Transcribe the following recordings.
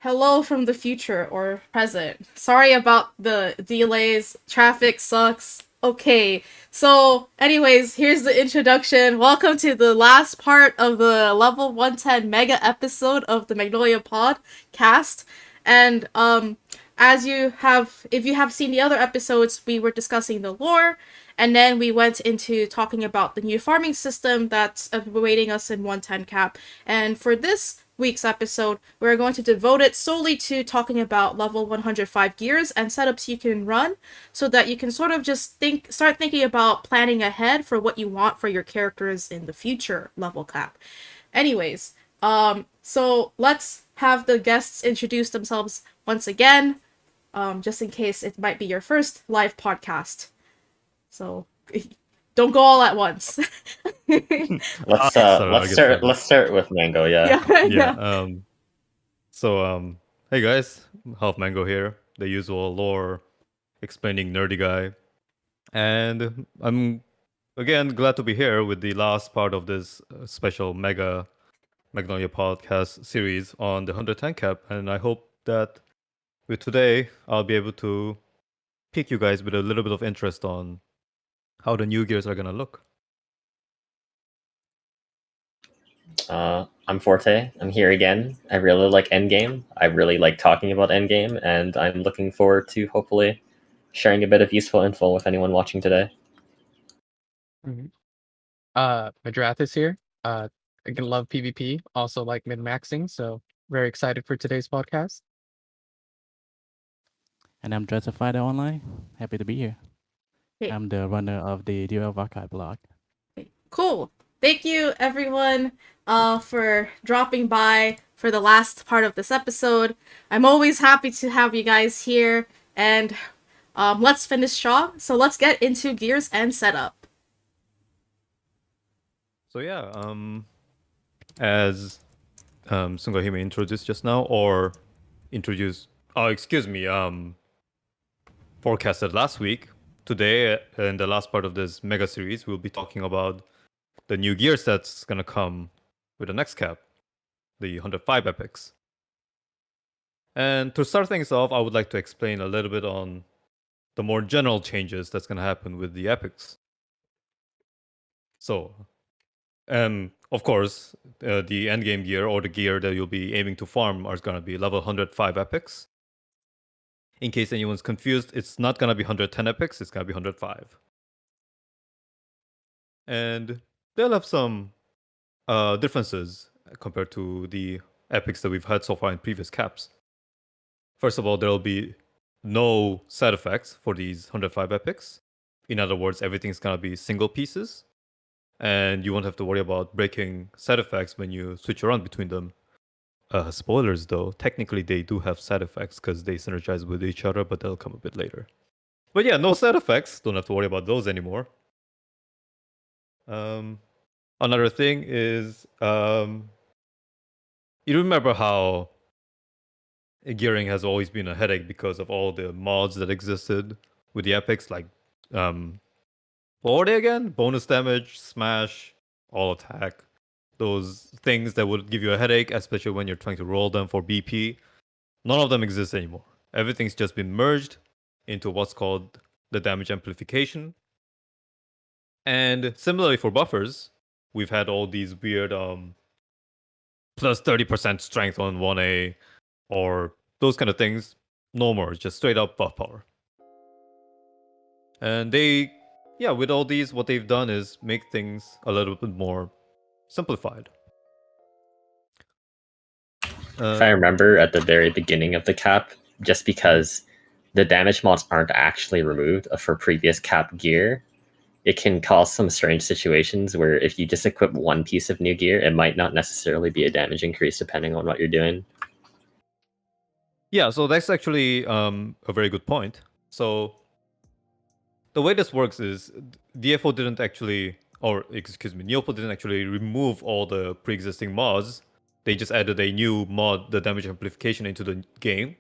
hello from the future or present. Sorry about the delays. Traffic sucks. Okay, so, anyways, here's the introduction. Welcome to the last part of the level 110 mega episode of the Magnolia Pod cast. And, if you have seen the other episodes, we were discussing the lore, and then we went into talking about the new farming system that's awaiting us in 110 cap. And for this week's episode, we're going to devote it solely to talking about level 105 gears and setups you can run so that you can sort of just start thinking about planning ahead for what you want for your characters in the future level cap. Anyways, so let's have the guests introduce themselves once again, just in case it might be your first live podcast. So don't go all at once. Let's start with Mango. Yeah. Yeah, Yeah. yeah. Hey guys, halfmango here. The usual lore explaining nerdy guy, and I'm again glad to be here with the last part of this special mega Magnolia podcast series on the 110 cap, and I hope that with today I'll be able to pique you guys with a little bit of interest on how the new gears are gonna look. I'm Forte. I'm here again. I really like Endgame. I really like talking about Endgame, and I'm looking forward to hopefully sharing a bit of useful info with anyone watching today. Medrathis here. I can love PvP, also like min-maxing, so very excited for today's podcast. And I'm Justified Online. Happy to be here. Hey. I'm the runner of the DUFO archive blog. Cool. Thank you, everyone, for dropping by for the last part of this episode. I'm always happy to have you guys here, and let's finish strong. So let's get into gears and setup. So yeah, as sungahime introduced just now, or introduced, forecasted last week. Today, in the last part of this mega series, we'll be talking about the new gear that's gonna come with the next cap, the 105 epics. And to start things off, I would like to explain a little bit on the more general changes that's gonna happen with the epics. So, of course, the endgame gear or the gear that you'll be aiming to farm are gonna be level 105 epics. In case anyone's confused, it's not gonna be 110 epics, it's gonna be 105. And they'll have some differences compared to the epics that we've had so far in previous caps. First of all, there'll be no side effects for these 105 epics. In other words, everything's gonna be single pieces, and you won't have to worry about breaking side effects when you switch around between them. Spoilers though, technically they do have side effects because they synergize with each other, but they'll come a bit later. But yeah, no side effects, don't have to worry about those anymore. Another thing is, you remember how gearing has always been a headache because of all the mods that existed with the epics, like what were they again? Bonus damage, smash, all attack. Those things that would give you a headache, especially when you're trying to roll them for BP. None of them exist anymore. Everything's just been merged into what's called the damage amplification. And similarly for buffers, we've had all these weird plus 30% strength on 1A or those kind of things. No more, just straight up buff power. And with all these, what they've done is make things a little bit more simplified. If I remember at the very beginning of the cap, just because the damage mods aren't actually removed for previous cap gear, it can cause some strange situations where if you just equip one piece of new gear, it might not necessarily be a damage increase depending on what you're doing. Yeah, so that's actually a very good point. So the way this works is DFO didn't actually, Neopo didn't actually remove all the pre-existing mods. They just added a new mod, the damage amplification, into the game.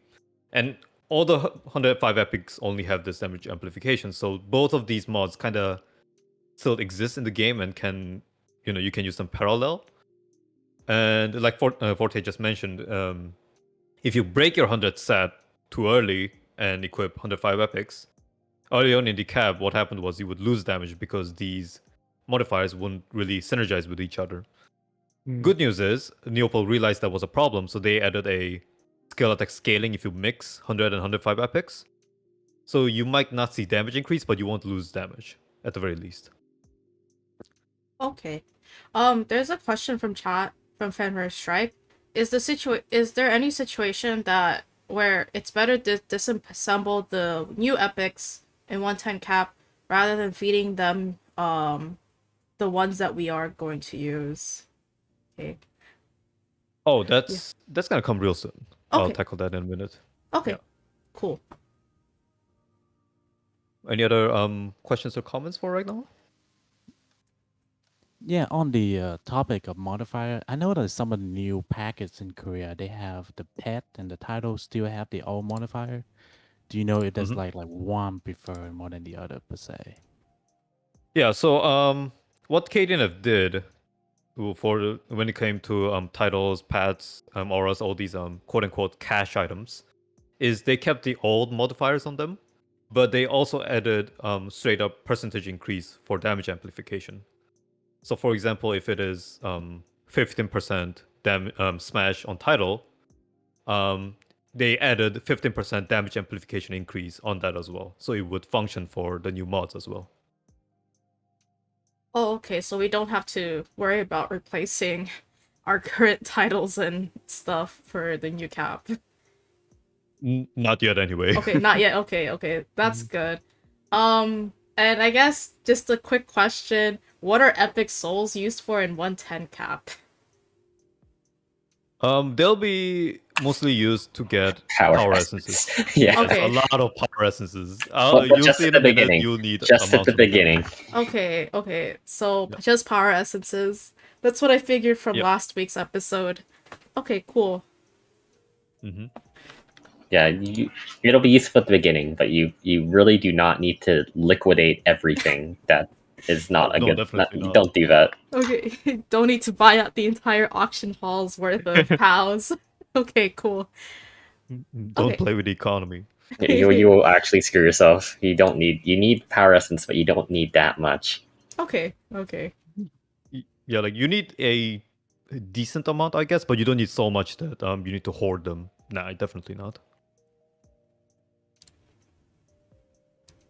And all the 105 epics only have this damage amplification. So both of these mods kind of still exist in the game and you can use them parallel. And like Forte just mentioned, if you break your 100 set too early and equip 105 epics, early on in the cap, what happened was you would lose damage because these modifiers wouldn't really synergize with each other. Good news is, Neopol realized that was a problem, so they added a skill attack scaling if you mix 100 and 105 epics. So you might not see damage increase, but you won't lose damage, at the very least. Okay. There's a question from chat from Fenrir Strike. Is there any situation that where it's better to disassemble the new epics in 110 cap rather than feeding them the ones that we are going to use? Okay. Oh, that's gonna come real soon. I'll Okay. tackle that in a minute. Okay. Yeah. Cool. Any other questions or comments for right now? Yeah, on the topic of modifier, I know that some of the new packets in Korea, they have the pet and the title still have the old modifier. Do you know if there's like one preferred more than the other per se? Yeah, so what KDNF did for when it came to titles, pads, auras, all these quote unquote cash items, is they kept the old modifiers on them, but they also added straight up percentage increase for damage amplification. So for example, if it is 15% smash on title, they added 15% damage amplification increase on that as well. So it would function for the new mods as well. Oh, okay. So we don't have to worry about replacing our current titles and stuff for the new cap. Not yet anyway. Okay, not yet. Okay. That's good. And I guess just a quick question. What are epic souls used for in 110 cap? They'll be mostly used to get Power power essences. essences. Yeah. Yes, Okay. a lot of power essences. But You'll just see at in a the minute, beginning. you'll need Just at amounts the of them. beginning. Okay. So Yeah. just power essences. That's what I figured from Yep. last week's episode. Okay, cool. Mhm. Yeah, it'll be useful at the beginning, but you really do not need to liquidate everything. That is not a No, good. definitely not. Don't do that. Okay, don't need to buy out the entire auction hall's worth of POWs. Okay, cool. Don't Okay. play with the economy. You will actually screw yourself. You need power essence, but you don't need that much. Okay. Yeah, like you need a decent amount, I guess, but you don't need so much that you need to hoard them. Nah, definitely not.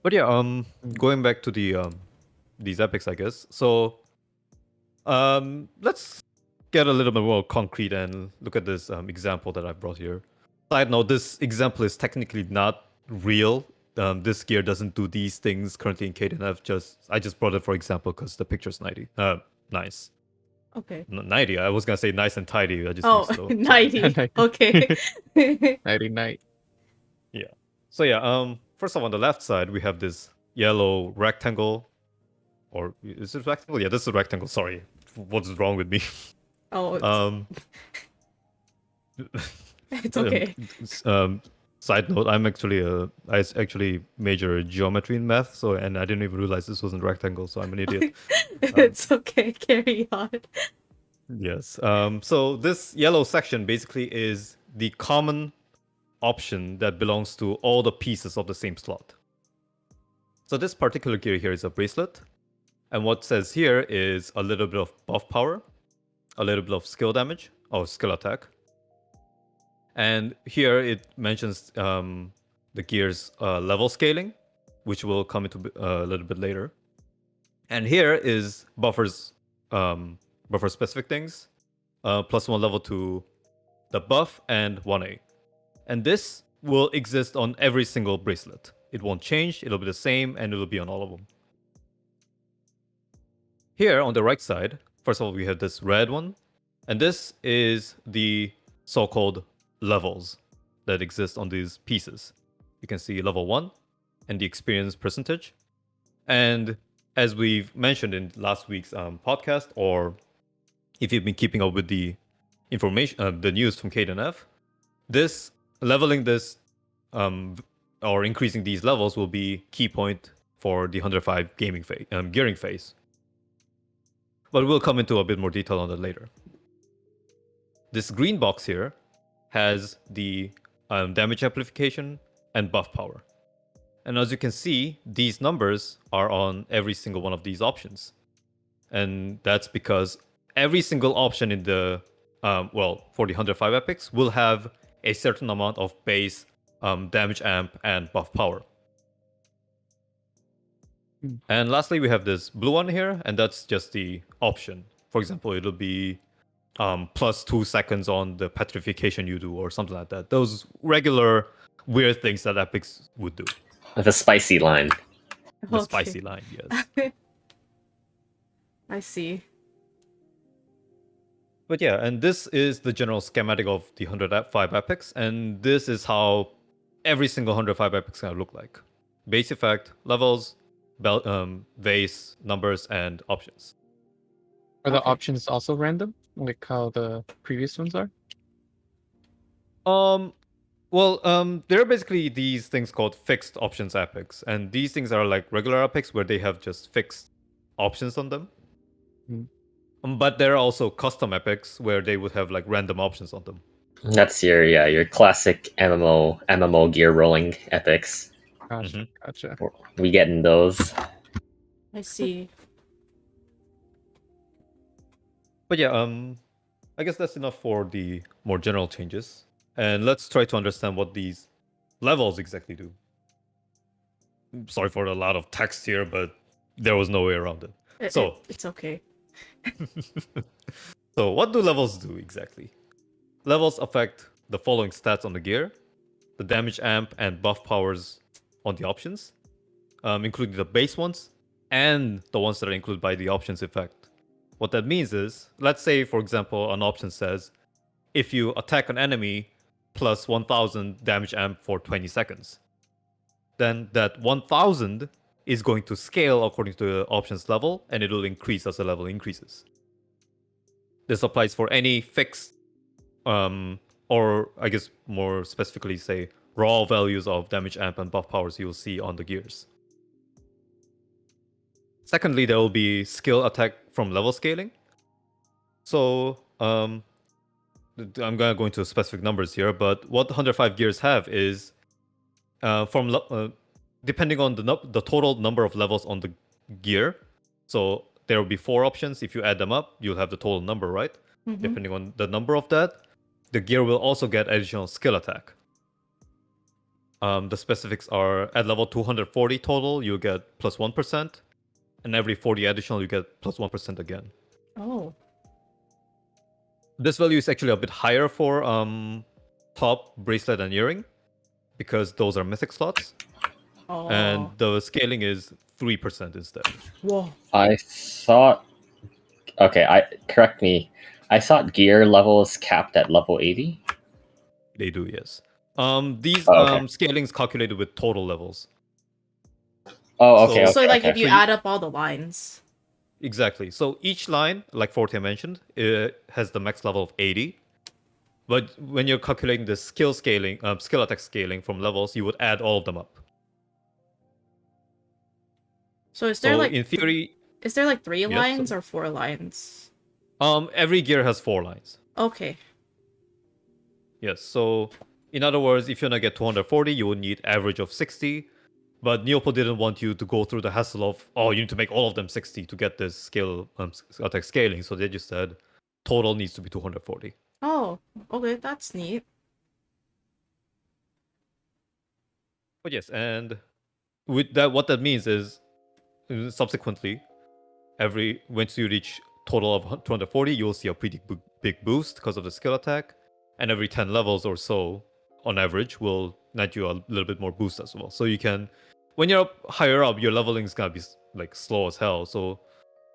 But yeah, going back to the these epics, I guess. So let's get a little bit more concrete and look at this example that I've brought here. Side note, this example is technically not real. This gear doesn't do these things currently in KDNF. I just brought it for example because the picture's nice. Okay. 90. I was gonna say nice and tidy. I just Oh, mixed it up. 90. Okay. Nighty night. Yeah. So yeah, first off on the left side we have this yellow rectangle. Or is this rectangle? Yeah, this is a rectangle. Sorry. What's wrong with me? Oh, it's Um, okay. Side note: I actually major in geometry in math, and I didn't even realize this wasn't rectangle, so I'm an idiot. It's okay. Carry on. Yes. So this yellow section basically is the common option that belongs to all the pieces of the same slot. So this particular gear here is a bracelet, and what says here is a little bit of buff power, a little bit of skill damage or skill attack. And here it mentions the gear's level scaling, which will come into a little bit later. And here is buffer specific things, +1 level to the buff and 1A. And this will exist on every single bracelet. It won't change, it'll be the same, and it'll be on all of them. Here on the right side, first of all, we have this red one, and this is the so-called levels that exist on these pieces. You can see level 1 and the experience percentage. And as we've mentioned in last week's podcast, or if you've been keeping up with the information, the news from KDNF, this leveling this or increasing these levels will be key point for the 105 gaming phase, gearing phase. But we'll come into a bit more detail on that later. This green box here has the damage amplification and buff power. And as you can see, these numbers are on every single one of these options. And that's because every single option in the, for the 105 epics will have a certain amount of base damage amp and buff power. And lastly, we have this blue one here, and that's just the option. For example, it'll be plus 2 seconds on the petrification you do, or something like that. Those regular weird things that epics would do. The spicy line. The Okay. spicy line, yes. I see. But yeah, and this is the general schematic of the 105 epics, and this is how every single 105 epics gonna look like. Base effect, levels, base, numbers, and options. Are the Okay. options also random, like how the previous ones are? There are basically these things called fixed options epics, and these things are like regular epics where they have just fixed options on them. But there are also custom epics where they would have like random options on them. That's your classic MMO gear rolling epics. Gotcha, gotcha. We get in those. I see. But yeah, I guess that's enough for the more general changes. And let's try to understand what these levels exactly do. Sorry for a lot of text here, but there was no way around it. It's okay. So what do levels do exactly? Levels affect the following stats on the gear, the damage amp and buff powers on the options, including the base ones and the ones that are included by the options effect. What that means is, let's say, for example, an option says, if you attack an enemy plus 1000 damage amp for 20 seconds, then that 1000 is going to scale according to the options level, and it will increase as the level increases. This applies for any fixed, or I guess more specifically say, raw values of damage amp and buff powers you'll see on the gears. Secondly, there will be skill attack from level scaling. So I'm gonna go into specific numbers here, but what 105 gears have is depending on the total number of levels on the gear. So there will be 4 options. If you add them up, you'll have the total number, right? Mhm. Depending on the number of that, the gear will also get additional skill attack. The specifics are at level 240 total, you get plus 1%, and every 40 additional, you get plus 1% again. Oh. This value is actually a bit higher for top, bracelet, and earring, because those are mythic slots. Oh. And the scaling is 3% instead. Whoa. I thought. Okay, correct me. I thought gear levels capped at level 80. They do, yes. These okay. scalings calculated with total levels. Oh, okay. So like okay. if you add up all the lines. Exactly. So each line, like Forte mentioned, has the max level of 80. But when you're calculating the skill attack scaling from levels, you would add all of them up. So is there So like in theory, is there like 3 Yes, lines so- or 4 lines? every gear has 4 lines. Okay. Yes. So in other words, if you're gonna get 240, you would need average of 60. But Neopo didn't want you to go through the hassle of, you need to make all of them 60 to get this skill attack scaling. So they just said total needs to be 240. Oh, okay, that's neat. But yes, and with that, what that means is subsequently, once you reach total of 240, you'll see a pretty big boost because of the skill attack. And every 10 levels or so, on average, will net you a little bit more boost as well. So you can, when you're higher up, your leveling is gonna be like slow as hell. So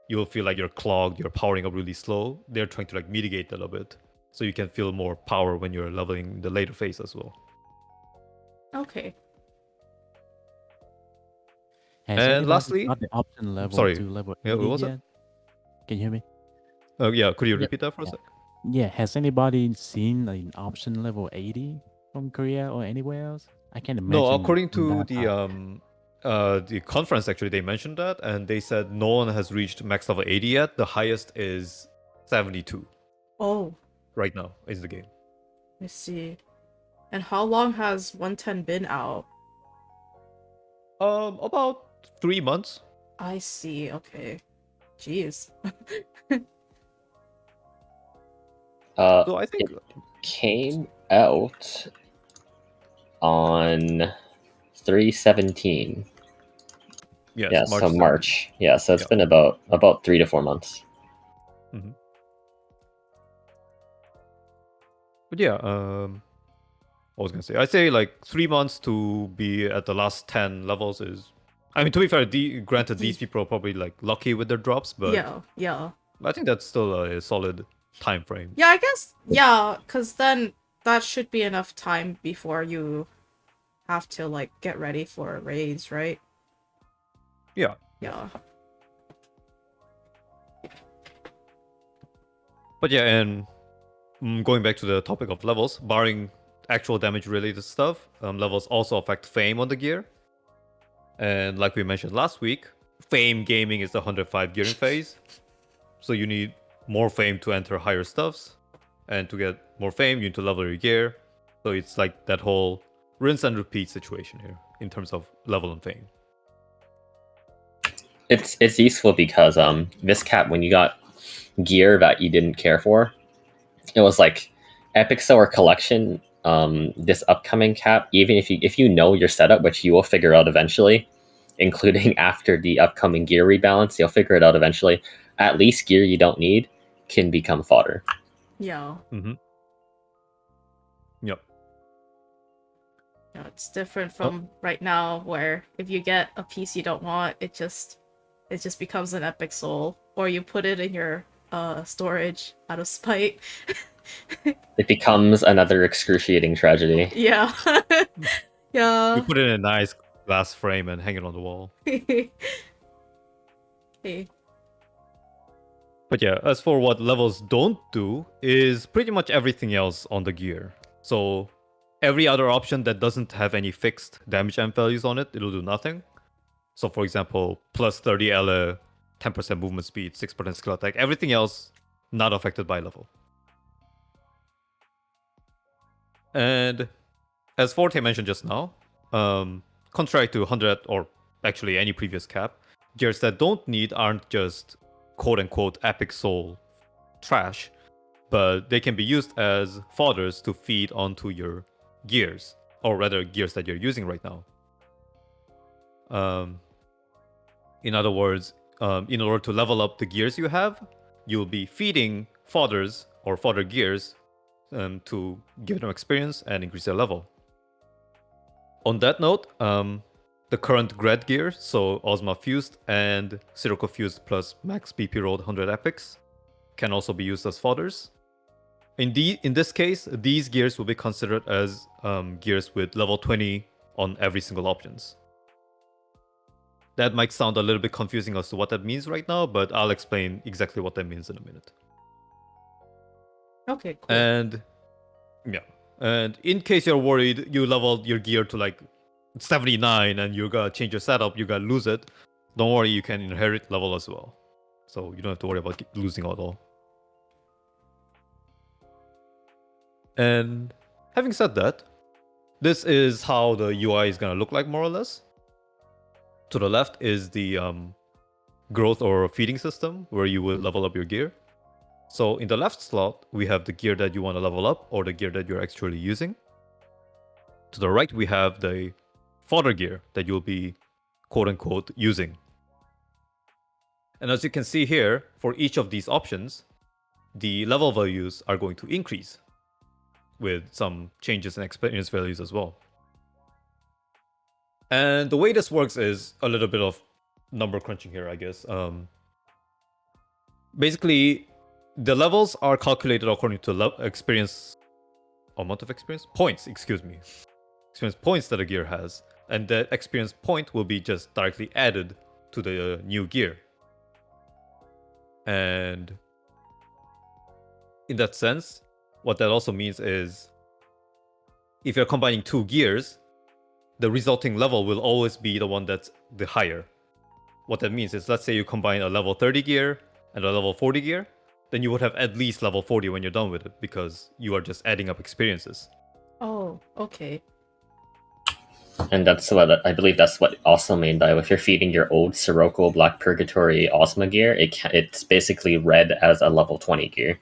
you'll feel like you're clogged, you're powering up really slow. They're trying to like mitigate that a bit, so you can feel more power when you're leveling in the later phase as well. Okay. Has And anybody lastly- got the option level sorry. to level Yeah, 80 what was it? yet? Can you hear me? Yeah, could you Yeah. repeat that for a Yeah. sec? Yeah, has anybody seen an option level 80 from Korea or anywhere else? I can't imagine. No, according in to that the conference, actually, they mentioned that, and they said no one has reached max level 80 yet. The highest is 72 Oh. right now is the game. I see. And how long has 110 been out? About 3 months. I see. Okay. Jeez. So I think It came out on 3/17. yes, Yeah, March so 7th. March. Yeah, so it's Yeah. been about 3 to 4 months. But yeah, what was I gonna say? I'd say like 3 months to be at the last 10 levels is. I mean, to be fair, granted, these people are probably like lucky with their drops, but Yeah. I think that's still a solid time frame. Yeah, I guess, yeah, because then that should be enough time before you have to, like, get ready for raids, right? Yeah. Yeah. But yeah, and going back to the topic of levels, barring actual damage related stuff, levels also affect fame on the gear. And like we mentioned last week, fame gaming is the 105 gearing phase. So you need more fame to enter higher stuffs. And to get more fame, you need to level your gear. So it's like that whole rinse and repeat situation here in terms of level and fame. It's useful because this cap, when you got gear that you didn't care for, it was like epic or collection. This upcoming cap, even if you know your setup, which you will figure out eventually, including after the upcoming gear rebalance, you'll figure it out eventually. At least gear you don't need can become fodder. Yeah. Yep. Yeah, it's different from right now, where if you get a piece you don't want, it just becomes an epic soul, or you put it in your storage out of spite. It becomes another excruciating tragedy. Yeah. Yeah. You put it in a nice glass frame and hang it on the wall. Hey. But yeah, as for what levels don't do, is pretty much everything else on the gear. So every other option that doesn't have any fixed damage amp values on it, it'll do nothing. So for example, plus 30 LA, 10% movement speed, 6% skill attack, everything else not affected by level. And as Forte mentioned just now, contrary to 100 or actually any previous cap, gears that don't need aren't just quote-unquote epic soul trash, but they can be used as fodders to feed onto your gears, or rather gears that you're using right now. In other words, in order to level up the gears you have, you'll be feeding fodders or fodder gears to give them experience and increase their level. On that note, the current Grad gear, so Ozma Fused and Sirocco Fused plus Max BP rolled 100 epics, can also be used as fodders. In this case, these gears will be considered as gears with level 20 on every single options. That might sound a little bit confusing as to what that means right now, but I'll explain exactly what that means in a minute. Okay, cool. And yeah, and in case you're worried, you leveled your gear to like 79 and you gotta change your setup, you gotta lose it. Don't worry, you can inherit level as well. So you don't have to worry about losing at all. And having said that, this is how the UI is gonna look like more or less. To the left is the growth or feeding system where you will level up your gear. So in the left slot, we have the gear that you want to level up or the gear that you're actually using. To the right, we have the fodder gear that you'll be quote-unquote using. And as you can see here, for each of these options, the level values are going to increase with some changes in experience values as well. And the way this works is a little bit of number crunching here, I guess. Basically, the levels are calculated according to experience, amount of experience? Points, excuse me. Experience points that a gear has. And that experience point will be just directly added to the new gear. And in that sense, what that also means is if you're combining two gears, the resulting level will always be the one that's the higher. What that means is, let's say you combine a level 30 gear and a level 40 gear, then you would have at least level 40 when you're done with it, because you are just adding up experiences. Oh, okay. And that's what I believe. That's what also mean by if you're feeding your old Sirocco Black Purgatory Osma gear, it's basically read as a level 20 gear.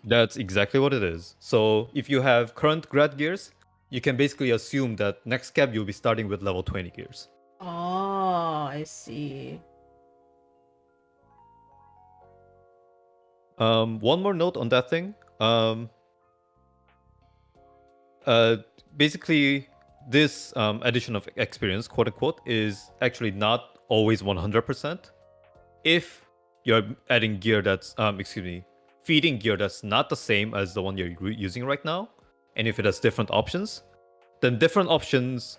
That's exactly what it is. So if you have current grad gears, you can basically assume that next cap you'll be starting with level 20 gears. Oh, I see. One more note on that thing. Basically, this addition of experience, quote unquote, is actually not always 100%. If you're adding gear that's, feeding gear that's not the same as the one you're using right now, and if it has different options, then different options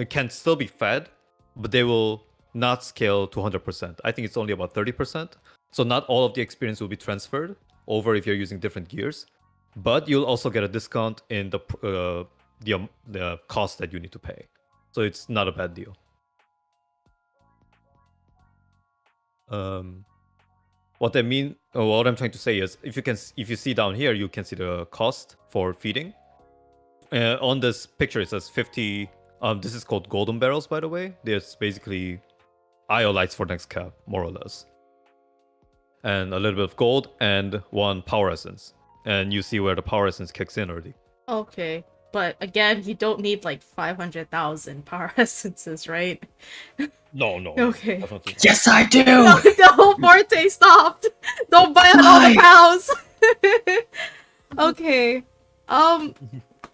can still be fed, but they will not scale to 100%. I think it's only about 30%. So not all of the experience will be transferred over if you're using different gears, but you'll also get a discount in the cost that you need to pay. So it's not a bad deal. What I'm trying to say is, if you see down here, you can see the cost for feeding. On this picture, it says 50. This is called golden barrels, by the way. There's basically IO lights for next cap, more or less, and a little bit of gold and 1 power essence. And you see where the power essence kicks in already. Okay. But again, you don't need like 500,000 power essences, right? No. Okay. Definitely. Yes, I do. No, Forte, stop! Don't buy out all the cows. Okay. I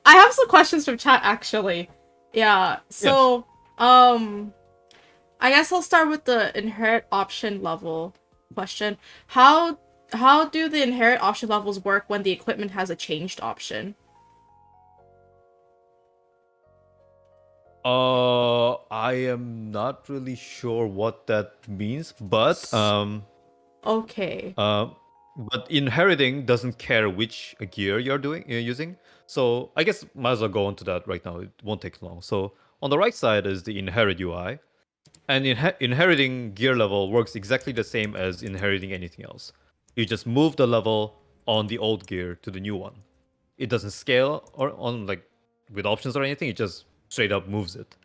have some questions from chat actually. Yeah. So, I guess I'll start with the inherit option level question. How do the inherit option levels work when the equipment has a changed option? I am not really sure what that means, but Okay. but inheriting doesn't care which gear you're using. So I guess might as well go into that right now. It won't take long. So on the right side is the inherit UI, and inheriting gear level works exactly the same as inheriting anything else. You just move the level on the old gear to the new one. It doesn't scale or on like with options or anything. It just straight up moves it.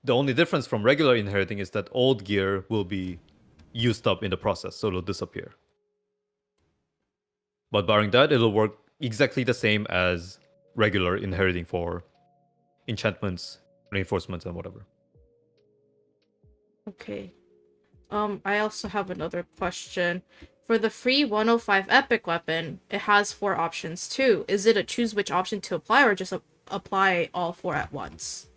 The only difference from regular inheriting is that old gear will be used up in the process, so it'll disappear. But barring that, it'll work exactly the same as regular inheriting for enchantments, reinforcements, and whatever. Okay. I also have another question. For the free 105 epic weapon, it has 4 options too. Is it a choose which option to apply or just apply all 4 at once?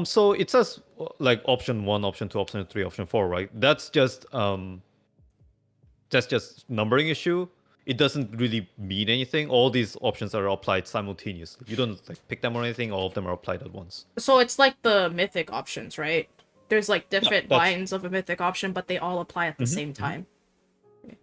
So it says like option 1, option 2, option 3, option 4, right? That's just numbering issue. It doesn't really mean anything. All these options are applied simultaneously. You don't like pick them or anything. All of them are applied at once. So it's like the mythic options, right? There's like different that's- lines of a mythic option, but they all apply at the same time.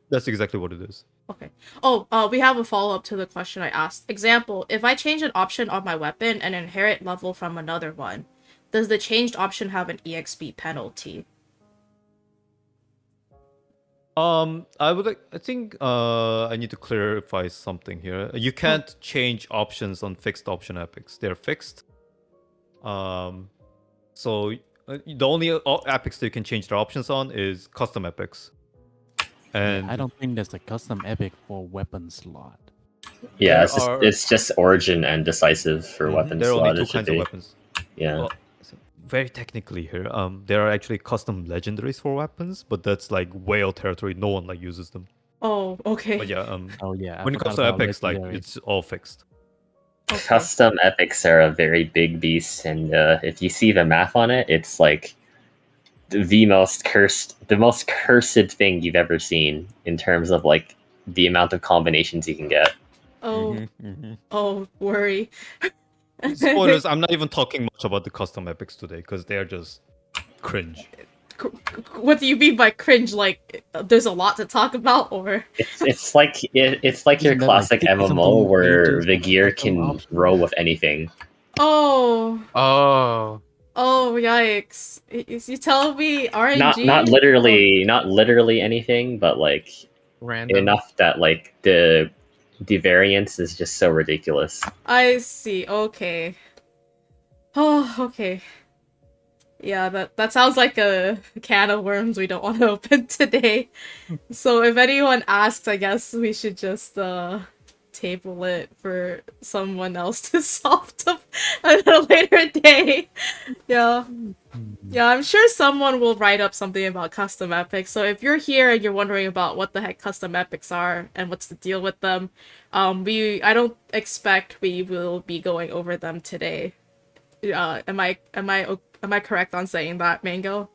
That's exactly what it is. Okay. Oh, we have a follow-up to the question I asked. Example, if I change an option on my weapon and inherit level from another one, does the changed option have an EXP penalty? I think I need to clarify something here. You can't change options on fixed option epics. They're fixed. So the only epics that you can change their options on is custom epics. And I don't think there's a custom epic for weapon slot. Yeah, it's just origin and decisive for weapons. There are only 2 kinds of weapons. Yeah. Well, very technically here, there are actually custom legendaries for weapons, but that's like whale territory. No one like uses them. Oh, okay. But yeah, Oh yeah. when it comes to epics, like it's all fixed. Okay. Custom epics are a very big beast, and if you see the math on it, it's like the most cursed thing you've ever seen in terms of like the amount of combinations you can get. Oh, oh, worry. Spoilers, I'm not even talking much about the custom epics today because they're just cringe. What do you mean by cringe? Like, there's a lot to talk about, or It's like your Isn't that classic like 60 MMO something where pages the of gear custom can options? roll with anything. oh, Oh, yikes! You tell me RNG? Not literally anything, but like random. enough that like the variance is just so ridiculous. I see. Okay. Oh, okay. Yeah, that sounds like a can of worms we don't want to open today. So if anyone asks, I guess we should just table it for someone else to solve at a later day. Yeah. Yeah, I'm sure someone will write up something about custom epics. So if you're here and you're wondering about what the heck custom epics are and what's the deal with them, I don't expect we will be going over them today. Am I correct on saying that, Mango?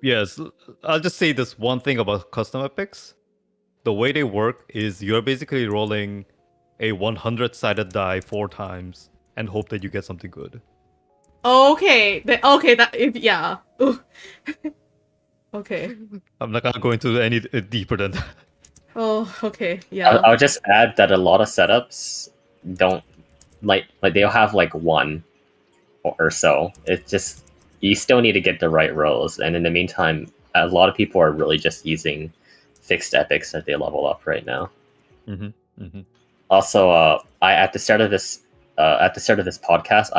Yes, I'll just say this one thing about custom epics. The way they work is you're basically rolling a 100-sided die 4 times and hope that you get something good. Okay. Yeah. Ooh. Okay. I'm not gonna go into any deeper than that. Oh, okay. Yeah. I'll just add that a lot of setups don't like they'll have like one or so. It's just you still need to get the right rolls, and in the meantime, a lot of people are really just using fixed epics that they level up right now. Mm-hmm. Mm-hmm. Also, I at the start of this podcast,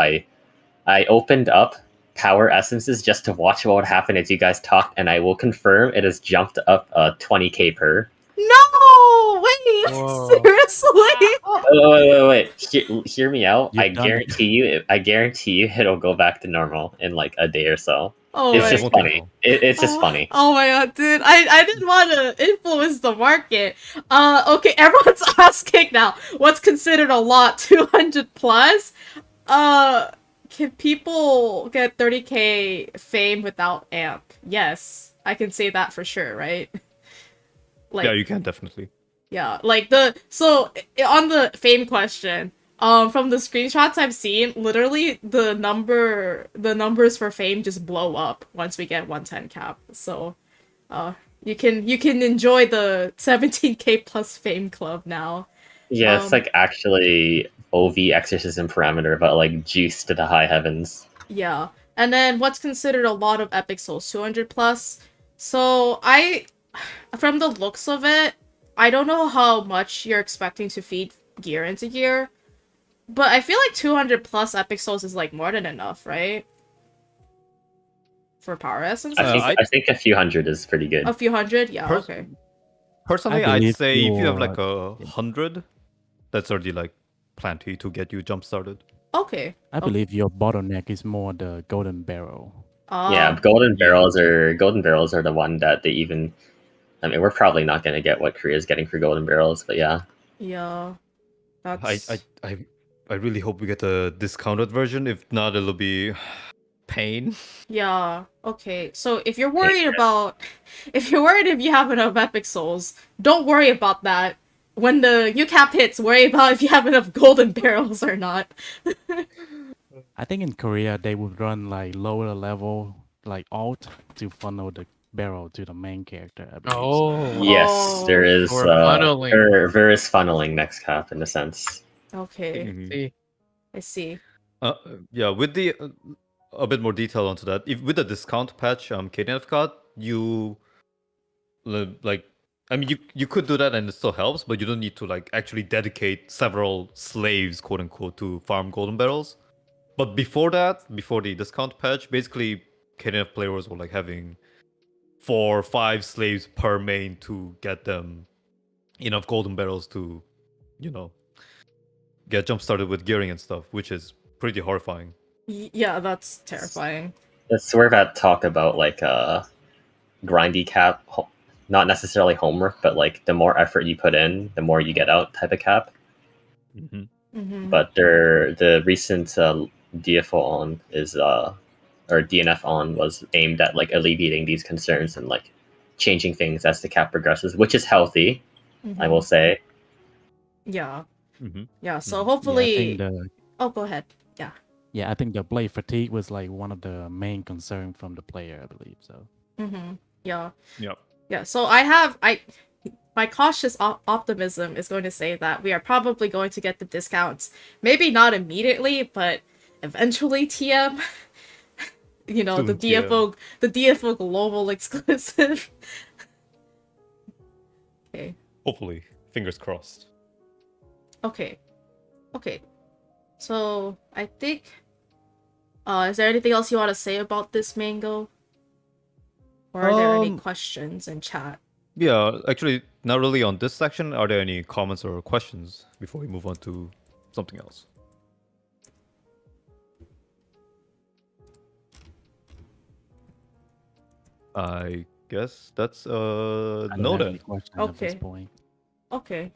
I opened up power essences just to watch what would happen as you guys talked, and I will confirm it has jumped up 20k per. No! Wait! Whoa. Seriously? Wait. Hear me out. You've I done it. guarantee you it'll go back to normal in like a day or so. Oh It's my just won't funny. take long. It's just funny. Oh my god, dude. I didn't want to influence the market. Okay, everyone's asking now, what's considered a lot? 200 plus? Can people get 30k fame without amp? Yes. I can say that for sure, right? Like, Yeah, you can definitely. yeah, like on the fame question, from the screenshots I've seen, literally the numbers for fame just blow up once we get 110 cap. So, you can enjoy the 17k plus fame club now. Yeah, it's like actually OV exorcism parameter, but like juice to the high heavens. Yeah. And then what's considered a lot of epic souls, 200 plus. So from the looks of it, I don't know how much you're expecting to feed gear into gear, but I feel like 200 plus epic souls is like more than enough, right? For power essence? I think a few hundred is pretty good. A few hundred? Yeah, okay. Personally, I I'd believe say if you have your- like 100, that's already like plenty to get you jump started. Okay. I believe your bottleneck is more the golden barrel. Yeah, golden barrels are the one that they even. I mean, we're probably not going to get what Korea's getting for golden barrels, but yeah. Yeah. That's... I really hope we get a discounted version. If not, it'll be pain. Yeah. Okay. So if you're worried if you have enough epic souls, don't worry about that. When the UCAP hits, worry about if you have enough golden barrels or not. I think in Korea they would run like lower level like alt to funnel the barrel to the main character. I believe. Oh. Yes, there is. Or funneling. There is funneling next cap in a sense. Okay. Mhm. See, I see. Yeah, with the a bit more detail onto that. If with the discount patch, KDNF got you like. I mean, you could do that and it still helps, but you don't need to like actually dedicate several slaves, quote unquote, to farm golden barrels. But before that, before the discount patch, basically KDNF players were like having 4 or 5 slaves per main to get them enough golden barrels to, get jump started with gearing and stuff, which is pretty horrifying. Yeah, that's terrifying. It's where that talk about like grindy cap, not necessarily homework, but like the more effort you put in, the more you get out type of cap. Mm-hmm. Mm-hmm. But the recent DFO on is or DNF on was aimed at like alleviating these concerns and like changing things as the cap progresses, which is healthy, I will say. Yeah. Mm-hmm. Yeah, so Mhm. hopefully... Yeah, I think Oh, go ahead. yeah, I think the blade fatigue was like one of the main concerns from the player, I believe. So Mm-hmm. Yeah. Yep. Yeah, so my cautious optimism is going to say that we are probably going to get the discounts. Maybe not immediately, but eventually, TM. Soon, the DFO global exclusive. Hopefully, fingers crossed. Okay. So I think. Is there anything else you want to say about this mango? Or are there any questions in chat? Yeah, actually, not really on this section. Are there any comments or questions before we move on to something else? I guess that's I don't have no any then. question at this Okay. point. Okay.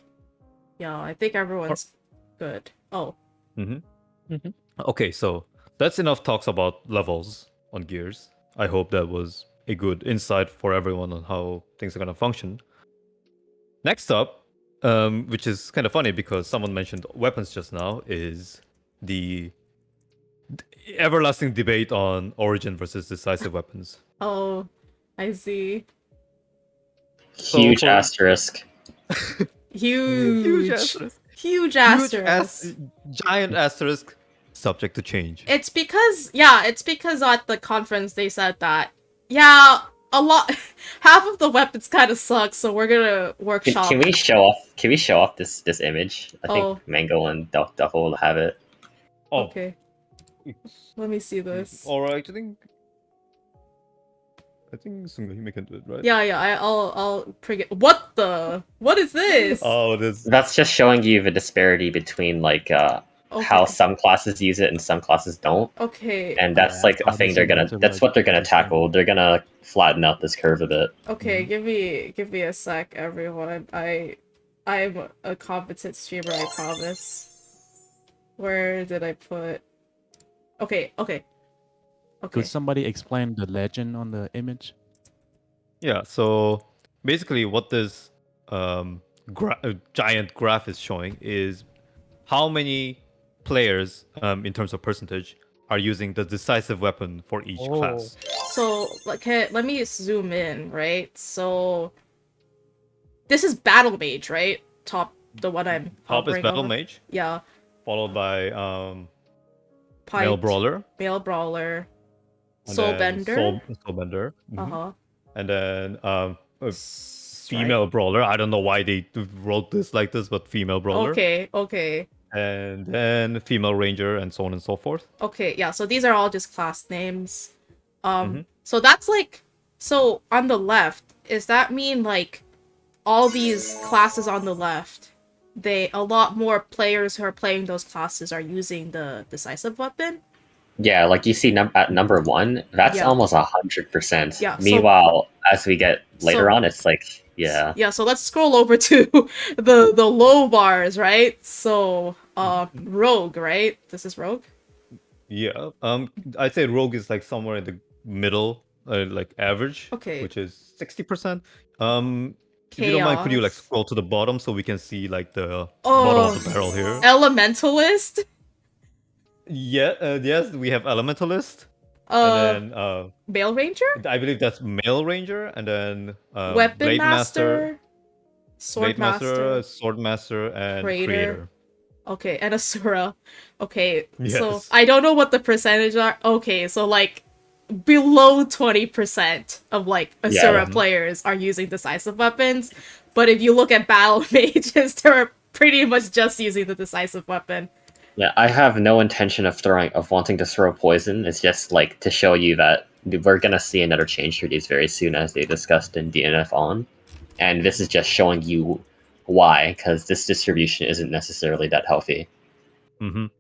Yeah, I think everyone's good. Oh. Okay, so that's enough talks about levels on gears. I hope that was a good insight for everyone on how things are gonna function. Next up, which is kind of funny because someone mentioned weapons just now, is the everlasting debate on origin versus decisive weapons. Oh, I see. Huge for- asterisk. Huge asterisk. Huge asterisk. Giant asterisk, subject to change. It's because at the conference they said that a lot half of the weapons kind of suck, so we're gonna workshop. Can we show off? Can we show off this image? I think Oh. Mango and DUFO will have it. Oh, Okay. Let me see this. all right. I think sungahime can do it, right? I'll forget. What is this? Oh, this. That's just showing you the disparity between like how some classes use it and some classes don't. Okay. And that's like a thing that's what they're gonna tackle. They're gonna flatten out this curve a bit. Okay, give me a sec, everyone. I'm a competent streamer, I promise. Where did I put? Okay. Could somebody explain the legend on the image? Yeah. So basically, what this giant graph is showing is how many players, in terms of percentage, are using the decisive weapon for each class. So, let me zoom in, right? So, this is Battle Mage, right? The one I'm Top is hovering Battle over. Mage. Yeah. Followed by Pite, Male Brawler. Soulbender. Soulbender. Uh-huh. And then Female Brawler. I don't know why they wrote this like this, but Female Brawler. Okay. And then Female Ranger and so on and so forth. Okay, yeah, so these are all just class names. So that's like, so on the left, does that mean like all these classes on the left, a lot more players who are playing those classes are using the decisive weapon? Yeah, like you see at number 1, that's almost 100%. Yeah. Meanwhile, as we get later on, it's like Yeah, so let's scroll over to the low bars, right? So Rogue, right? This is Rogue? Yeah. I'd say Rogue is like somewhere in the middle, like average. Okay. Which is 60%. If you don't mind, could you like scroll to the bottom so we can see like the bottom of the barrel here? Elementalist? Yeah, yes, we have Elementalist. And then Male Ranger? I believe that's Male Ranger, and then Weapon Blade Master, Sword Master, and Creator. Okay, and Asura. Okay, Yes. so I don't know what the percentage are. Okay, so like below 20% of like Asura players are using decisive weapons, but if you look at battle mages, they're pretty much just using the decisive weapon. Yeah, I have no intention of wanting to throw poison. It's just like to show you that we're gonna see another change for these very soon, as they discussed in DNF on, and this is just showing you why, because this distribution isn't necessarily that healthy. I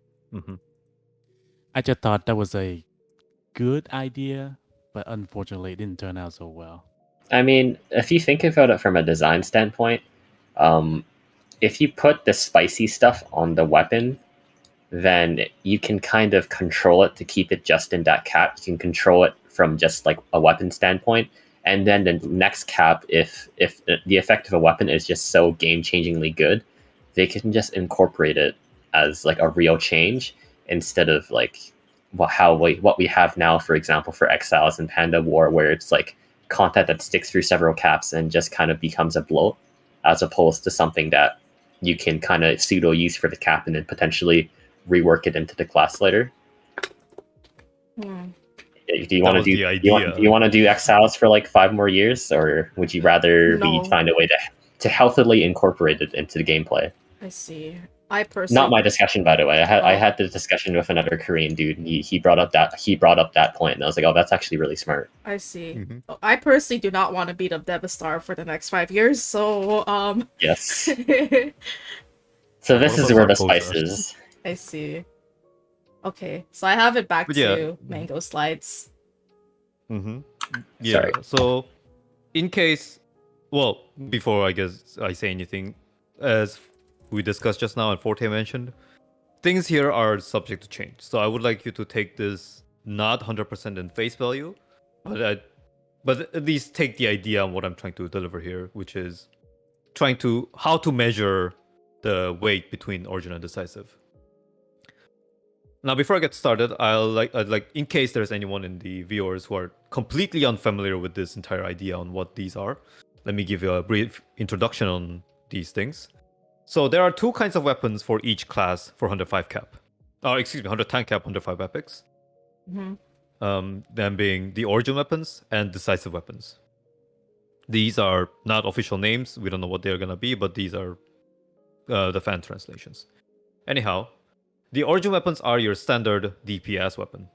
just thought that was a good idea, but unfortunately, it didn't turn out so well. I mean, if you think about it from a design standpoint, if you put the spicy stuff on the weapon, then you can kind of control it to keep it just in that cap. You can control it from just like a weapon standpoint. And then the next cap, if the effect of a weapon is just so game-changingly good, they can just incorporate it as like a real change instead of like what we have now, for example, for Exiles and Panda War, where it's like content that sticks through several caps and just kind of becomes a bloat, as opposed to something that you can kind of pseudo use for the cap and then potentially rework it into the class later. Do you want to do? You want to do Exiles for like 5 more years, or would you rather No. find a way to to healthily incorporate it into the gameplay. I see. I personally Not my discussion, by the way. I Oh. had the discussion with another Korean dude, and he brought up that point, and I was like, oh, that's actually really smart. I see. Mhm. I personally do not want to beat up Devastator for the next 5 years, so Yes. So this One is of where us the are spice posers. is. I see. Okay, so I have it back But yeah. to mango slides. Mm-hmm. Yeah. Sorry. So, in case, well, before I guess I say anything, as we discussed just now and Forte mentioned, things here are subject to change. So I would like you to take this not 100% in face value, but at least take the idea on what I'm trying to deliver here, which is how to measure the weight between origin and decisive. Now, before I get started, I'd like, in case there's anyone in the viewers who are completely unfamiliar with this entire idea on what these are, let me give you a brief introduction on these things. So there are two kinds of weapons for each class for 105 cap. 110 cap, 105 epics. Mm-hmm. Them being the origin weapons and decisive weapons. These are not official names. We don't know what they're gonna be, but these are the fan translations. Anyhow, the origin weapons are your standard DPS weapon.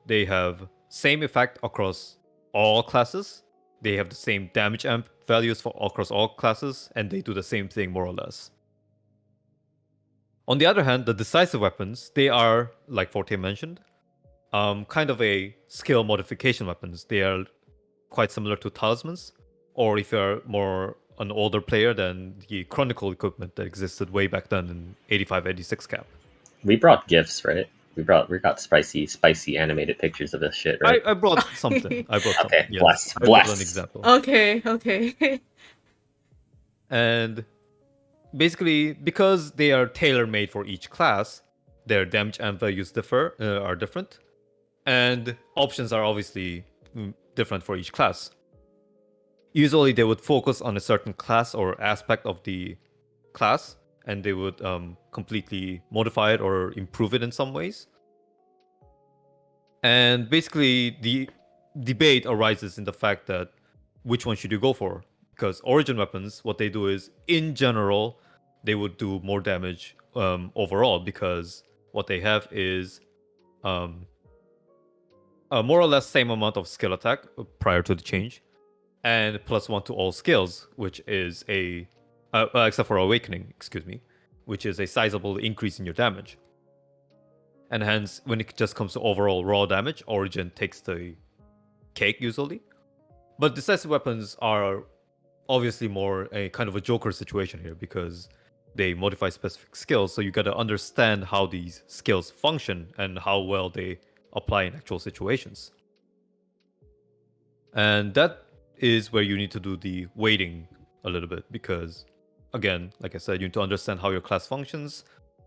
They have same effect across all classes. They have the same damage amp values across all classes, and they do the same thing more or less. On the other hand, the decisive weapons, they are, like Forte mentioned, kind of a skill modification weapons. They are quite similar to talismans, or if you're more an older player, than the chronicle equipment that existed way back then in 85, 86 cap. We brought gifts, right? We got spicy animated pictures of this shit, right? I brought something. Okay, Yes. bless, I brought bless. an example. Okay. And basically, because they are tailor-made for each class, their damage and values are different, and options are obviously different for each class. Usually, they would focus on a certain class or aspect of the class, and they would completely modify it or improve it in some ways. And basically, the debate arises in the fact that which one should you go for? Because origin weapons, what they do is, in general, they would do more damage overall, because what they have is a more or less same amount of skill attack prior to the change, and +1 to all skills, which is except for awakening, excuse me, which is a sizable increase in your damage. And hence, when it just comes to overall raw damage, origin takes the cake usually. But decisive weapons are obviously more a kind of a Joker situation here, because they modify specific skills, so you gotta understand how these skills function and how well they apply in actual situations. And that is where you need to do the weighting a little bit, because again, like I said, you need to understand how your class functions,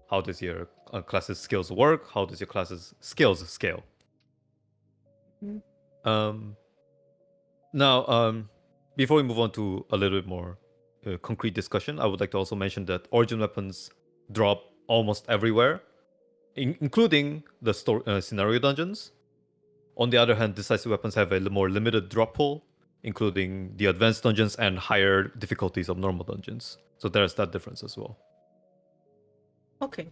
how does your class's skills work, how does your class's skills scale. Now, before we move on to a little bit more concrete discussion, I would like to also mention that origin weapons drop almost everywhere, including the scenario dungeons. On the other hand, decisive weapons have a more limited drop pool, including the advanced dungeons and higher difficulties of normal dungeons. So there's that difference as well. Okay.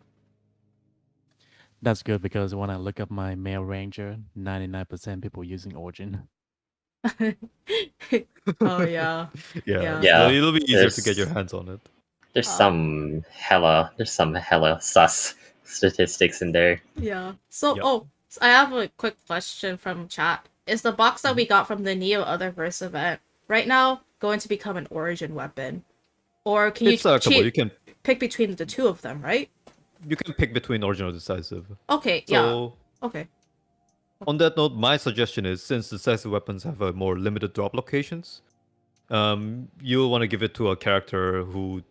That's good, because when I look up my male ranger, 99% people using origin. Oh yeah. Yeah. Yeah, So it'll be easier to get there's- your hands on it. There's some hella sus statistics in there. Yeah. So Yep. so I have a quick question from chat. Is the box that we got from the Neo Otherverse event right now going to become an origin weapon? Or can It's you selectable. You can pick between the two of them, right? pick between origin or decisive. Okay, yeah. So Okay. on that note, my suggestion is, since decisive weapons have a more limited drop locations, you'll want to give it to a character who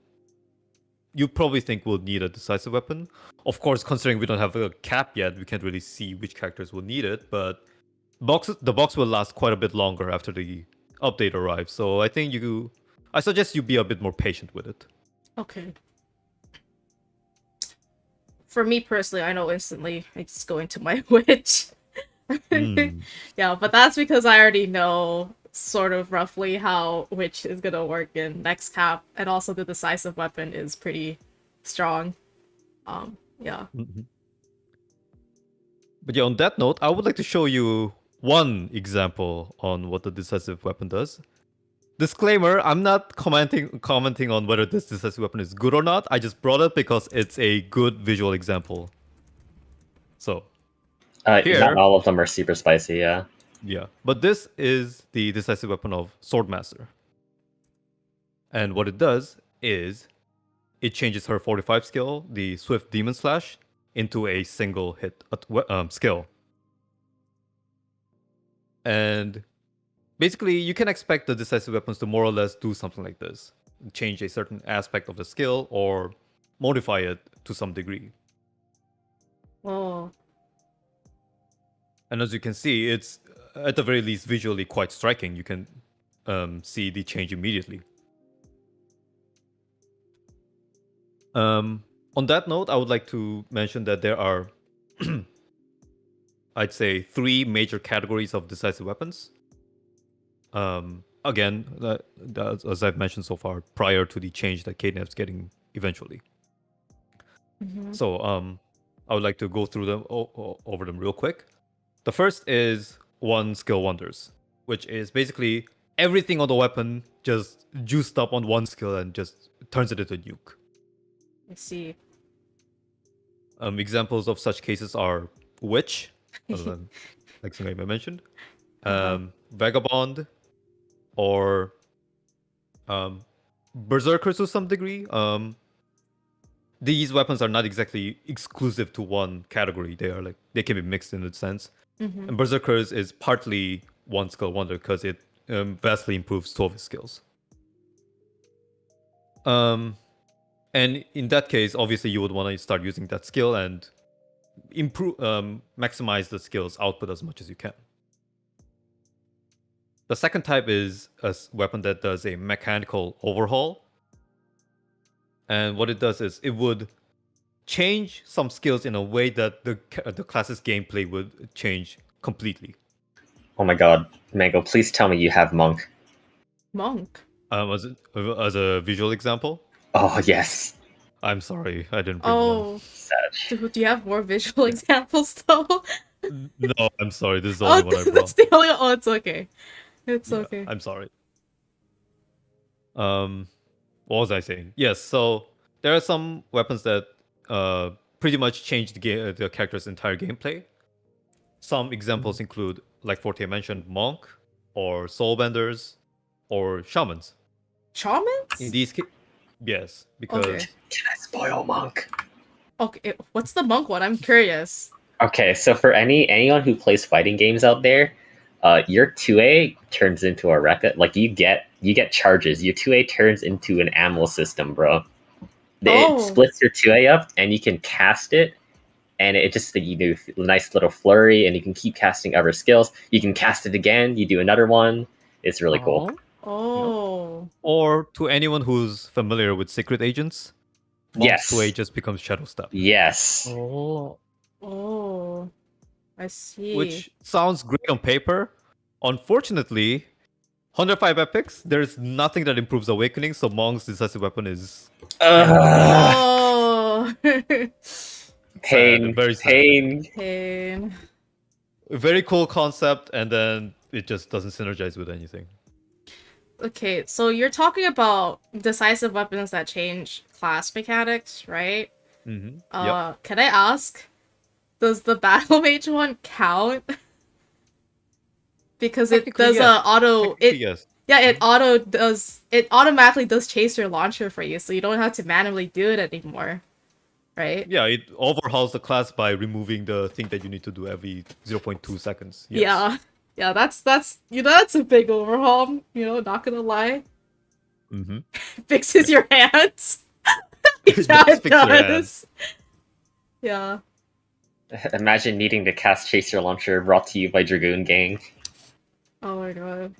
you probably think will need a decisive weapon. Of course, considering we don't have a cap yet, we can't really see which characters will need it, but the box will last quite a bit longer after the update arrives. So I suggest you be a bit more patient with it. Okay. For me personally, I know instantly it's going to my witch. Mm. Yeah, but that's because I already know sort of roughly how which is gonna work in next cap, and also the decisive weapon is pretty strong. Yeah. Mhm. But yeah, on that note, I would like to show you one example on what the decisive weapon does. Disclaimer, I'm not commenting on whether this decisive weapon is good or not. I just brought it because it's a good visual example. So, Not here, all of them are super spicy, yeah. yeah. But this is the decisive weapon of Swordmaster. And what it does is it changes her 45 skill, the Swift Demon Slash, into a single hit skill. And basically, you can expect the decisive weapons to more or less do something like this. Change a certain aspect of the skill or modify it to some degree. Oh. And as you can see, it's at the very least visually quite striking. You can see the change immediately. On that note, I would like to mention that there are, I'd say, 3 major categories of decisive weapons. Again, as I've mentioned so far, prior to the change that Cadenev's getting eventually. Mm-hmm. So, I would like to go through them over them real quick. The first is one skill wonders, which is basically everything on the weapon just juiced up on one skill and just turns it into a nuke. I see. Examples of such cases are Witch, like Sungahime mentioned, Vagabond, or Berserkers to some degree. These weapons are not exactly exclusive to one category. They can be mixed in a sense. Mm-hmm. And Berserkers is partly one skill wonder because it vastly improves 2 of his skills. And in that case, obviously, you would want to start using that skill and improve, maximize the skill's output as much as you can. The second type is a weapon that does a mechanical overhaul. And what it does is it would change some skills in a way that the class's gameplay would change completely. Oh my god, Mango, please tell me you have Monk. Monk. As a visual example, Oh, yes. I'm sorry, I didn't bring one. Oh. Sad. Do you have more visual examples though? No, I'm sorry. This is the only one I brought. That's the only. Oh, it's okay. It's Yeah, okay. I'm sorry. What was I saying? Yes, so there are some weapons that pretty much change the character's entire gameplay. Some examples include, like Forte mentioned, Monk, or Soulbenders, or Shamans. Shamans? In these cases, yes, because Okay. Can I spoil Monk? Okay, what's the monk one? I'm curious. Okay, so for anyone who plays fighting games out there, your 2A turns into a record. Like you get charges. Your 2A turns into an ammo system, bro. Oh. It splits your 2A up, and you can cast it, and it just you do a nice little flurry, and you can keep casting other skills. You can cast it again. You do another one. It's really cool. Oh. or to anyone who's familiar with secret agents, Monk's Yes. 2A just becomes Shadow Step. Yes. Oh. Oh. I see. Which sounds great on paper. Unfortunately, 105 epics, there's nothing that improves Awakening, so Monk's decisive weapon is Oh. Pain. very sad. Pain. Very cool concept, and then it just doesn't synergize with anything. Okay, so you're talking about decisive weapons that change class mechanics, right? Mm-hmm. Can I ask, does the Battle Mage one count? Because it Technically, does yes. auto Yes. Yeah, it automatically does chase your launcher for you, so you don't have to manually do it anymore. Right? Yeah, it overhauls the class by removing the thing that you need to do every 0.2 seconds. Yes. Yeah. Yeah, that's that's a big overhaul, not gonna lie. Mm-hmm. Fixes your hands. It Yeah, does it fix your does. hands. Yeah. Imagine needing to cast Chaser Launcher brought to you by Dragoon Gang. Oh my god.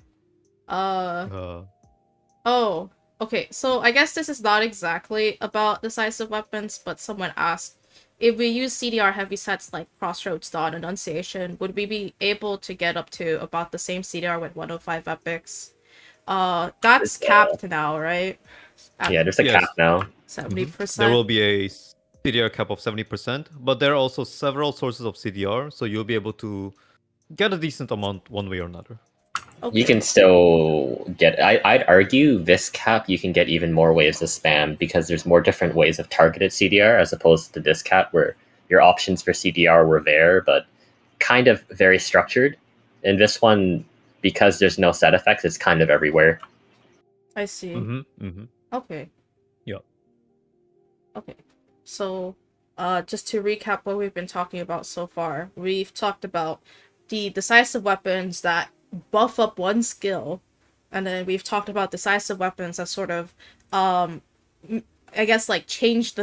Oh, okay. So I guess this is not exactly about decisive weapons, but someone asked, if we use CDR heavy sets like Crossroads Dawn, Annunciation, would we be able to get up to about the same CDR with 105 epics? That's There's, capped now, right? At yeah, there's a Yes. cap now. 70%. There will be a CDR cap of 70%, but there are also several sources of CDR, so you'll be able to get a decent amount one way or another. Okay. You can still get. I'd argue this cap you can get even more ways of spam because there's more different ways of targeted CDR as opposed to this cap where your options for CDR were there but kind of very structured. In this one, because there's no set effects, it's kind of everywhere. I see. Okay. Yeah. Okay. So, just to recap what we've been talking about so far, we've talked about the decisive weapons that buff up one skill, and then we've talked about decisive weapons that sort of, I guess, like change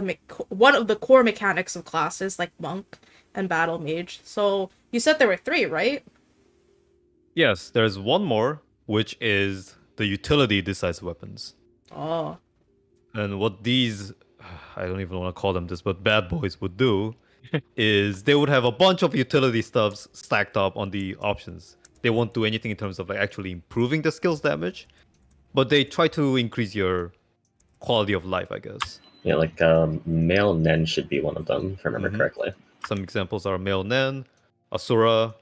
one of the core mechanics of classes like monk and battle mage. So you said there were 3, right? Yes, there's one more, which is the utility decisive weapons. Oh. And what these, I don't even want to call them this, but bad boys would do is they would have a bunch of utility stuffs stacked up on the options. They won't do anything in terms of like actually improving the skill's damage, but they try to increase your quality of life, I guess. Yeah, like male Nen should be one of them, if I remember correctly. Some examples are Male Nen, Asura,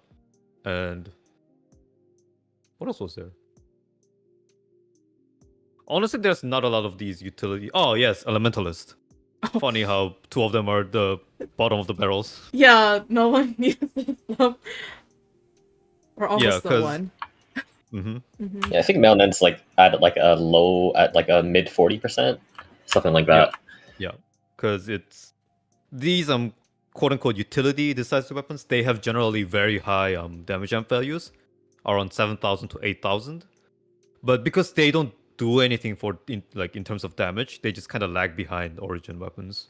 and what else was there? Honestly, there's not a lot of these utility. Oh yes, Elementalist. Funny how 2 of them are the bottom of the barrels. Yeah, no one uses them. Or almost the 'cause- one. Yeah, I think male Nen's like at like a mid 40%, something like that. Yeah, because it's these quote unquote utility decisive weapons. They have generally very high damage amp values, around 7,000 to 8,000. But because they don't do anything in terms of damage, they just kind of lag behind origin weapons.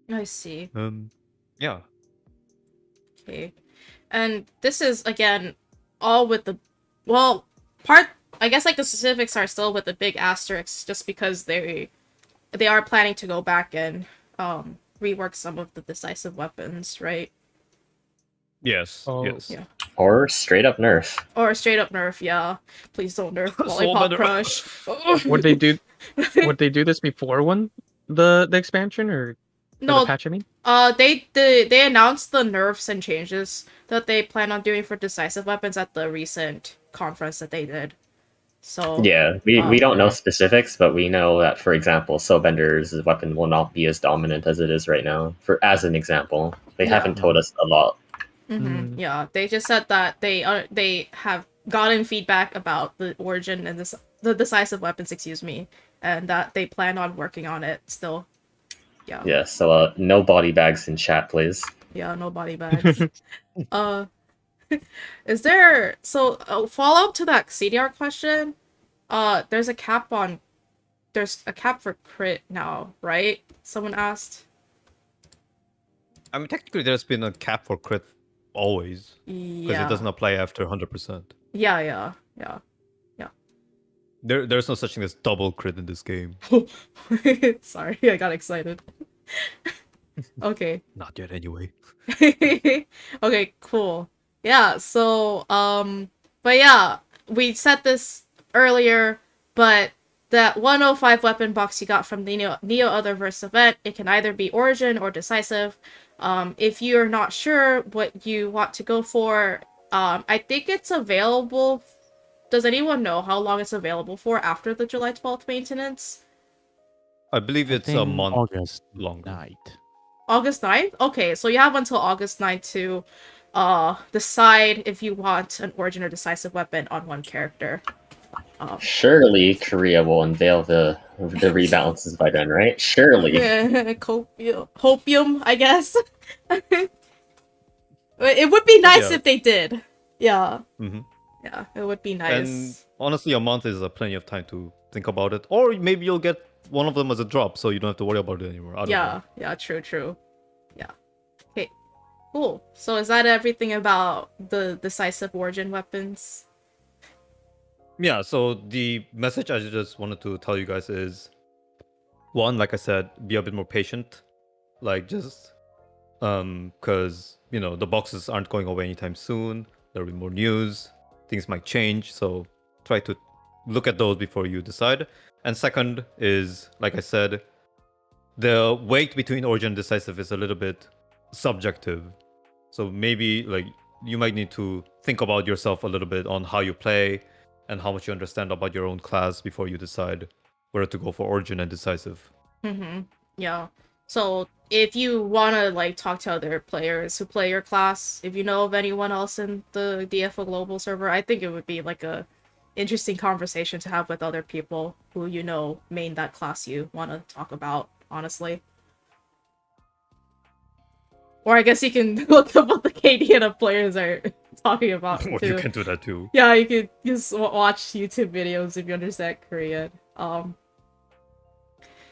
I see. Yeah. Okay. And this is, again, all with the... Well, I guess, like, the specifics are still with the big asterisks, just because they are planning to go back and rework some of the decisive weapons, right? Yes. Oh, yes. Yeah. Or straight up nerf. Or straight up nerf, yeah. Please don't nerf Lollipop better. Crush. would they do? Would they do this before the expansion or the No, patch? I mean, they announced the nerfs and changes that they plan on doing for decisive weapons at the recent conference that they did. So Yeah, we don't know okay. specifics, but we know that, for example, Soulbender's weapon will not be as dominant as it is right now. As an example, they Yeah. haven't told us a lot. Yeah, they just said that they have gotten feedback about the origin and the decisive weapons, excuse me, and that they plan on working on it still. Yeah. Yeah, so no body bags in chat, please. Yeah, no body bags. Is there follow up to that CDR question? There's a cap for crit now, right? Someone asked. I mean, technically, there's been a cap for crit always because Yeah. it doesn't apply after 100%. Yeah. There's no such thing as double crit in this game. Sorry, I got excited. Okay. Not yet, anyway. Okay, cool. Yeah, so but yeah, we said this earlier, but that 105 weapon box you got from the Neo Otherverse event, it can either be Origin or Decisive. If you're not sure what you want to go for, I think it's available. Does anyone know how long it's available for after the July 12th maintenance? I believe I it's a think month August longer. night. August 9th? Okay, so you have until August 9th to decide if you want an Origin or Decisive weapon on one character. Surely Korea will unveil the rebalances by then, right? Surely. Hopium, I guess. It would be nice Yeah. if they did. Yeah. Mhm. Yeah, it would be nice. And honestly, a month is plenty of time to think about it. Or maybe you'll get one of them as a drop, so you don't have to worry about it anymore. I don't know. Yeah, true. Yeah. Okay, cool. So is that everything about the decisive Origin weapons? Yeah, so the message I just wanted to tell you guys is, one, like I said, be a bit more patient like just because the boxes aren't going away anytime soon. There'll be more news. Things might change, so try to look at those before you decide. And second is, like I said, the weight between Origin and Decisive is a little bit subjective. So maybe like you might need to think about yourself a little bit on how you play and how much you understand about your own class before you decide whether to go for Origin and Decisive. Yeah. So if you want to like talk to other players who play your class, if you know of anyone else in the DFO global server, I think it would be like a interesting conversation to have with other people who main that class you want to talk about, honestly. Or I guess you can look up what the KDN players are talking about Well, too. you can do that too. Yeah, you could just watch YouTube videos if you understand Korean. I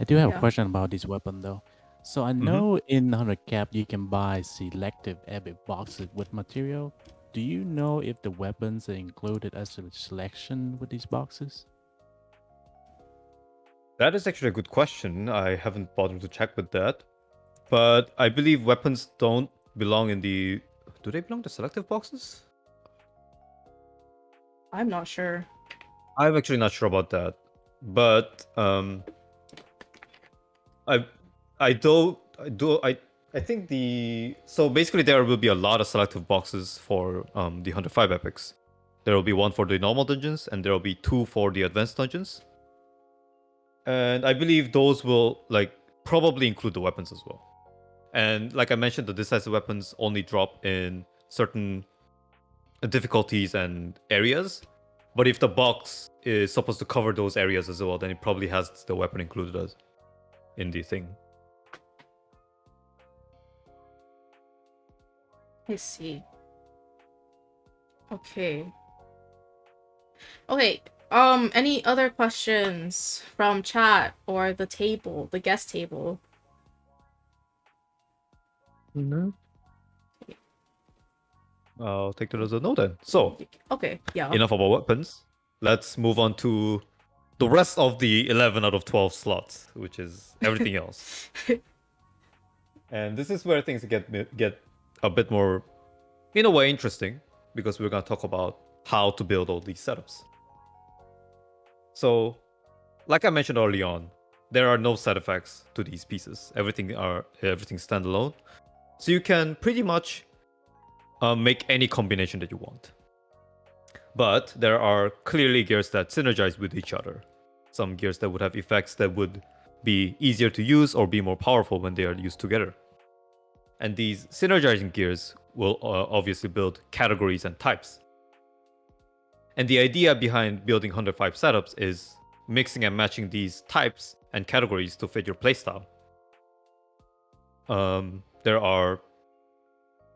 do have Yeah. a question about this weapon though. So I know in 100 cap you can buy selective epic boxes with material. Do you know if the weapons are included as a selection with these boxes? That is actually a good question. I haven't bothered to check with that. But I believe weapons don't belong in the... Do they belong to selective boxes? I'm not sure. I'm actually not sure about that. But I think so basically there will be a lot of selective boxes for the 105 epics. There will be one for the normal dungeons and there will be two for the advanced dungeons. And I believe those will probably include the weapons as well. And like I mentioned, the decisive weapons only drop in certain difficulties and areas. But if the box is supposed to cover those areas as well, then it probably has the weapon included as in the thing. I see. Okay. Okay. Any other questions from chat or the table, the guest table? No. I'll take that as a no then. So, Okay, yeah. enough about weapons. Let's move on to the rest of the 11 out of 12 slots, which is everything else. And this is where things get a bit more, in a way, interesting, because we're going to talk about how to build all these setups. So, like I mentioned early on, there are no side effects to these pieces. Everything's standalone. So you can pretty much make any combination that you want. But there are clearly gears that synergize with each other. Some gears that would have effects that would be easier to use or be more powerful when they are used together. And these synergizing gears will obviously build categories and types. And the idea behind building 105 setups is mixing and matching these types and categories to fit your playstyle. There are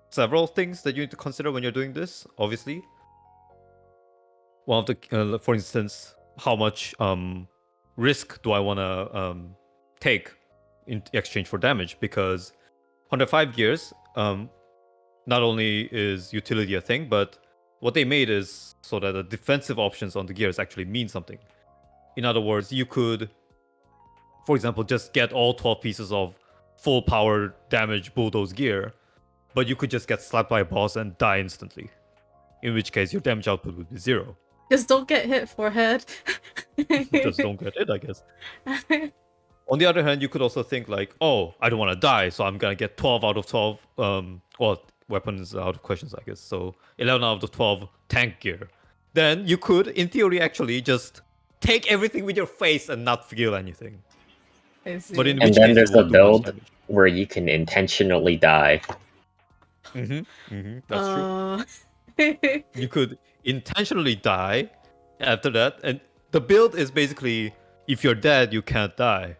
several things that you need to consider when you're doing this, obviously. One of the, for instance, how much risk do I want to take in exchange for damage? Because 105 gears, not only is utility a thing, but what they made is so that the defensive options on the gears actually mean something. In other words, you could, for example, just get all 12 pieces of full power damage bulldoze gear, but you could just get slapped by a boss and die instantly. In which case, your damage output would be 0. Just don't get hit, forehead. Just don't get it, I guess. On the other hand, you could also think like, oh, I don't want to die, so I'm gonna get 12 out of 12. Well, weapons are out of questions, I guess. So 11 out of 12 tank gear. Then you could, in theory, actually just take everything with your face and not feel anything. I see. But in And which then case there's you a won't do much build damage. where you can intentionally die. That's true. You could intentionally die after that, and the build is basically if you're dead, you can't die,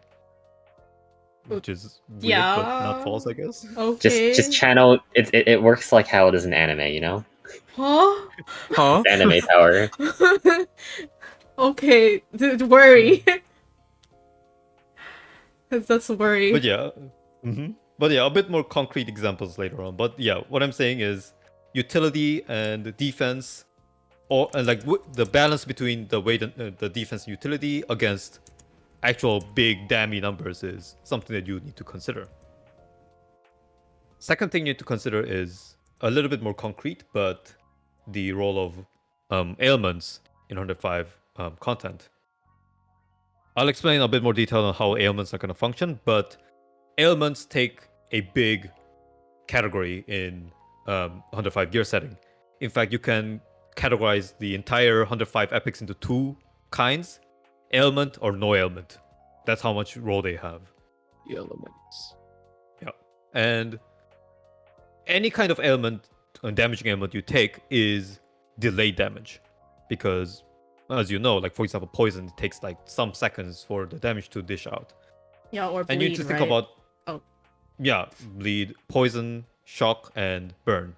which is weird, but not false, I guess. Okay. Just channel it. It works like how it is in anime, you know. Huh? Huh? Anime power. Okay, worry. That's worry. But yeah, a bit more concrete examples later on. But yeah, what I'm saying is utility and defense, or the balance between the weight and the defense and utility against actual big dammy numbers is something that you need to consider. Second thing you need to consider is a little bit more concrete, but the role of ailments in 105 content. I'll explain a bit more detail on how ailments are going to function, but ailments take a big category in 105 gear setting. In fact, you can categorize the entire 105 epics into two kinds: ailment or no ailment. That's how much role they have. The elements. Yeah. And any kind of ailment, damaging ailment you take is delayed damage. Because, as you know, like for example, poison takes like some seconds for the damage to dish out. Yeah, or bleed, And you need to think right? about, Oh. yeah, bleed, poison, shock, and burn.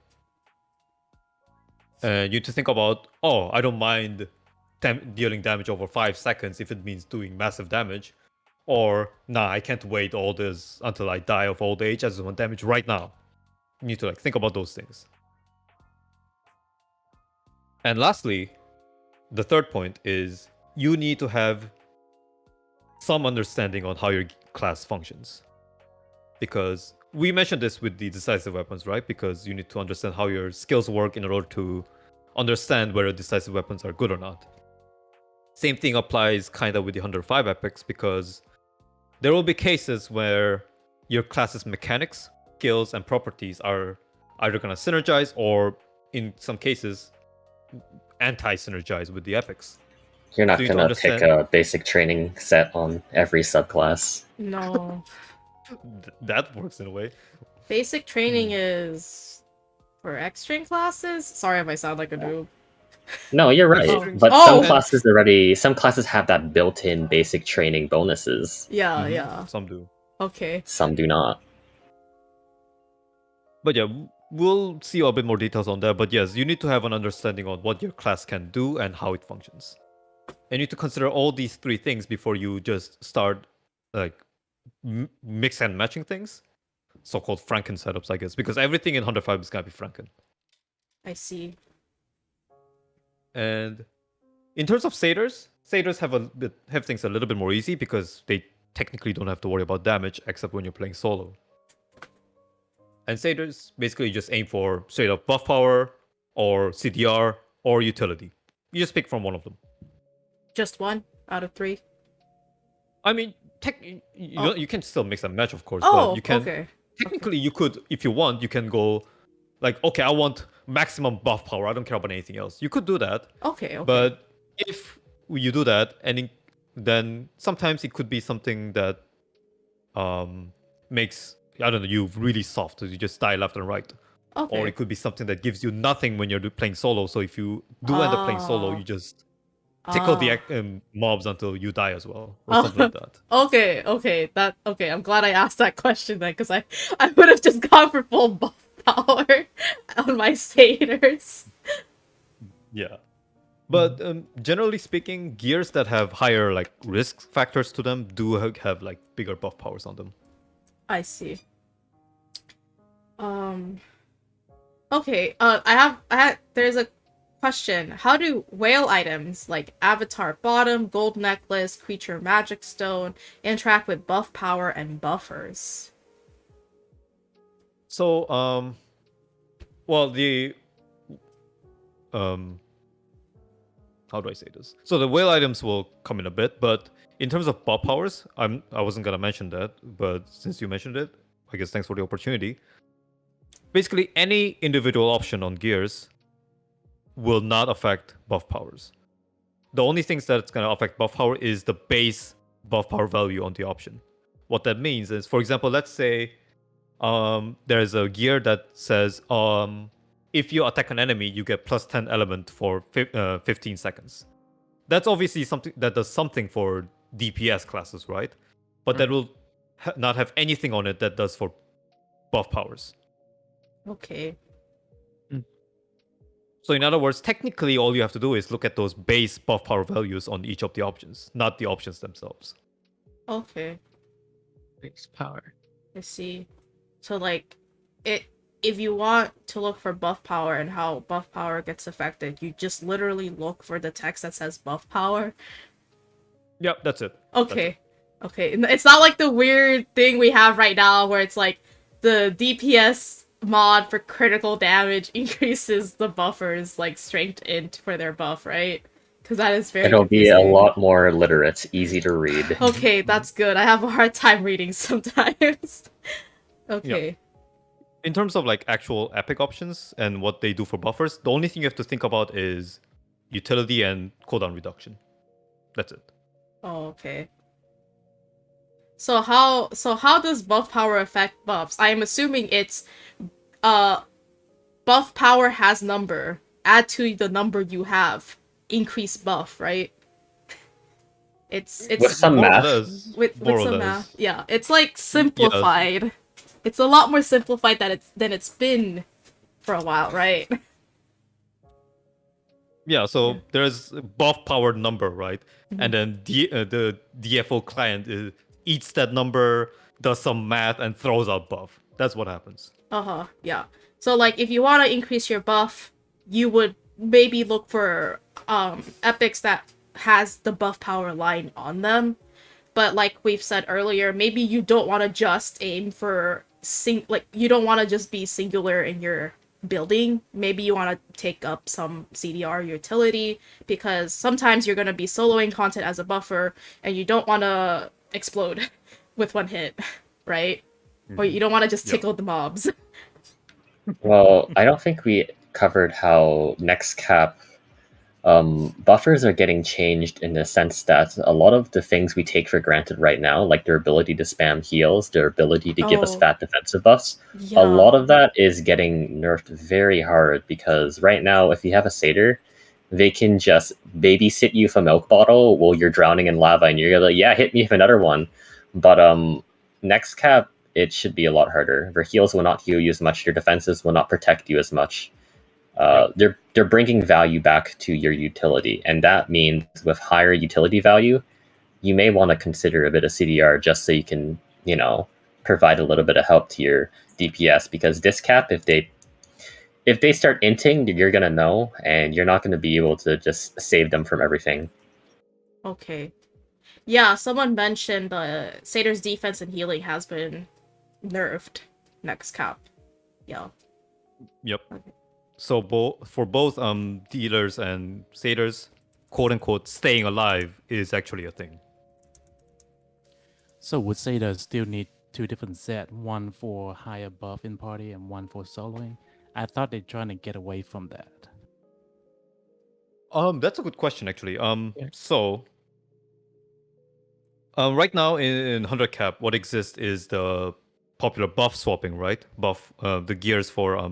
And you need to think about, oh, I don't mind dealing damage over 5 seconds if it means doing massive damage. Or, nah, I can't wait all this until I die of old age. I just want damage right now. You need to like think about those things. And lastly, the third point is you need to have some understanding on how your class functions. Because we mentioned this with the decisive weapons, right? Because you need to understand how your skills work in order to understand whether decisive weapons are good or not. Same thing applies kind of with the 105 epics, because there will be cases where your class's mechanics, skills, and properties are either going to synergize or, in some cases, anti-synergize with the epics. You're not So you need gonna to pick understand- a basic training set on every subclass. No. That works in a way. Basic training is for X-string classes? Sorry if I sound like a noob. No, you're right. Oh. But Oh. some classes have that built-in basic training bonuses. Yeah, Mhm. yeah. Some do. Okay. Some do not. But yeah, we'll see a bit more details on that. But yes, you need to have an understanding on what your class can do and how it functions. And you need to consider all these three things before you just start like mix and matching things. So-called Franken setups, I guess, because everything in 105 is gonna be Franken. I see. And in terms of satyrs have things a little bit more easy because they technically don't have to worry about damage except when you're playing solo. And satyrs basically just aim for straight up buff power or CDR or utility. You just pick from one of them. Just one out of three? I mean, you can still mix and match, of course, Oh, but you can okay. technically you could, if you want, you can go like, okay, I want maximum buff power. I don't care about anything else. You could do that. Okay. But if you do that, then sometimes it could be something that makes, I don't know, you really soft, so you just die left and right. Okay. Or it could be something that gives you nothing when you're playing solo. So if you do end up playing solo, you just tickle the mobs until you die as well, or something like that. Okay. Okay. I'm glad I asked that question then, because I would have just gone for full buff power on my satyrs. Yeah. But generally speaking, gears that have higher like risk factors to them do have like bigger buff powers on them. I see. Okay. I have. There's a question. How do whale items like Avatar Bottom, Gold Necklace, Creature Magic Stone interact with buff power and buffers? So, well, how do I say this? So the whale items will come in a bit, but in terms of buff powers, I wasn't gonna mention that, but since you mentioned it, I guess thanks for the opportunity. Basically, any individual option on gears will not affect buff powers. The only things that's gonna affect buff power is the base buff power value on the option. What that means is, for example, let's say there's a gear that says if you attack an enemy, you get plus 10 element for 15 seconds. That's obviously something that does something for DPS classes, right? But that will not have anything on it that does for buff powers. Okay. So in other words, technically all you have to do is look at those base buff power values on each of the options, not the options themselves. Okay. Base power. I see. So like, if you want to look for buff power and how buff power gets affected, you just literally look for the text that says buff power. Yep, that's it. Okay. Okay. It's not like the weird thing we have right now where it's like the DPS mod for critical damage increases the buffer's like strength int for their buff, right? Because that is very It'll be a confusing. lot more literate, easy to read. Okay, that's good. I have a hard time reading sometimes. Okay. In terms of like actual epic options and what they do for buffers, the only thing you have to think about is utility and cooldown reduction. That's it. Oh, okay. So how does buff power affect buffs? I am assuming it's buff power has number. Add to the number you have. Increase buff, right? It's With some more math. or less. with more or some less. math. Yeah, it's like simplified. It's a lot more simplified than it's been for a while, right? Yeah, so there's buff powered number, right? And then the DFO client eats that number, does some math, and throws out buff. That's what happens. Uh-huh, yeah. So, like, if you want to increase your buff, you would maybe look for epics that has the buff power line on them. But like we've said earlier, maybe you don't want to just aim for you don't want to just be singular in your building. Maybe you want to take up some CDR utility, because sometimes you're going to be soloing content as a buffer and you don't want to explode with one hit, right? Or you don't want to just tickle the mobs. Well, I don't think we covered how next cap buffers are getting changed in the sense that a lot of the things we take for granted right now, like their ability to spam heals, their ability to give us Oh. fat defensive buffs, Yeah. a lot of that is getting nerfed very hard, because right now, if you have a satyr, they can just babysit you with a milk bottle while you're drowning in lava, and you're like, yeah, hit me with another one. But next cap, it should be a lot harder. Their heals will not heal you as much, your defenses will not protect you as much. They're bringing value back to your utility, and that means with higher utility value, you may want to consider a bit of CDR just so you can, provide a little bit of help to your DPS. Because this cap, if they start inting, you're gonna know, and you're not gonna be able to just save them from everything. Okay. Yeah, someone mentioned Satyr's defense and healing has been nerfed next cap. Yeah. Yep. Okay. So for both dealers and satyrs, quote unquote, staying alive is actually a thing. So would Satyrs still need two different sets, one for higher buff in party and one for soloing? I thought they're trying to get away from that. That's a good question actually. Yeah. So right now in 100 cap, what exists is the popular buff swapping, right? Buff the gears for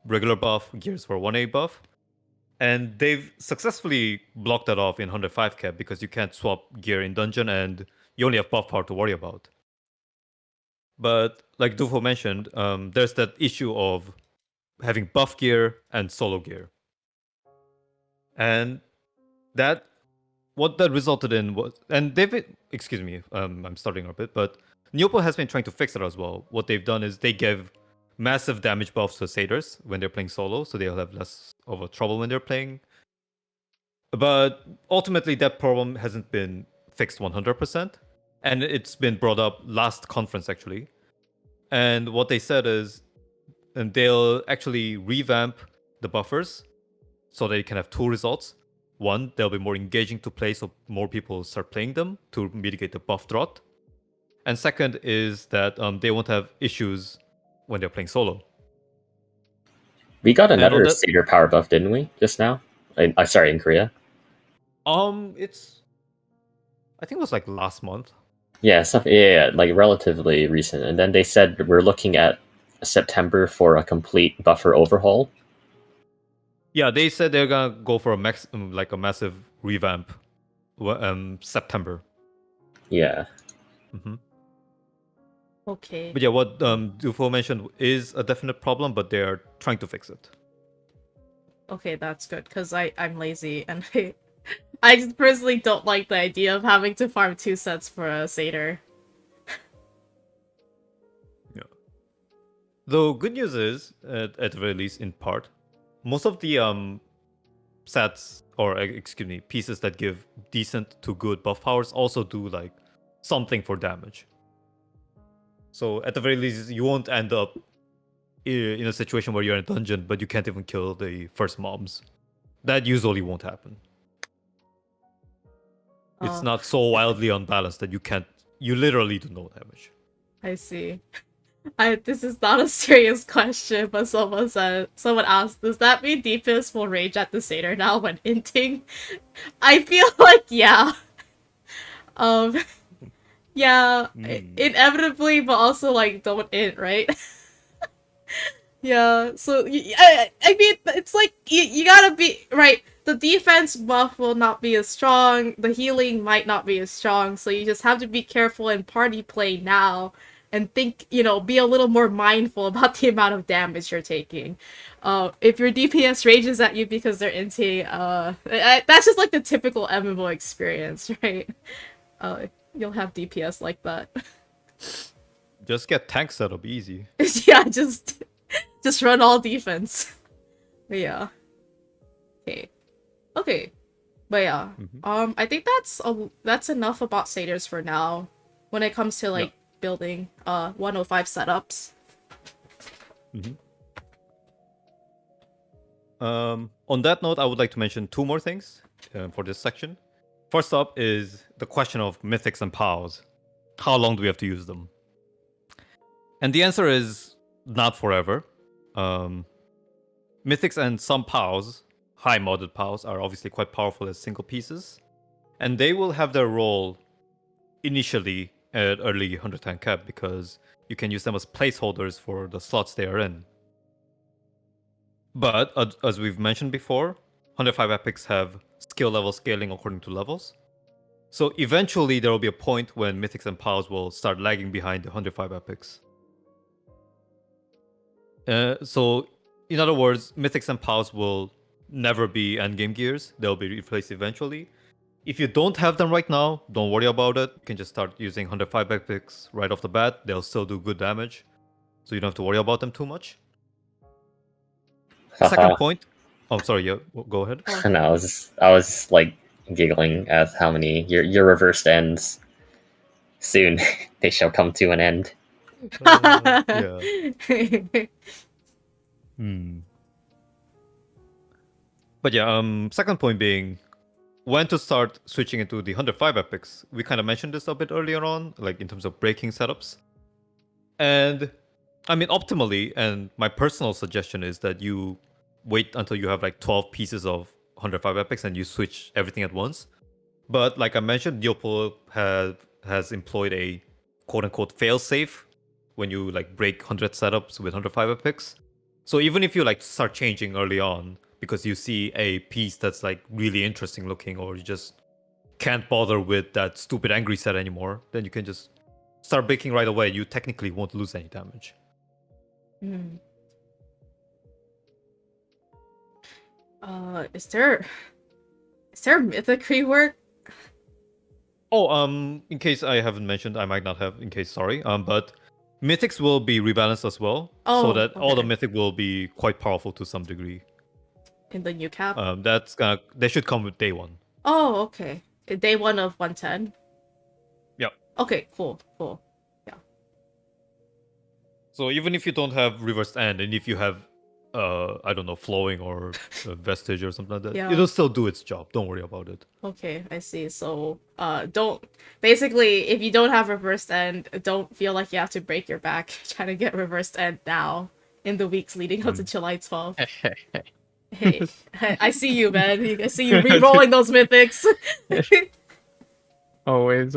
regular buff, gears for 1A buff. And they've successfully blocked that off in 105 cap because you can't swap gear in dungeon and you only have buff power to worry about. But like DUFO mentioned, there's that issue of having buff gear and solo gear. And what that resulted in was, and excuse me, I'm starting a bit, but Neopo has been trying to fix it as well. What they've done is they give massive damage buffs to satyrs when they're playing solo, so they'll have less of a trouble when they're playing. But ultimately, that problem hasn't been fixed 100%, and it's been brought up last conference actually. And what they said is, and they'll actually revamp the buffers so they can have two results. One, they'll be more engaging to play, so more people start playing them to mitigate the buff drought. And second is that they won't have issues when they're playing solo. We got another satyr power buff, didn't we? Just now? Sorry, in Korea. I think it was like last month. Yeah, like relatively recent. And then they said we're looking at September for a complete buffer overhaul. Yeah, they said they're gonna go for a massive revamp, September. Yeah. Mm-hmm. Okay. But yeah, what DUFO mentioned is a definite problem, but they're trying to fix it. Okay, that's good, because I'm lazy, and I just personally don't like the idea of having to farm 2 sets for a satyr. Yeah. Though good news is, at the very least in part, most of the sets, or excuse me, pieces that give decent to good buff powers also do like something for damage. So at the very least, you won't end up in a situation where you're in a dungeon, but you can't even kill the first mobs. That usually won't happen. It's Oh, not so wildly unbalanced that you literally do no damage. I see. This is not a serious question, but someone asked, does that mean DPS will rage at the satyr now when inting? I feel like yeah. Um, yeah, inevitably, but also like don't int, right? Yeah, so I mean, it's like you gotta be right. The defense buff will not be as strong. The healing might not be as strong. So you just have to be careful in party play now, and think, be a little more mindful about the amount of damage you're taking. If your DPS rages at you because they're inting, that's just like the typical MMO experience, right? You'll have DPS like that. Just get tank setup easy. Yeah, just run all defense. But yeah. Okay. But yeah. I think that's enough about satyrs for now when it comes to like building 105 setups. On that note, I would like to mention 2 more things for this section. First up is the question of mythics and POWs. How long do we have to use them? And the answer is not forever. Mythics and some POWs, high modded POWs, are obviously quite powerful as single pieces. And they will have their role initially at early 110 cap because you can use them as placeholders for the slots they are in. But as we've mentioned before, 105 epics have skill level scaling according to levels. So eventually there will be a point when mythics and POWs will start lagging behind the 105 epics. So in other words, mythics and POWs will never be endgame gears. They'll be replaced eventually. If you don't have them right now, don't worry about it. You can just start using 105 epics right off the bat. They'll still do good damage. So you don't have to worry about them too much. Second point. Oh, sorry. Yeah, go ahead. No, I was just like giggling at how many your reversed ends. Soon they shall come to an end. Yeah. But yeah, second point being when to start switching into the 105 epics. We kind of mentioned this a bit earlier on, like in terms of breaking setups. And I mean, optimally, and my personal suggestion is that you wait until you have like 12 pieces of 105 epics and you switch everything at once. But like I mentioned, DUFO has employed a quote-unquote fail-safe when you like break 100 setups with 105 epics. So even if you like start changing early on because you see a piece that's like really interesting looking, or you just can't bother with that stupid angry set anymore, then you can just start breaking right away. You technically won't lose any damage. Is there mythic rework? Oh, in case I haven't mentioned, I might not have. In case, sorry. But mythics will be rebalanced as well, so that all the mythic will be quite powerful to some degree. In the new cap. They should come with day 1. Oh, okay. Day 1 of 110. Yep. Okay, cool. Yeah. So even if you don't have reversed end, and if you have, I don't know, flowing or vestige or something like that, it'll still do its job. Don't worry about it. Okay, I see. So, basically, if you don't have reversed end, don't feel like you have to break your back trying to get reversed end now in the weeks leading up to July 12th. Hey, I see you, man. I see you re-rolling those mythics. Always.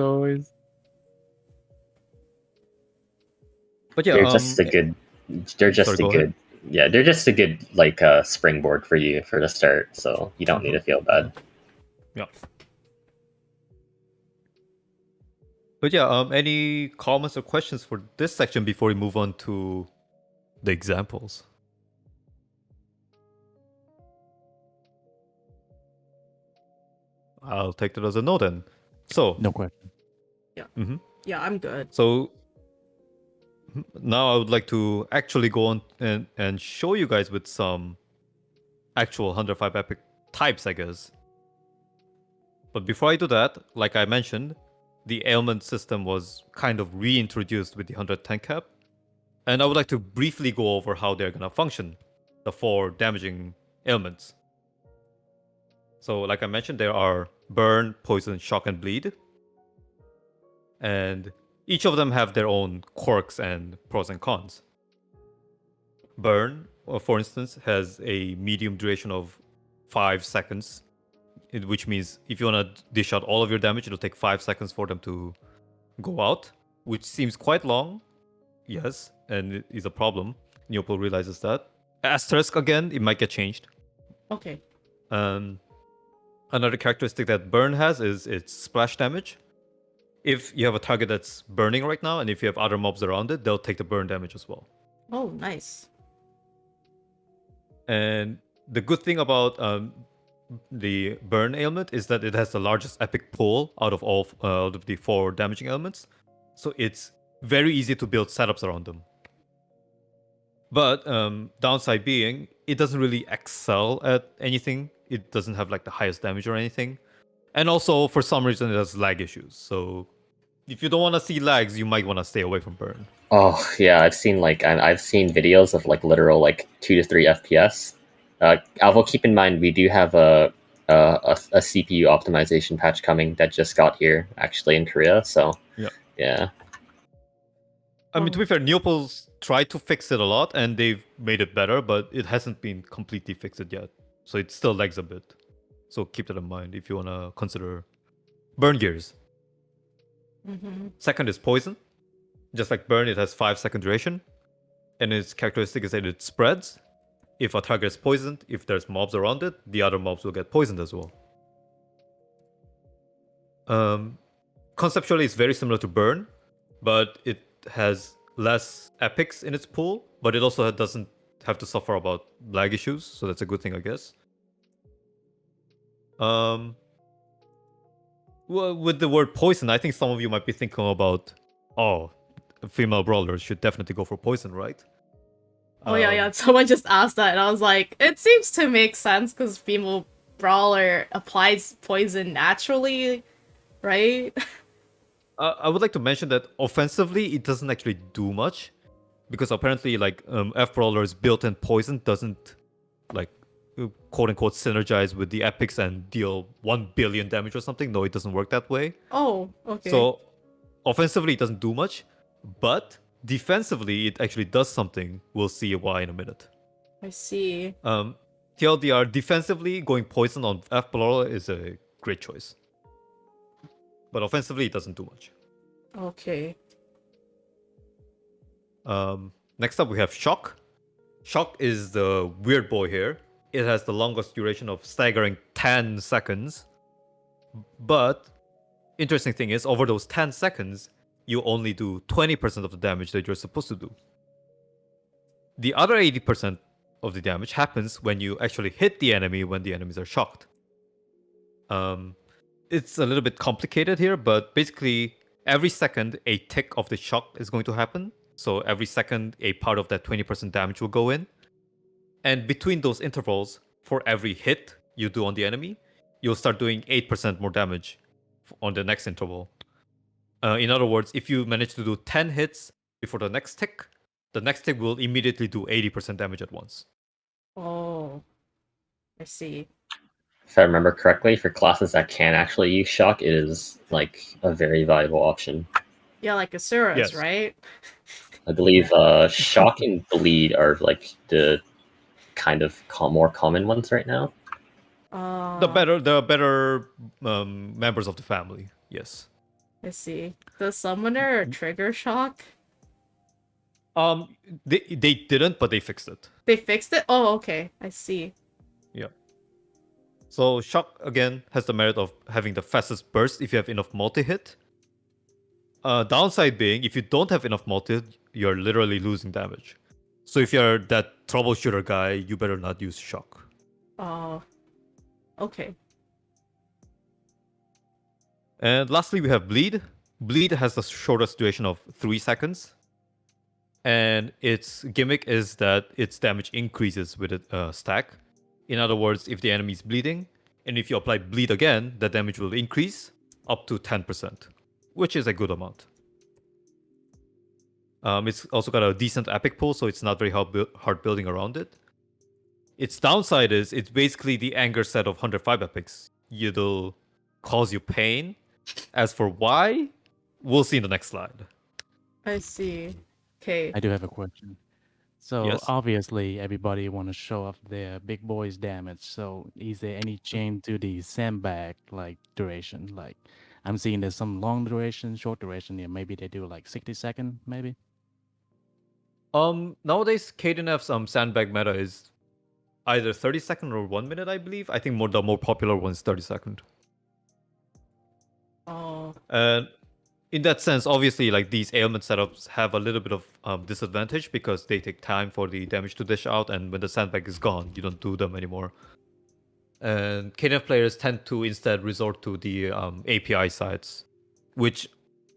But yeah, They're just a good. They're just a good. Yeah, they're just a good like springboard for you for the start. So you don't need to feel bad. Yeah. But yeah, any comments or questions for this section before we move on to the examples? I'll take that as a no then. So no question. Yeah. Yeah, I'm good. So now I would like to actually go on and show you guys with some actual 105 epic types, I guess. But before I do that, like I mentioned, the ailment system was kind of reintroduced with the 110 cap. And I would like to briefly go over how they're going to function, the 4 damaging ailments. So, like I mentioned, there are burn, poison, shock, and bleed. And each of them have their own quirks and pros and cons. Burn, for instance, has a medium duration of 5 seconds, which means if you want to dish out all of your damage, it'll take 5 seconds for them to go out, which seems quite long. Yes, and it is a problem. Neopol realizes that. Asterisk again, it might get changed. Okay. Another characteristic that burn has is its splash damage. If you have a target that's burning right now, and if you have other mobs around it, they'll take the burn damage as well. Oh, nice. And the good thing about the burn ailment is that it has the largest epic pool out of all out of the 4 damaging elements, so it's very easy to build setups around them. But downside being, it doesn't really excel at anything. It doesn't have like the highest damage or anything, and also for some reason it has lag issues. So if you don't want to see lags, you might want to stay away from burn. Oh yeah, I've seen videos of like literal like 2 to 3 FPS. Although keep in mind we do have a CPU optimization patch coming that just got here actually in Korea. So yeah. I mean, to be fair, Neopol's tried to fix it a lot, and they've made it better, but it hasn't been completely fixed yet. So it still lags a bit. So keep that in mind if you want to consider burn gears. Mm-hmm. Second is poison. Just like burn, it has 5-second duration. And its characteristic is that it spreads. If a target is poisoned, if there's mobs around it, the other mobs will get poisoned as well. Conceptually, it's very similar to burn, but it has less epics in its pool, but it also doesn't have to suffer about lag issues, so that's a good thing, I guess. Well, with the word poison, I think some of you might be thinking about, female brawlers should definitely go for poison, right? Oh yeah. Someone just asked that, and I was like, it seems to make sense because female brawler applies poison naturally, right? I would like to mention that offensively, it doesn't actually do much, because apparently, like F brawler's built-in poison doesn't like quote unquote synergize with the epics and deal 1 billion damage or something. No, it doesn't work that way. Oh, okay. So offensively, it doesn't do much, but defensively, it actually does something. We'll see why in a minute. I see. TLDR, defensively, going poison on F brawler is a great choice. But offensively, it doesn't do much. Okay. Next up, we have Shock. Shock is the weird boy here. It has the longest duration of staggering 10 seconds. But interesting thing is, over those 10 seconds, you only do 20% of the damage that you're supposed to do. The other 80% of the damage happens when you actually hit the enemy when the enemies are shocked. It's a little bit complicated here, but basically every second a tick of the shock is going to happen. So every second a part of that 20% damage will go in. And between those intervals, for every hit you do on the enemy, you'll start doing 8% more damage on the next interval. In other words, if you manage to do 10 hits before the next tick will immediately do 80% damage at once. Oh, I see. If I remember correctly, for classes that can actually use shock, it is like a very valuable option. Yeah, like Asuras, Yes. right? I believe shock and bleed are like the kind of more common ones right now. The better members of the family. Yes. I see. The summoner or trigger shock? They didn't, but they fixed it. They fixed it? Oh, okay. I see. Yeah. So shock again has the merit of having the fastest burst if you have enough multi-hit. Downside being, if you don't have enough multi-hit, you're literally losing damage. So if you're that troubleshooter guy, you better not use shock. Oh, okay. And lastly, we have bleed. Bleed has the shortest duration of 3 seconds. And its gimmick is that its damage increases with a stack. In other words, if the enemy is bleeding, and if you apply bleed again, the damage will increase up to 10%. which is a good amount. It's also got a decent epic pool, so it's not very hard building around it. Its downside is it's basically the anger set of 105 epics. It'll cause you pain. As for why, we'll see in the next slide. I see. Okay. I do have a question. So Yes? obviously everybody want to show off their big boys damage. So is there any change to the sandbag like duration? Like I'm seeing there's some long duration, short duration. Yeah, maybe they do like 60-second, maybe. Nowadays KDNF's sandbag meta is either 30-second or 1 minute, I believe. I think the more popular one is 30-second. Oh. And in that sense, obviously, like these ailment setups have a little bit of disadvantage because they take time for the damage to dish out, and when the sandbag is gone, you don't do them anymore. And KNF players tend to instead resort to the API sites, which,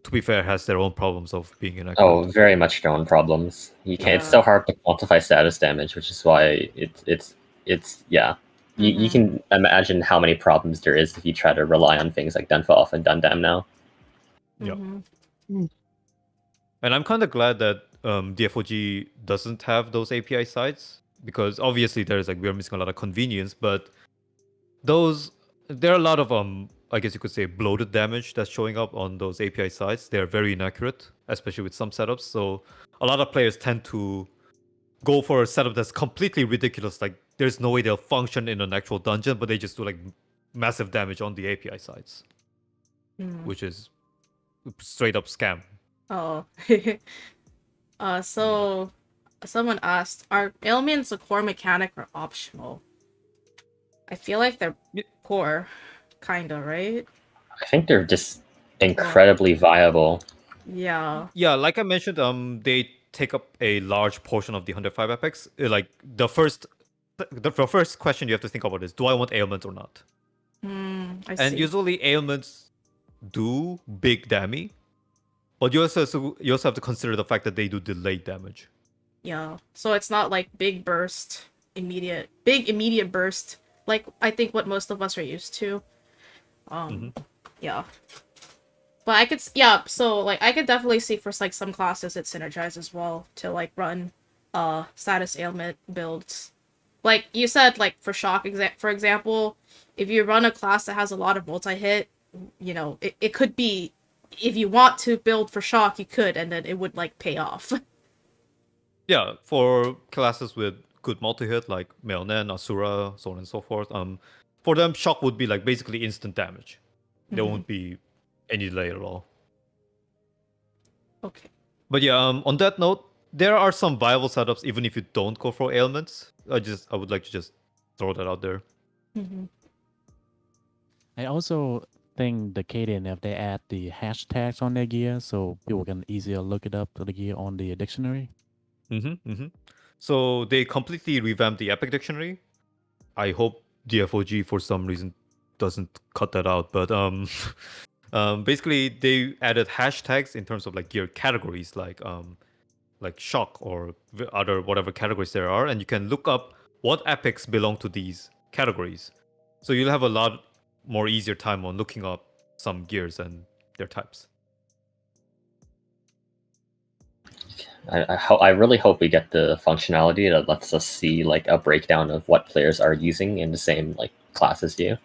to be fair, has their own problems of being inaccurate. Oh, very much their own problems. You can't. It's so hard to quantify status damage, which is why it's yeah. You can imagine how many problems there is if you try to rely on things like DUFO and Dundam now. Yep. Mm-hmm. And I'm kind of glad that DFOG doesn't have those API sites, because obviously there's like we're missing a lot of convenience, but there are a lot of I guess you could say bloated damage that's showing up on those API sites. They're very inaccurate, especially with some setups. So a lot of players tend to go for a setup that's completely ridiculous. Like there's no way they'll function in an actual dungeon, but they just do like massive damage on the API sites, which is straight up scam. Oh. So someone asked, are ailments a core mechanic or optional? I feel like they're core, kinda, right? I think they're just incredibly viable. Yeah. Yeah, like I mentioned, they take up a large portion of the 105 epics. Like the first question you have to think about is, do I want ailments or not? I And see. usually ailments do big damage, but you also have to consider the fact that they do delayed damage. Yeah. So it's not like big immediate burst, like I think what most of us are used to. Yeah. But I could, so like I could definitely see for like some classes it synergizes as well to like run status ailment builds. Like you said, like for shock for example, if you run a class that has a lot of multi-hit, you know, it could be, if you want to build for shock, you could, and then it would like pay off. Yeah, for classes with good multi-hit like Melnen, Asura, so on and so forth, for them shock would be like basically instant damage. There won't be any delay at all. Okay. But yeah, on that note, there are some viable setups even if you don't go for ailments. I would like to just throw that out there. I also think the Kaden, if they add the hashtags on their gear, so people can easier look it up to the gear on the dictionary. So they completely revamped the Epic Dictionary. I hope DFOG for some reason doesn't cut that out. But basically they added hashtags in terms of like gear categories, like shock or other whatever categories there are, and you can look up what epics belong to these categories. So you'll have a lot more easier time on looking up some gears and their types. I really hope we get the functionality that lets us see like a breakdown of what players are using in the same like class as you.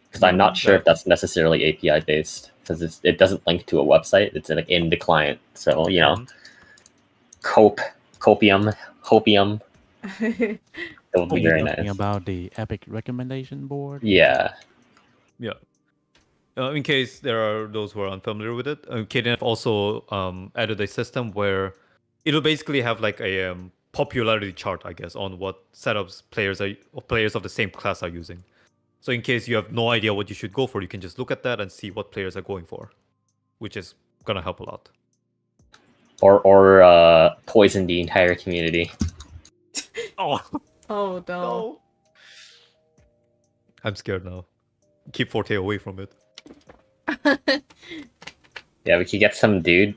Because I'm not sure if that's necessarily API based, because it doesn't link to a website. It's like in the client, so you know, hopium. It would be very nice. About the Epic recommendation board. Yeah. In case there are those who are unfamiliar with it, KDNF also added a system where it'll basically have like a popularity chart, I guess, on what setups players of the same class are using. So in case you have no idea what you should go for, you can just look at that and see what players are going for, which is gonna help a lot. Or poison the entire community. Oh no. I'm scared now. Keep Forte away from it. Yeah, we can get some dude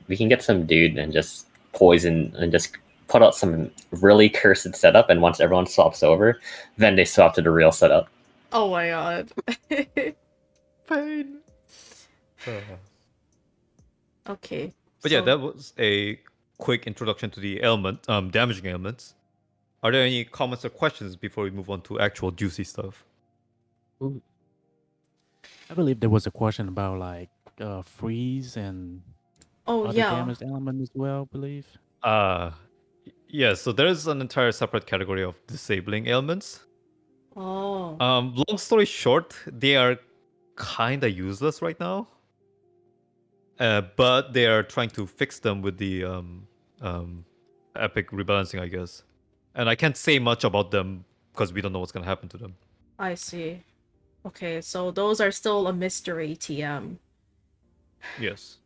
and just poison and just put out some really cursed setup, and once everyone swaps over, then they swap to the real setup. Oh my god. Pain. Okay. But yeah, that was a quick introduction to the damaging ailments. Are there any comments or questions before we move on to actual juicy stuff? Ooh. I believe there was a question about like freeze and Oh other yeah. damaged element as well, I believe. Yeah, so there's an entire separate category of disabling ailments. Oh. Long story short, they are kind of useless right now. But they are trying to fix them with the epic rebalancing, I guess. And I can't say much about them because we don't know what's going to happen to them. I see. Okay, so those are still a mystery TM. Yes.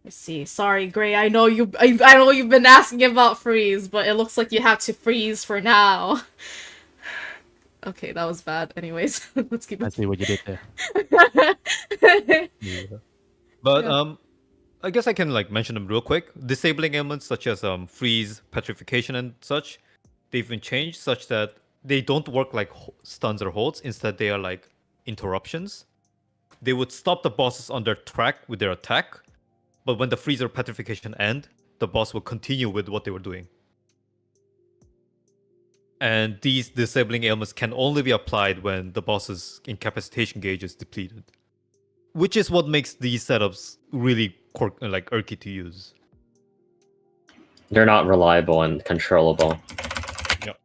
I see. Sorry, Gray. I know I know you've been asking about freeze, but it looks like you have to freeze for now. Okay, that was bad. Anyways, let's keep I it. see what you did there. Yeah. But Yeah. I guess I can like mention them real quick. Disabling ailments such as freeze, petrification, and such, they've been changed such that they don't work like stuns or holds. Instead, they are like interruptions. They would stop the bosses on their track with their attack, but when the freeze or petrification end, the boss will continue with what they were doing. And these disabling ailments can only be applied when the boss's incapacitation gauge is depleted, which is what makes these setups really irky to use. They're not reliable and controllable. Yep.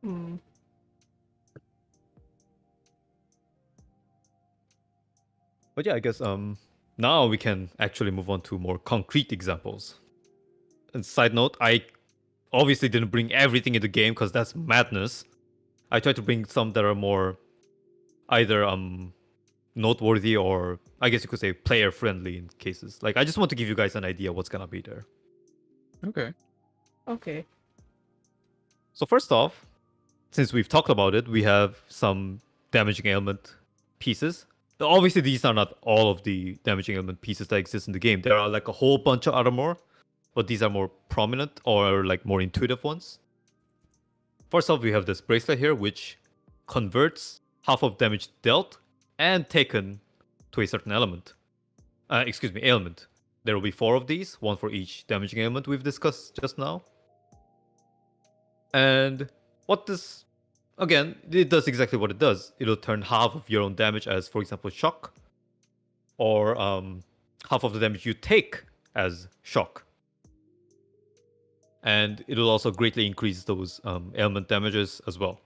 Hmm. But yeah, I guess now we can actually move on to more concrete examples. And side note, I obviously didn't bring everything in the game because that's madness. I tried to bring some that are more either noteworthy or I guess you could say player friendly in cases. Like I just want to give you guys an idea what's gonna be there. Okay. Okay. So first off, since we've talked about it, we have some damaging ailment pieces. Obviously, these are not all of the damaging element pieces that exist in the game. There are like a whole bunch of other more, but these are more prominent or like more intuitive ones. First off, we have this bracelet here, which converts half of damage dealt and taken to a certain element. Ailment. There will be 4 of these, one for each damaging ailment we've discussed just now. And what this, again, it does exactly what it does. It'll turn half of your own damage as, for example, shock, or half of the damage you take as shock. And it'll also greatly increase those ailment damages as well.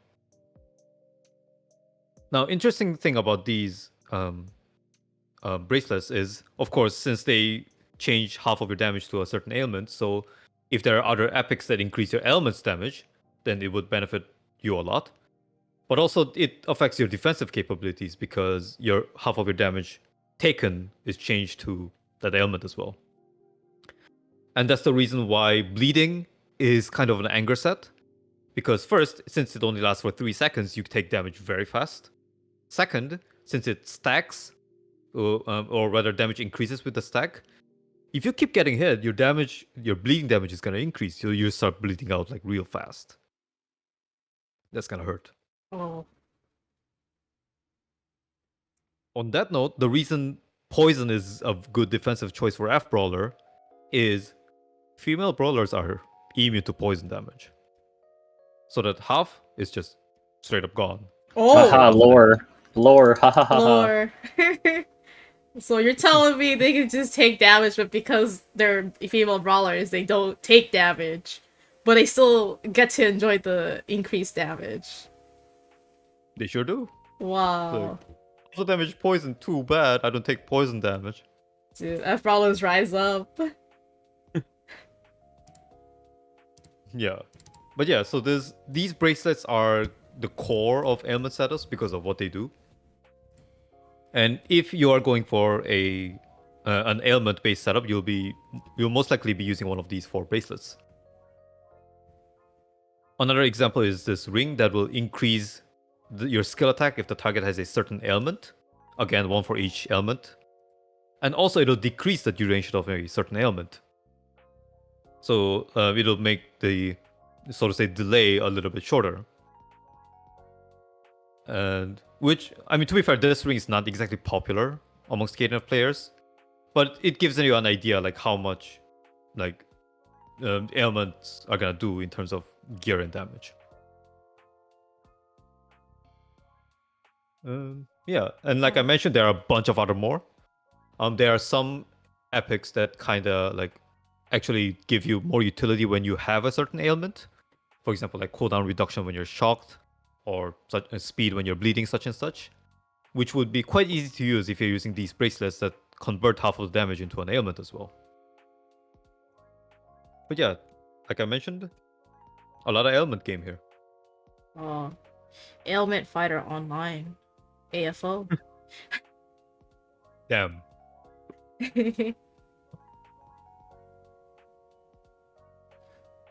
Now, interesting thing about these bracelets is, of course, since they change half of your damage to a certain ailment, so if there are other epics that increase your ailment's damage, then it would benefit you a lot. But also, it affects your defensive capabilities because your half of your damage taken is changed to that ailment as well. And that's the reason why bleeding is kind of an anger set. Because first, since it only lasts for 3 seconds, you take damage very fast. Second, since it stacks, or rather damage increases with the stack, if you keep getting hit, your bleeding damage is going to increase. So you start bleeding out like real fast. That's going to hurt. Oh. On that note, the reason poison is a good defensive choice for F Brawler is female brawlers are immune to poison damage. So that half is just straight up gone. Oh. Haha, lore, ha ha ha ha. Lore. So you're telling me they can just take damage, but because they're female brawlers, they don't take damage, but they still get to enjoy the increased damage. They sure do. Wow. Also damage poison, too bad. I don't take poison damage. Dude, F brawlers rise up. Yeah. But yeah, so these bracelets are the core of ailment setups because of what they do. And if you are going for an ailment-based setup, you'll most likely be using one of these 4 bracelets. Another example is this ring that will increase your skill attack if the target has a certain ailment. Again, 1 for each ailment. And also it'll decrease the duration of a certain ailment. So it'll make the, so to say, delay a little bit shorter. And which, I mean, to be fair, this ring is not exactly popular amongst Caden players. but it gives you an idea like how much like ailments are gonna do in terms of gear and damage. Yeah, and like I mentioned, there are a bunch of other more. There are some epics that kind of like actually give you more utility when you have a certain ailment. For example, like cooldown reduction when you're shocked, or such speed when you're bleeding, such and such, which would be quite easy to use if you're using these bracelets that convert half of the damage into an ailment as well. But yeah, like I mentioned, a lot of ailment game here. Oh, Ailment Fighter Online, AFO. Damn.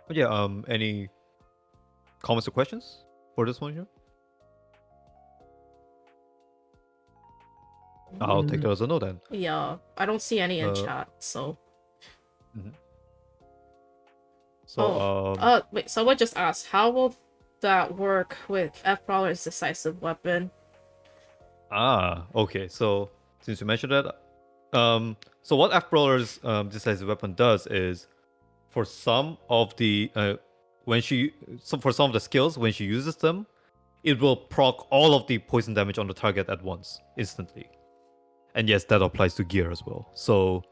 But yeah, any comments or questions for this one here? I'll take that as a no then. Yeah, I don't see any in Uh, chat, so. So Wait, someone just asked, how will that work with F Brawler's decisive weapon? Okay. So since you mentioned that, so what F Brawler's decisive weapon does is, for some of the for some of the skills, when she uses them, it will proc all of the poison damage on the target at once, instantly. And yes, that applies to gear as well. So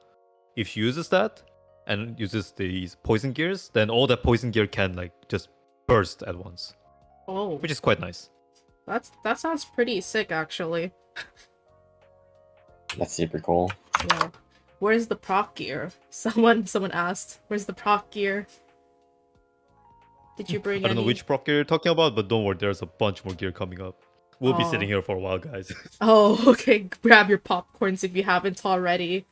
if she uses that and uses these poison gears, then all that poison gear can like just burst at once, Oh, which is quite nice. that sounds pretty sick, actually. That's super cool. Yeah. Where's the proc gear? Someone asked. Where's the proc gear? Did you bring I don't any? know which proc gear you're talking about, but don't worry, there's a bunch more gear coming up. We'll be Oh. sitting here for a while, guys. Oh, okay. Grab your popcorns if you haven't already.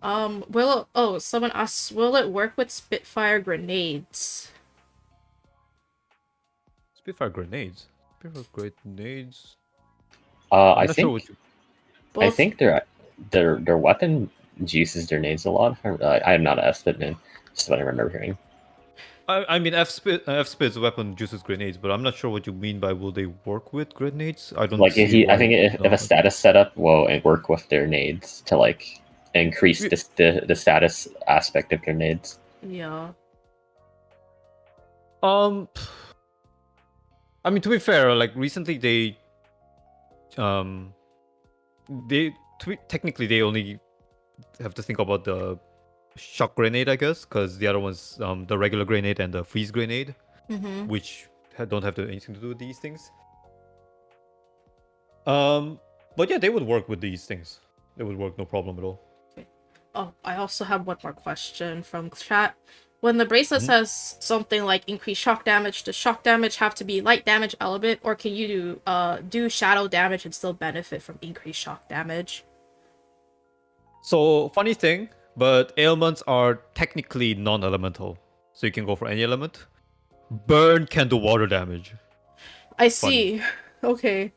Someone asks, will it work with Spitfire grenades? Spitfire grenades. Spitfire grenades. I I'm not sure think what you... I think their weapon juices grenades a lot. I am not an F-Spit man. Just what I remember hearing. I mean, F-Spit's weapon juices grenades, but I'm not sure what you mean by will they work with grenades? I don't Like see I think if a status setup will work with their nades to like increase the status aspect of their nades. Yeah. I mean, to be fair, like recently technically they only have to think about the shock grenade, I guess, because the other one's the regular grenade and the freeze grenade, which don't have anything to do with these things. But yeah, they would work with these things. They would work no problem at all. Oh, I also have one more question from chat. When the bracelet says something like increase shock damage, does shock damage have to be light damage element, or can you do shadow damage and still benefit from increased shock damage? So funny thing, but ailments are technically non-elemental, so you can go for any element. Burn can do water damage. I see. Okay.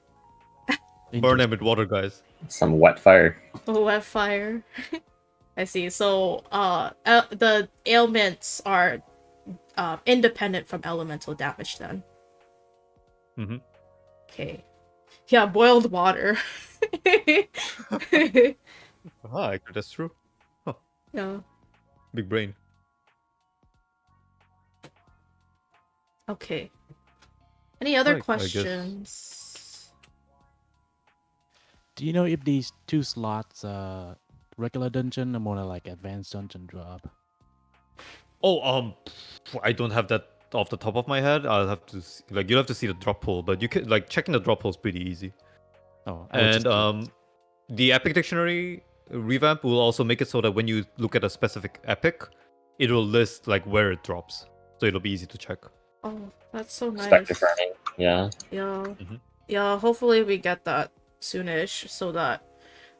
Burn them with water, guys. Some wet fire. Wet fire. I see. So, the ailments are independent from elemental damage then. Okay. Yeah, boiled water. That's true. Huh. Yeah. Big brain. Okay. Any other Right, questions? Do you know if these 2 slots regular dungeon or more like advanced dungeon drop? Oh, I don't have that off the top of my head. I'll have to you'll have to see the drop pool, but you can checking the drop pool is pretty easy. Oh, I was just curious. The Epic Dictionary revamp will also make it so that when you look at a specific epic, it will list where it drops, so it'll be easy to check. Oh, that's so nice. Spectre farming. Yeah. Yeah. Yeah, hopefully we get that soonish so that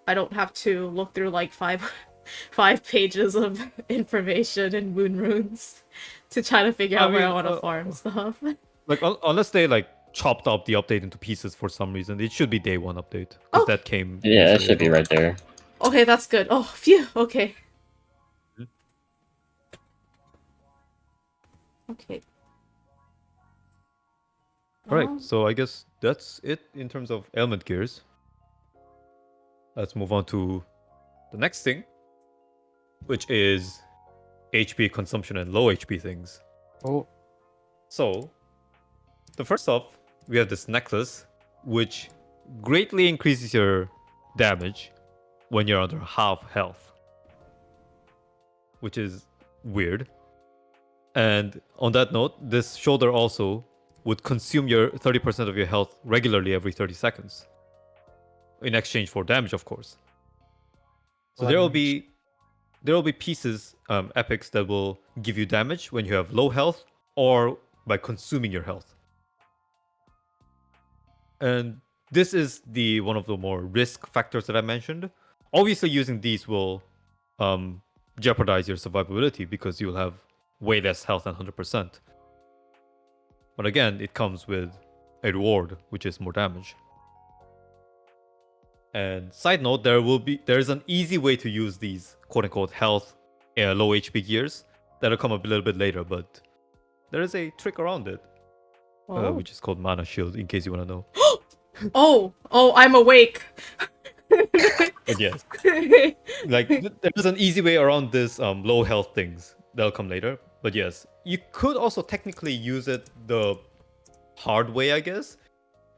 I don't have to look through five pages of information in Moon Runes to try to figure out where I want to farm stuff. Unless they chopped up the update into pieces for some reason, it should be day 1 update because that came. Yeah, it should be right there. Okay, that's good. Oh, phew. Okay. Okay. Alright, so I guess that's it in terms of ailment gears. Let's move on to the next thing, which is HP consumption and low HP things. Oh, So, the first off, we have this necklace, which greatly increases your damage when you're under half health, which is weird. And on that note, this shoulder also would consume your 30% of your health regularly every 30 seconds, in exchange for damage, of course. So Well, there that will makes- be pieces, epics that will give you damage when you have low health or by consuming your health. And this is the one of the more risk factors that I mentioned. Obviously, using these will jeopardize your survivability because you'll have way less health than 100%. But again, it comes with a reward, which is more damage. And side note, there's an easy way to use these quote-unquote health low HP gears that'll come up a little bit later, but there is a trick around it, Oh. which is called mana shield, in case you want to know. Oh, I'm awake. But yes, like there's an easy way around this low health things that'll come later. But yes, you could also technically use it the hard way, I guess.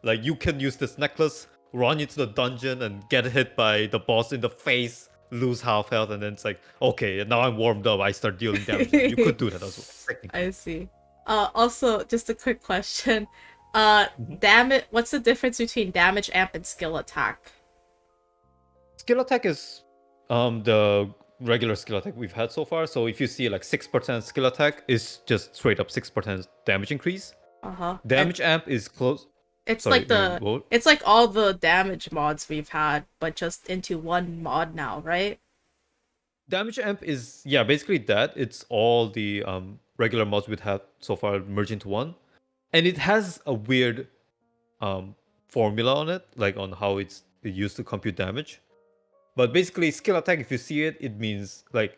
Like you can use this necklace, run into the dungeon and get hit by the boss in the face, lose half health, and then it's like, okay, now I'm warmed up, I start dealing damage. You could do that as well, technically. I see. Also, just a quick question. What's the difference between damage amp and skill attack? Skill attack is the regular skill attack we've had so far. So if you see like 6% skill attack is just straight up 6% damage increase. Uh-huh. Damage amp is close. It's Sorry, like what? it's like all the damage mods we've had, but just into one mod now, right? Damage amp is basically that. It's all the regular mods we've had so far merged into one, and it has a weird formula on it, like on how it's used to compute damage. But basically, skill attack, if you see it, it means like,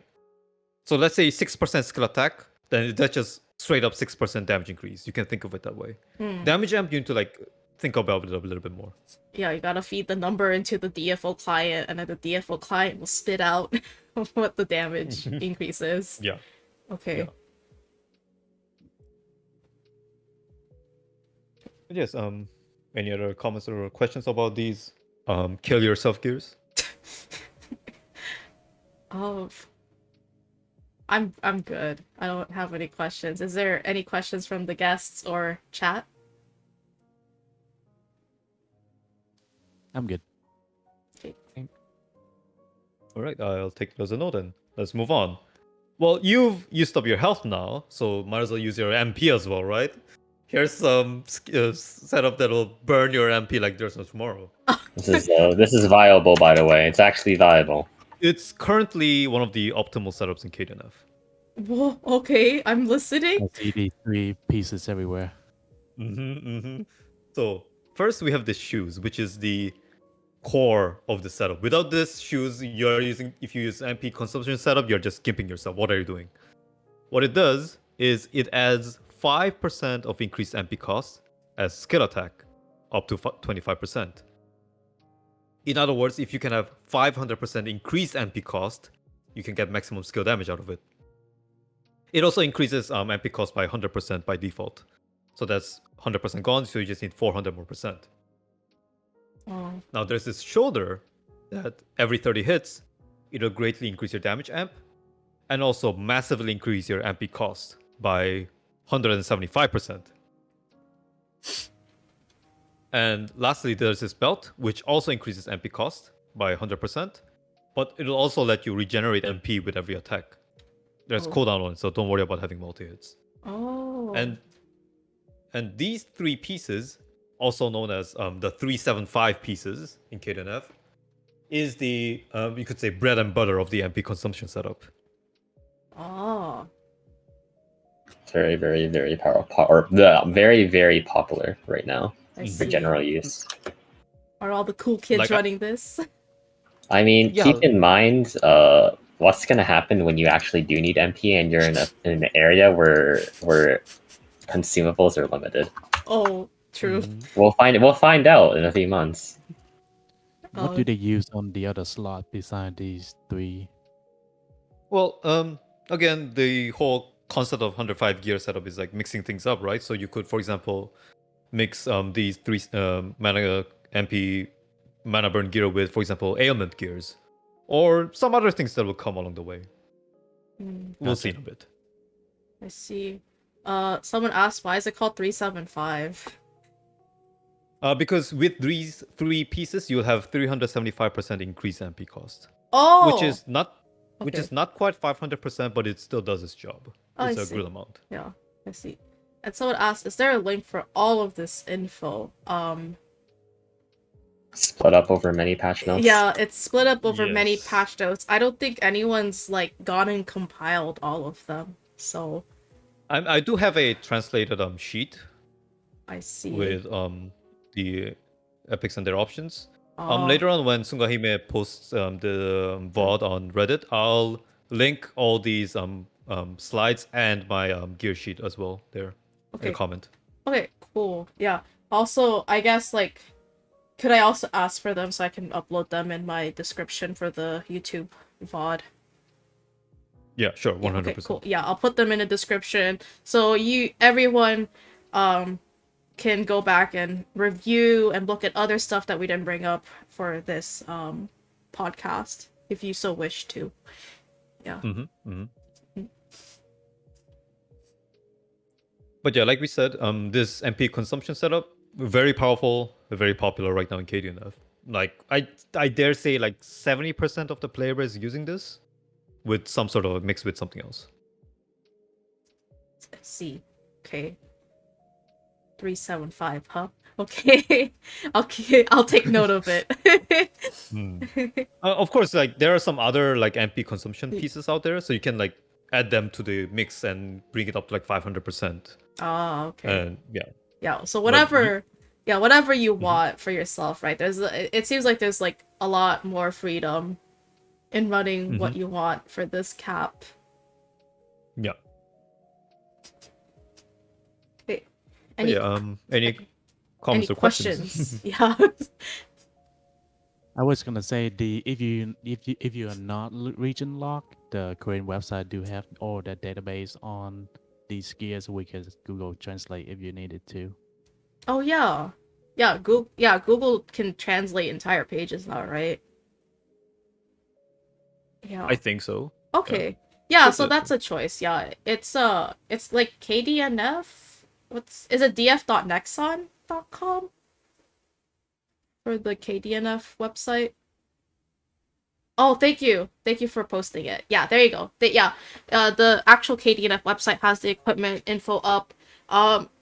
so let's say 6% skill attack, then that's just straight up 6% damage increase. You can think of it that way. Damage amp, you need to like think about it a little bit more. Yeah, you gotta feed the number into the DFO client, and then the DFO client will spit out what the damage increase is. Yeah. Okay. Yeah. But yes, any other comments or questions about these kill yourself gears? Oh, I'm good. I don't have any questions. Is there any questions from the guests or chat? I'm good. All right, I'll take it as a note then. Let's move on. Well, you've used up your health now, so might as well use your MP as well, right? Here's some setup that'll burn your MP like there's no tomorrow. This is viable, by the way. It's actually viable. It's currently one of the optimal setups in KDNF. Whoa, okay, I'm listening. I see these 3 pieces everywhere. So first we have the shoes, which is the core of the setup. Without this shoes, if you use MP consumption setup, you're just gimping yourself. What are you doing? What it does is it adds 5% of increased MP cost as skill attack, up to 25%. In other words, if you can have 500% increased MP cost, you can get maximum skill damage out of it. It also increases MP cost by 100% by default. So that's 100% gone, so you just need 400 more percent. Oh. Now there's this shoulder that every 30 hits, it'll greatly increase your damage amp and also massively increase your MP cost by 175%. And lastly, there's this belt, which also increases MP cost by 100%, but it'll also let you regenerate MP with every attack. There's cooldown on it, so don't worry about having multi-hits. Oh. And these 3 pieces, also known as the 375 pieces in KDNF, is the, you could say, bread and butter of the MP consumption setup. Oh. It's very, very, very powerful, very, very popular right now I for see. general use. Are all the cool kids Like, running this? I mean, Yeah. keep in mind what's gonna happen when you actually do need MP and you're in an area where consumables are limited. Oh, true. We'll find out in a few months. What do they use on the other slot beside these three? Well, again, the whole concept of 105 gear setup is like mixing things up, right? So you could, for example, mix these three mana MP mana burn gear with, for example, ailment gears, or some other things that will come along the way. We'll see in a bit. I see. Someone asked, why is it called 375? Because with these three pieces, you'll have 375% increase MP cost, Oh! which is not quite 500%, but it still does its job. It's a good amount. Yeah, I see. And someone asked, is there a link for all of this info? Split up over many patch notes. Yeah, it's split up over many Yes. patch notes. I don't think anyone's like gone and compiled all of them. So I do have a translated sheet I see. with the epics and their options. Oh, Later on, when Sungahime posts the VOD on Reddit, I'll link all these slides and my gear sheet as well there in a comment. Okay, cool. Yeah. Also, I guess like, could I also ask for them so I can upload them in my description for the YouTube VOD? Yeah, sure, 100%. Yeah, okay, cool. Yeah, I'll put them in the description so everyone can go back and review and look at other stuff that we didn't bring up for this podcast if you so wish to. Yeah. But yeah, like we said, this MP consumption setup, very powerful, very popular right now in KDNF. Like I dare say like 70% of the player base is using this with some sort of a mix with something else. Let's see. Okay. 375, huh? Okay. I'll take note of it. Of course, like there are some other like MP consumption pieces out there, so you can like add them to the mix and bring it up to like 500%. Oh, okay. And yeah. Yeah, so whatever you want for yourself, right? It seems like there's like a lot more freedom in running what you want for this cap. Yeah. Okay. Any comments or questions? Yeah. I was gonna say if you are not region locked, the Korean website do have all the database on these gears. We can Google Translate if you needed to. Oh yeah. Yeah, Google can translate entire pages now, right? Yeah. I think so. Okay. Yeah, That's so it. that's a choice. Yeah. It's like KDNF. Is it df.nexon.com? For the KDNF website. Oh, thank you. Thank you for posting it. Yeah, there you go. The actual KDNF website has the equipment info up.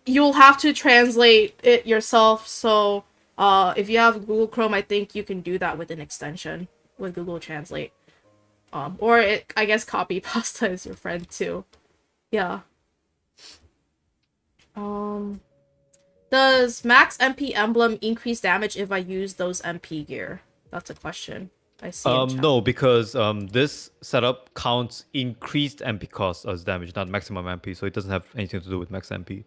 You'll have to translate it yourself. So, if you have Google Chrome, I think you can do that with an extension with Google Translate. I guess Copy Pasta is your friend too. Yeah. Does max MP emblem increase damage if I use those MP gear? That's a question. I see. No, because this setup counts increased MP cost as damage, not maximum MP, so it doesn't have anything to do with max MP.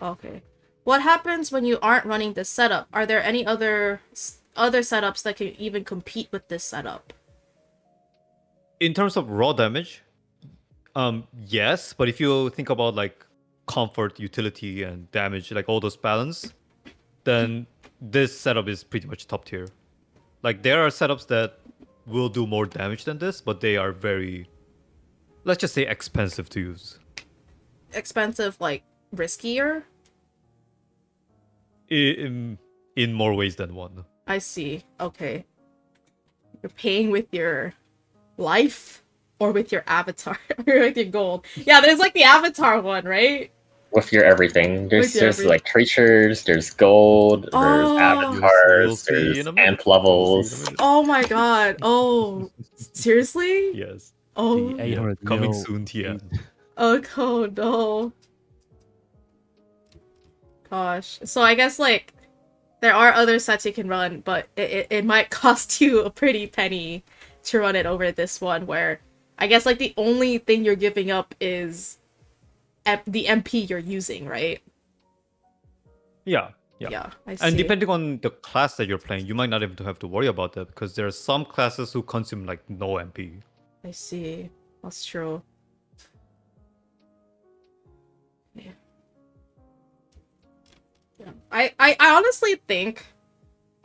Okay. What happens when you aren't running this setup? Are there any other setups that can even compete with this setup? In terms of raw damage, yes, but if you think about like comfort, utility, and damage, like all those balance, then this setup is pretty much top tier. Like there are setups that will do more damage than this, but they are very, let's just say, expensive to use. Expensive, like riskier? In more ways than one. I see. Okay. You're paying with your life or with your avatar or with your gold. Yeah, there's like the avatar one, right? With your everything. There's everything. like creatures, there's gold, there's Oh. avatars, You'll see there's in a minute. amp levels. Oh my god. Oh. Seriously? Yes. Oh. The 800 Coming mil soon, yeah. Oh no. Gosh. So I guess like there are other sets you can run, but it might cost you a pretty penny to run it over this one, where I guess like the only thing you're giving up is the MP you're using, right? Yeah. Yeah, I see. And depending on the class that you're playing, you might not even have to worry about that because there are some classes who consume like no MP. I see. That's true. Yeah. I honestly think,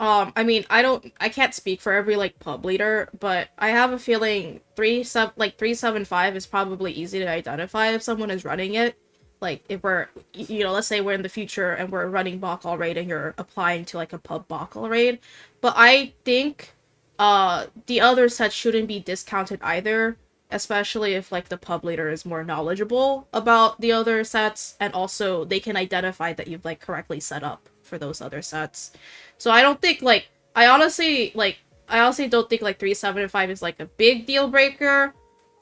I mean, I can't speak for every like pub leader, but I have a feeling 375 is probably easy to identify if someone is running it. Like if we're, let's say we're in the future and we're running Bacall raid and you're applying to like a pub Bacall raid, but I think, the other sets shouldn't be discounted either, especially if like the pub leader is more knowledgeable about the other sets and also they can identify that you've like correctly set up for those other sets. So I don't think like I honestly don't think like 375 is like a big deal breaker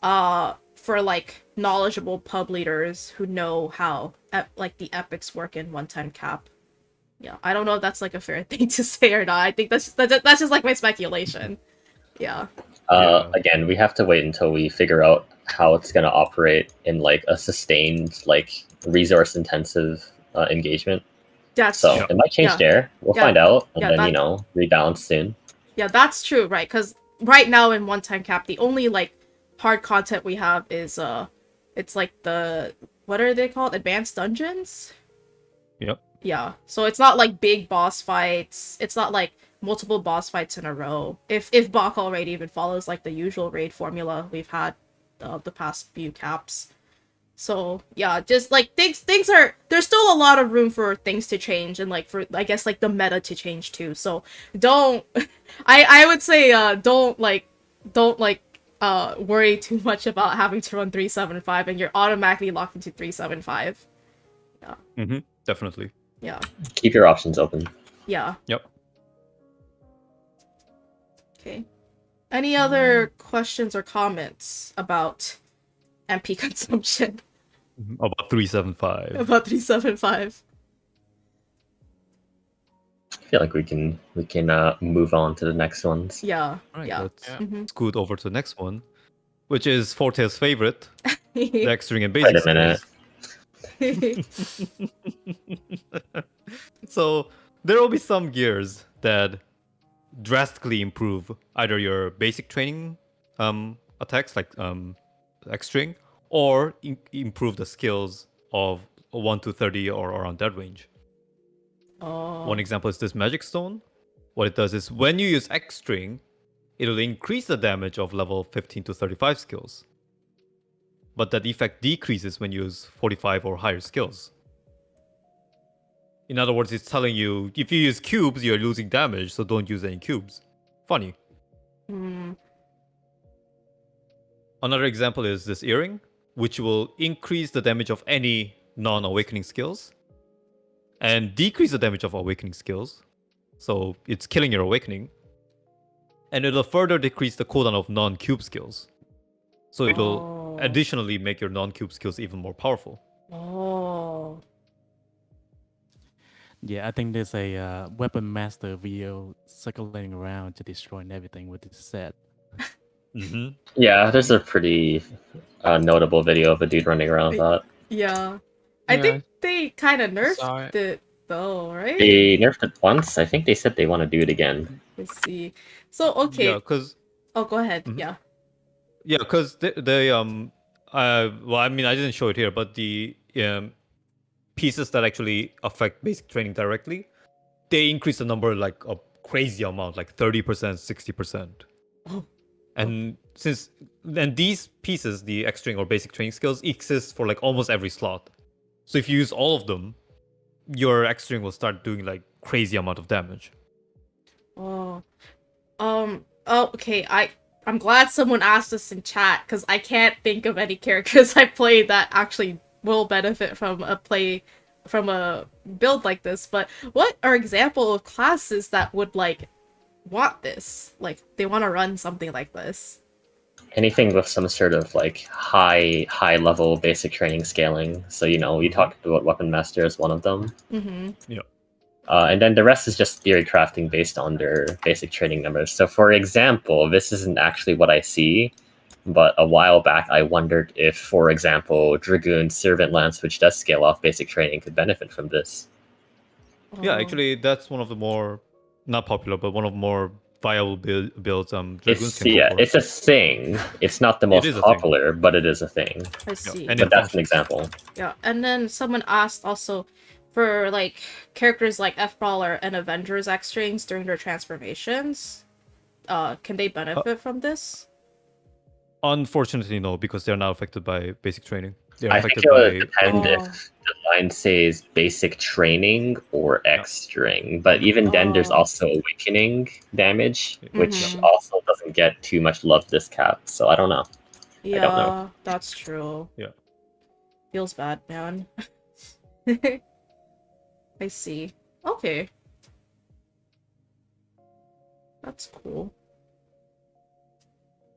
for like knowledgeable pub leaders who know how like the epics work in 110 cap. Yeah, I don't know if that's like a fair thing to say or not. I think that's just like my speculation. Yeah. Again, we have to wait until we figure out how it's going to operate in like a sustained, like resource intensive engagement. That's So true. it might change Yeah. there. We'll Yeah. find out, and Yeah, then that- rebalance soon. Yeah, that's true, right? Because right now in 110 cap, the only like hard content we have is it's like the, what are they called? Advanced dungeons? Yep. Yeah. So it's not like big boss fights. It's not like multiple boss fights in a row. If Bacall raid even follows like the usual raid formula we've had the past few caps. So yeah, just like things are, there's still a lot of room for things to change and like for I guess like the meta to change too. So don't I would say don't worry too much about having to run 375 and you're automatically locked into 375. Mm-hmm. Definitely. Yeah. Keep your options open. Yeah. Yep. Okay. Any other questions or comments about MP consumption? About 375. About 375. I feel like we can move on to the next ones. Yeah. All right, Yeah. let's Mhm. scoot over to the next one, which is Forte's favorite, the X-String and Wait basic a minute. skills. So there will be some gears that drastically improve either your basic training attacks like X-String, or improve the skills of 1 to 30 or around that range. Oh. One example is this Magic Stone. What it does is when you use X-String, it'll increase the damage of level 15 to 35 skills. But that effect decreases when you use 45 or higher skills. In other words, it's telling you, if you use cubes, you're losing damage, so don't use any cubes. Funny. Mm. Another example is this Earring, which will increase the damage of any non-awakening skills and decrease the damage of awakening skills. So it's killing your awakening. And it'll further decrease the cooldown of non-cube skills. So it'll additionally make your non-cube skills even more powerful. Oh. Yeah, I think there's a weapon master video circulating around to destroying everything with this set. Mm-hmm. Yeah, there's a pretty notable video of a dude running around with that. Yeah. I Yeah. think they kind of Saw nerfed it though, right? They nerfed it once. I think they said they want to do it again. Let's see. So okay. Yeah, because Oh, go ahead. Mhm. Yeah. yeah, because well, I mean, I didn't show it here, but the pieces that actually affect basic training directly, they increase the number like a crazy amount, like 30%, 60%. Oh. And these pieces, the X-String or basic training skills, exist for like almost every slot. So if you use all of them, your X-String will start doing like crazy amount of damage. Oh. Oh, okay. I'm glad someone asked us in chat because I can't think of any characters I played that actually will benefit from a build like this. But what are example of classes that would like want this? Like they want to run something like this? Anything with some sort of like high level basic training scaling. So we talked about Weapon Master as one of them. Mm-hmm. And then the rest is just theory crafting based on their basic training numbers. So for example, this isn't actually what I see, but a while back I wondered if, for example, Dragoon Servant Lance, which does scale off basic training, could benefit from this. Yeah, Oh. actually, that's one of the more not popular, but one of the more viable builds. Dragoons It's can go yeah, for. it's a thing. It's not the most is a thing. popular, but it is a thing. I Yeah, see. and But it that's an functions. example. Yeah, and then someone asked also for like characters like F Brawler and Avengers X strings during their transformations. Can they benefit from this? Unfortunately, no, because they're not affected by basic training. They're I think affected it would by depend Oh. if the line says basic training or X string. But even then, there's Oh. also awakening damage, which Mhm. also doesn't get too much love this cap. So I don't know. Yeah, don't know. that's true. Yeah. Feels bad, man. I see. Okay. That's cool.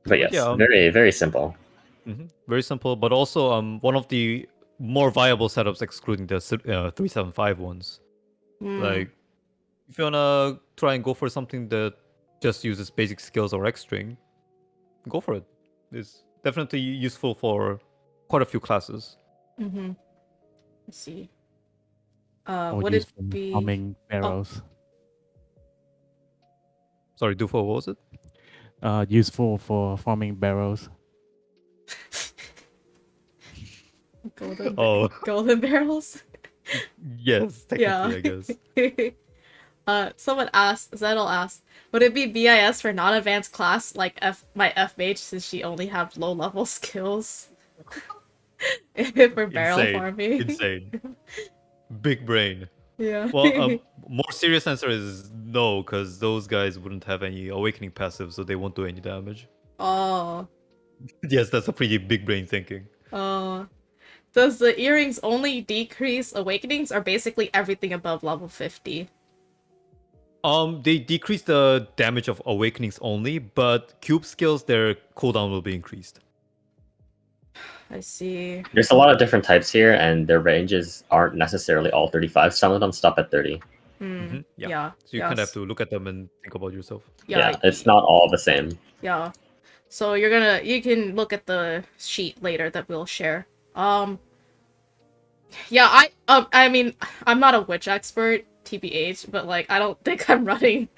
But yes, Yeah, very very simple. very simple, but also one of the more viable setups, excluding the 375 ones. Hmm. Like, if you wanna try and go for something that just uses basic skills or X string, go for it. It's definitely useful for quite a few classes. Mm-hmm. I see. Or Would use it for be? farming barrels. Sorry, DUFO, what was it? Useful for farming barrels. Golden, Oh. golden barrels? Yes, Yeah. technically, I guess. Someone asked, Zettel asked, would it be BIS for non-advanced class like my F mage since she only have low-level skills? For barrel Insane. farming? Insane. Big brain. Yeah. Well, more serious answer is no, because those guys wouldn't have any awakening passive, so they won't do any damage. Oh. Yes, that's a pretty big brain thinking. Does the earrings only decrease awakenings or basically everything above level 50? They decrease the damage of awakenings only, but cube skills, their cooldown will be increased. I see. There's a lot of different types here, and their ranges aren't necessarily all 35. Some of them stop at 30. Yeah. So you kind of have to look at them and think about yourself. Yeah, it's not all the same. Yeah. So you can look at the sheet later that we'll share. Yeah, I mean, I'm not a witch expert, TBH, but like I don't think I'm running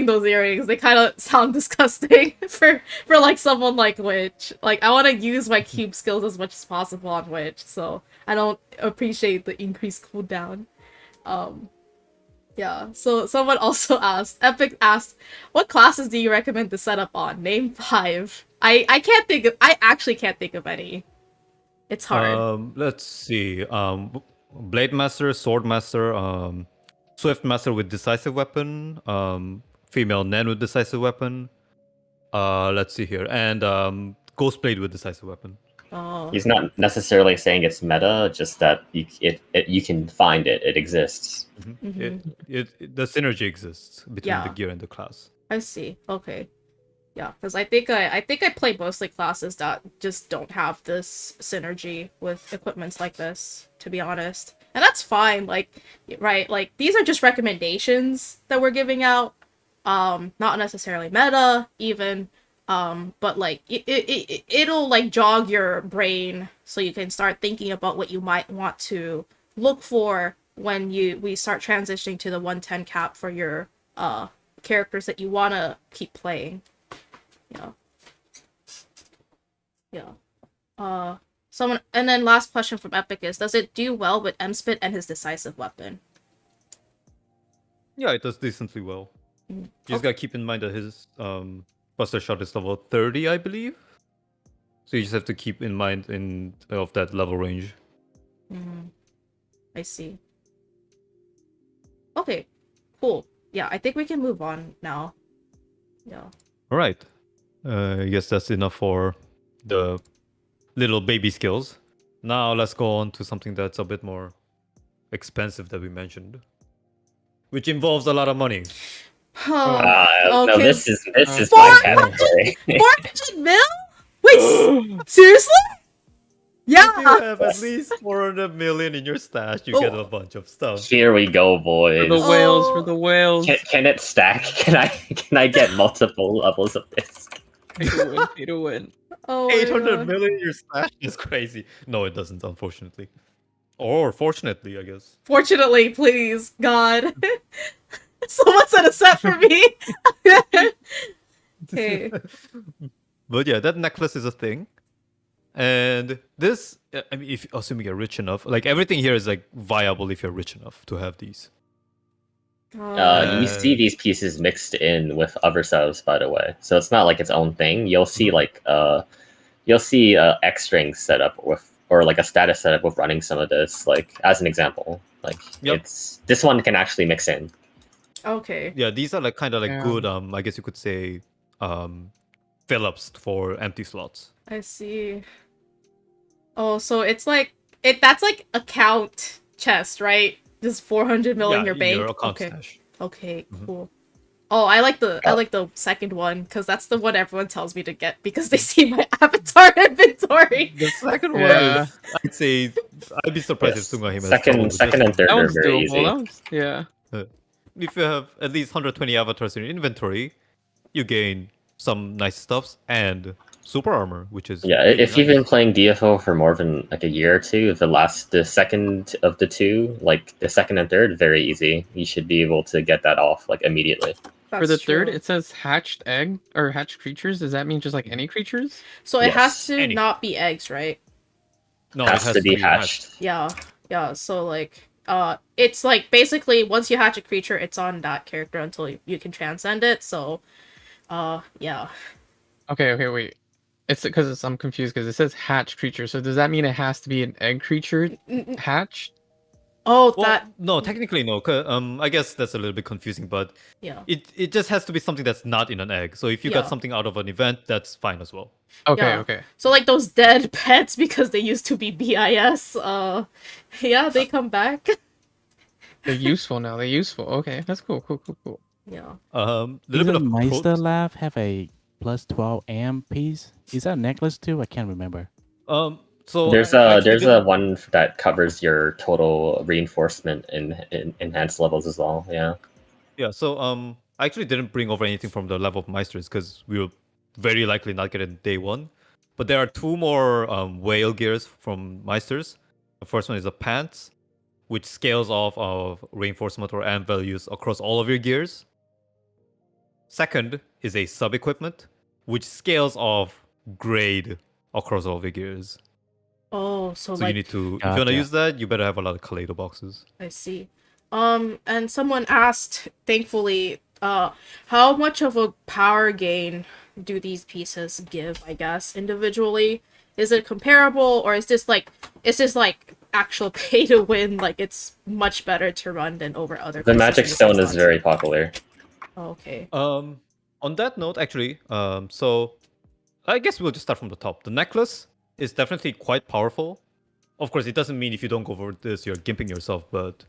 those earrings. They kind of sound disgusting for like someone like witch. Like I want to use my cube skills as much as possible on witch, so I don't appreciate the increased cooldown. Yeah, so someone also asked, Epic asked, what classes do you recommend to set up on? Name 5. I actually can't think of any. It's hard. Let's see. Blade Master, Sword Master, Swift Master with Decisive Weapon, Female Nen with Decisive Weapon. Let's see here. And Ghost Blade with Decisive Weapon. Oh. He's not necessarily saying it's meta, just that you can find it. It exists. The synergy exists between the gear and the class. I see. Okay. Yeah, because I think I play mostly classes that just don't have this synergy with equipments like this, to be honest. And that's fine, like, right, like, these are just recommendations that we're giving out. Not necessarily meta, even, but, like, it'll, like, jog your brain so you can start thinking about what you might want to look for when we start transitioning to the 110 cap for your, characters that you want to keep playing. Yeah. Someone, and then last question from Epic is, does it do well with M-Spit and his decisive weapon? Yeah, it does decently well. You just gotta keep in mind that his Buster Shot is level 30, I believe. So you just have to keep in mind of that level range. I see. Okay, cool. Yeah, I think we can move on now. Yeah. All right. I guess that's enough for the little baby skills. Now let's go on to something that's a bit more expensive that we mentioned, which involves a lot of money. No, Okay. this is my category. 400 mil? Wait, seriously? Yeah. If you have at least 400 million in your stash, you get a bunch of stuff. Here we go, boys. For the whales, for the whales. Can it stack? Can I get multiple levels of this? Pay to win. Oh, 800 million in your stash is crazy. No, it doesn't, unfortunately. Or fortunately, I guess. Fortunately, please, God. Someone set a set for me. Okay. But yeah, that necklace is a thing. And this, I mean, if assuming you're rich enough, like everything here is like viable if you're rich enough to have these. You see these pieces mixed in with other subs, by the way. So it's not like its own thing. You'll see X strings set up with, or like a status setup with running some of this, like as an example. Like it's this one can actually mix in. Okay. Yeah, these are like kind of like Yeah. good. I guess you could say, fill-ups for empty slots. I see. Oh, so it's like that's like account chest, right? Just 400 mil in your bank. Your account Okay. stash. Okay, cool. Oh, I like the second one because that's the one everyone tells me to get because they see my avatar inventory. The second Yeah. one is, I'd say, I'd be surprised Yes. if Sungahime Second and third That are one's very doable. easy. That one's, yeah. If you have at least 120 avatars in your inventory, you gain some nice stuffs and super armor, which is Yeah, really if you've been nice. playing DFO for more than like a year or two, the second of the two, like the second and third, very easy. You should be able to get that off like immediately. That's For the third, true. it says hatched egg or hatched creatures. Does that mean just like any creatures? So it has Yes. to Any. not be eggs, right? No, Has it to be hatched. Yeah. Yeah. So like it's like basically once you hatch a creature, it's on that character until you can transcend it. So yeah. Okay, wait. It's because I'm confused because it says hatched creature. So does that mean it has to be an egg creature hatched? Oh, Well, that no, technically no. I guess that's a little bit confusing, but yeah. it just has to be something that's not in an egg. So if you got Yeah. something out of an event, that's fine as well. Okay, Yeah. okay. So like those dead pets because they used to be BIS, yeah, they come back. They're useful now. They're useful. Okay, that's cool. Cool. Yeah. Little bit Doesn't of Meister quote. Lab have a plus 12 AM piece? Is that a necklace too? I can't remember. So There's I a actually there's a didn't- one that covers your total reinforcement in enhanced levels as well. Yeah. Yeah, so I actually didn't bring over anything from the level of Meisters because we will very likely not get it day one. But there are two more whale gears from Meisters. The first one is a pants, which scales off of reinforcement or amp values across all of your gears. Second is a sub equipment, which scales off grade across all of your gears. Oh, so So like you need to, if you want to Gotcha. use that, you better have a lot of Kaleido boxes. I see. And someone asked, thankfully, how much of a power gain do these pieces give, I guess, individually? Is it comparable, or is this like actual pay to win, like it's much better to run than over other The pieces magic in the stone same is slot? very popular. Oh, okay. On that note, actually, so I guess we'll just start from the top. The necklace is definitely quite powerful. Of course, it doesn't mean if you don't go for this, you're gimping yourself. But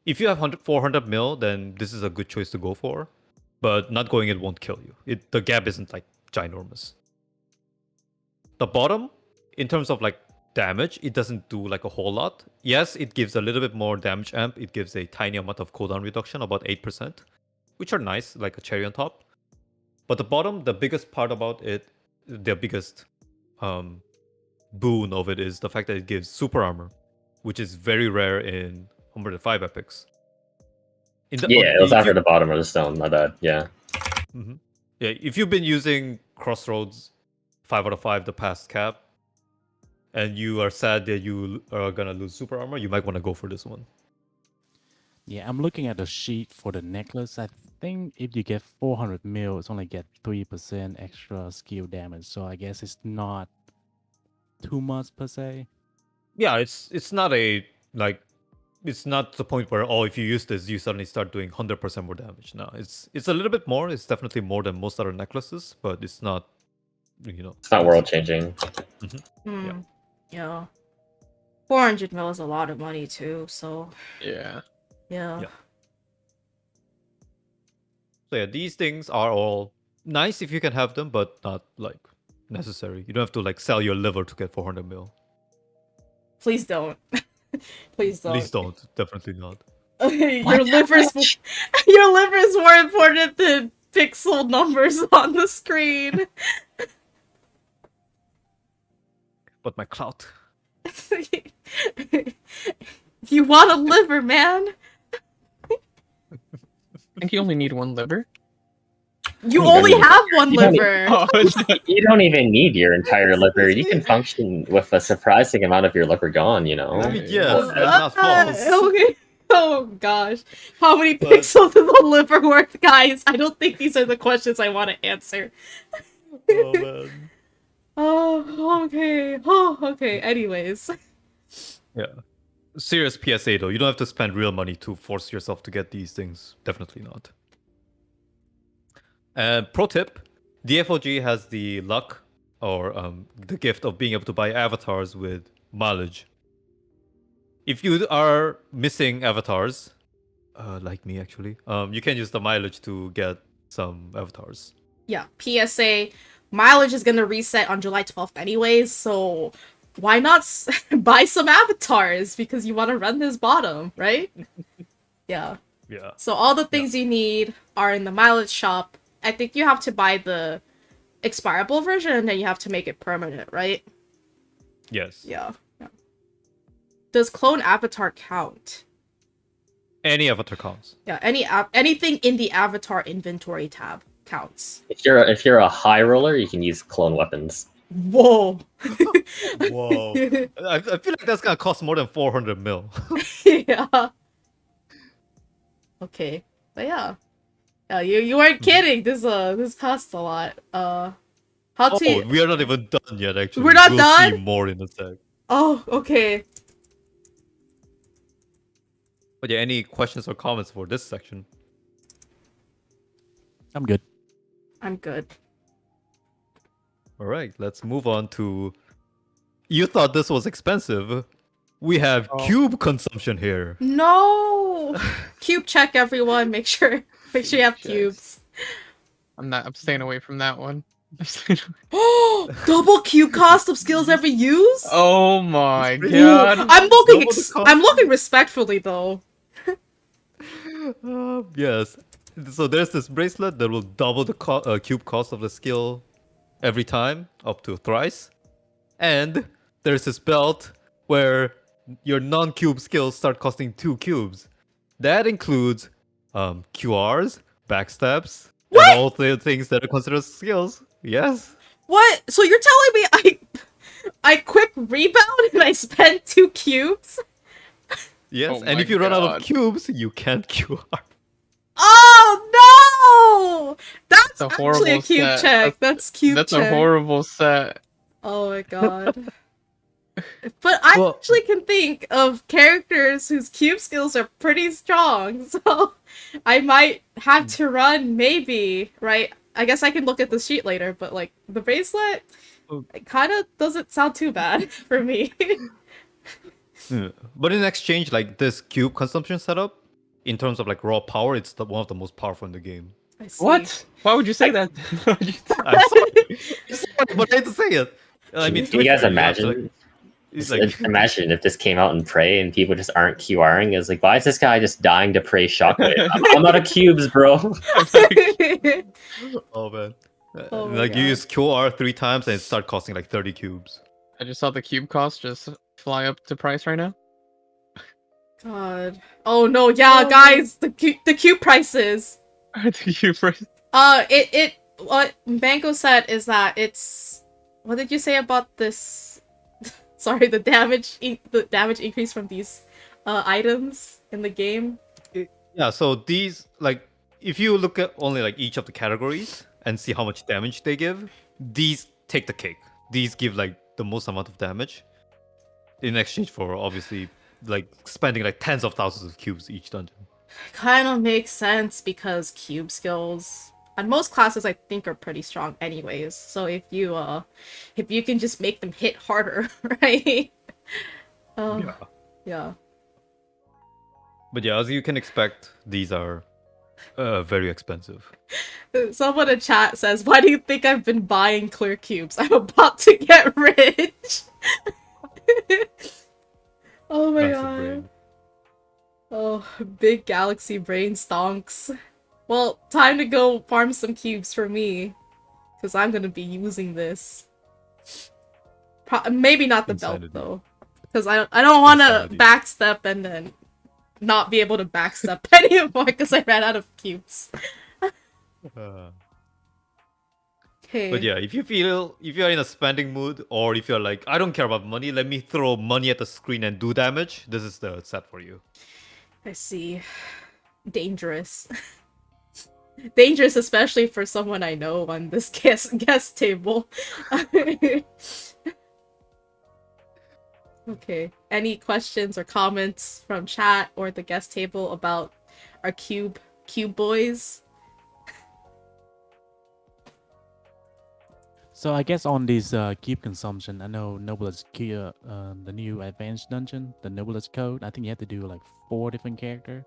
if you have 400 mil, then this is a good choice to go for. But not going it won't kill you. The gap isn't like ginormous. The bottom, in terms of like damage, it doesn't do like a whole lot. Yes, it gives a little bit more damage amp. It gives a tiny amount of cooldown reduction, about 8%, which are nice, like a cherry on top. But the bottom, the biggest part about it, the biggest boon of it is the fact that it gives super armor, which is very rare in 105 epics. Yeah, it was after the bottom of the stone. My bad. Yeah. Mm-hmm. Yeah, if you've been using Crossroads 5 out of 5 the past cap, and you are sad that you are gonna lose super armor, you might want to go for this one. Yeah, I'm looking at the sheet for the necklace. I think if you get 400 mil, it's only get 3% extra skill damage. So I guess it's not too much per se. Yeah, it's not a like, it's not the point where if you use this, you suddenly start doing 100% more damage. No, it's a little bit more. It's definitely more than most other necklaces, but it's not, It's not world changing. Yeah. 400 mil is a lot of money too, so Yeah. yeah. So yeah, these things are all nice if you can have them, but not like necessary. You don't have to like sell your liver to get 400 mil. Please don't. Please don't. Please don't. Definitely not. Your liver's more important than pixel numbers on the screen. But my clout. You want a liver, man? I think you only need one liver. You You only don't have one you don't need- liver. Oh, You don't even need your entire liver. You can function with a surprising amount of your liver gone, you know? I mean, yes, Oh, that's not false. okay. Oh gosh. How many But- pixels is the liver worth, guys? I don't think these are the questions I want to answer. Oh man. Oh, okay. Oh, okay. Anyways. Yeah. Serious PSA though, you don't have to spend real money to force yourself to get these things. Definitely not. And pro tip, DFOG has the luck or the gift of being able to buy avatars with mileage. If you are missing avatars, like me actually, you can use the mileage to get some avatars. Yeah, PSA. Mileage is gonna reset on July 12th anyways, so why not buy some avatars? Because you want to run this bottom, right? Yeah. Yeah. So all the things you need are in the mileage shop. I think you have to buy the expirable version and then you have to make it permanent, right? Yes. Yeah. Does clone avatar count? Any avatar counts. Yeah, anything in the avatar inventory tab counts. If you're a high roller, you can use clone weapons. Whoa. Whoa. I feel like that's gonna cost more than 400 mil. Yeah. Okay. But yeah. Yeah, you weren't kidding. This costs a lot. How to We are not even done yet. Actually, We're not we'll done? see more in a sec. Oh, okay. But yeah, any questions or comments for this section? I'm good. I'm good. All right, let's move on to. You thought this was expensive. We have Oh. cube consumption here. No. Cube check, everyone. Make sure you have Checks. cubes. Mm. I'm staying away from that one. Double cube cost of skills ever used? Oh my It's pretty- god. I'm looking Double the cost. I'm looking respectfully though. Yes. So there's this bracelet that will double the cube cost of the skill every time, up to thrice. And there's this belt where your non-cube skills start costing 2 cubes. That includes QRs, backstabs, What? and all the things that are considered skills. Yes. What? So you're telling me I quick rebound and I spent 2 cubes? Yes. Oh And my if you run out of God. cubes, you can't QR. Oh no! That's a actually a horrible cube set. check. That's cube That's check. a horrible set. Oh my god. But I Well- actually can think of characters whose cube skills are pretty strong, so I might have to run maybe, right? I guess I can look at the sheet later, but like the bracelet, Oh. it kind of doesn't sound too bad for me. But in exchange, like this cube consumption setup, in terms of like raw power, it's one of the most powerful in the game. I see. What? Why would you say that? I'm sorry, but I hate to say it. I mean, Can you guys Twitter, have to, imagine? it's like, Imagine if this came out in Prey and people just aren't QRing. It's like, why is this guy just dying to Prey shockwave? I'm out of cubes, bro. oh man, Oh my like you God. use QR 3 times and it start costing like 30 cubes. I just saw the cube cost just fly up to price right now. God. Oh no, yeah, guys, the cube prices. The cube price. What Mango said is that it's. What did you say about this? Sorry, the damage increase from these items in the game. Yeah, so these like if you look at only like each of the categories and see how much damage they give, these take the cake. These give like the most amount of damage in exchange for obviously like spending like tens of thousands of cubes each dungeon. Kind of makes sense because cube skills on most classes I think are pretty strong anyways. So if you can just make them hit harder, right? Yeah. Yeah. But yeah, as you can expect, these are very expensive. Someone in chat says, "Why do you think I've been buying clear cubes? I'm about to get rich." Oh my That's the god. brain. Oh, big galaxy brain stonks. Well, time to go farm some cubes for me. Because I'm gonna be using this. Maybe not the Insanity. belt, though. Because I don't want to Insanity. backstep and then not be able to backstep anymore because I ran out of cubes. Uh, Okay. But yeah, if you're in a spending mood, or if you're like, I don't care about money, let me throw money at the screen and do damage, this is the set for you. I see. Dangerous. Dangerous, especially for someone I know on this guest table. Okay. Any questions or comments from chat or the guest table about our cube boys? So I guess on this cube consumption, I know Noblest the new advanced dungeon, the Noblest code. I think you have to do like 4 different characters.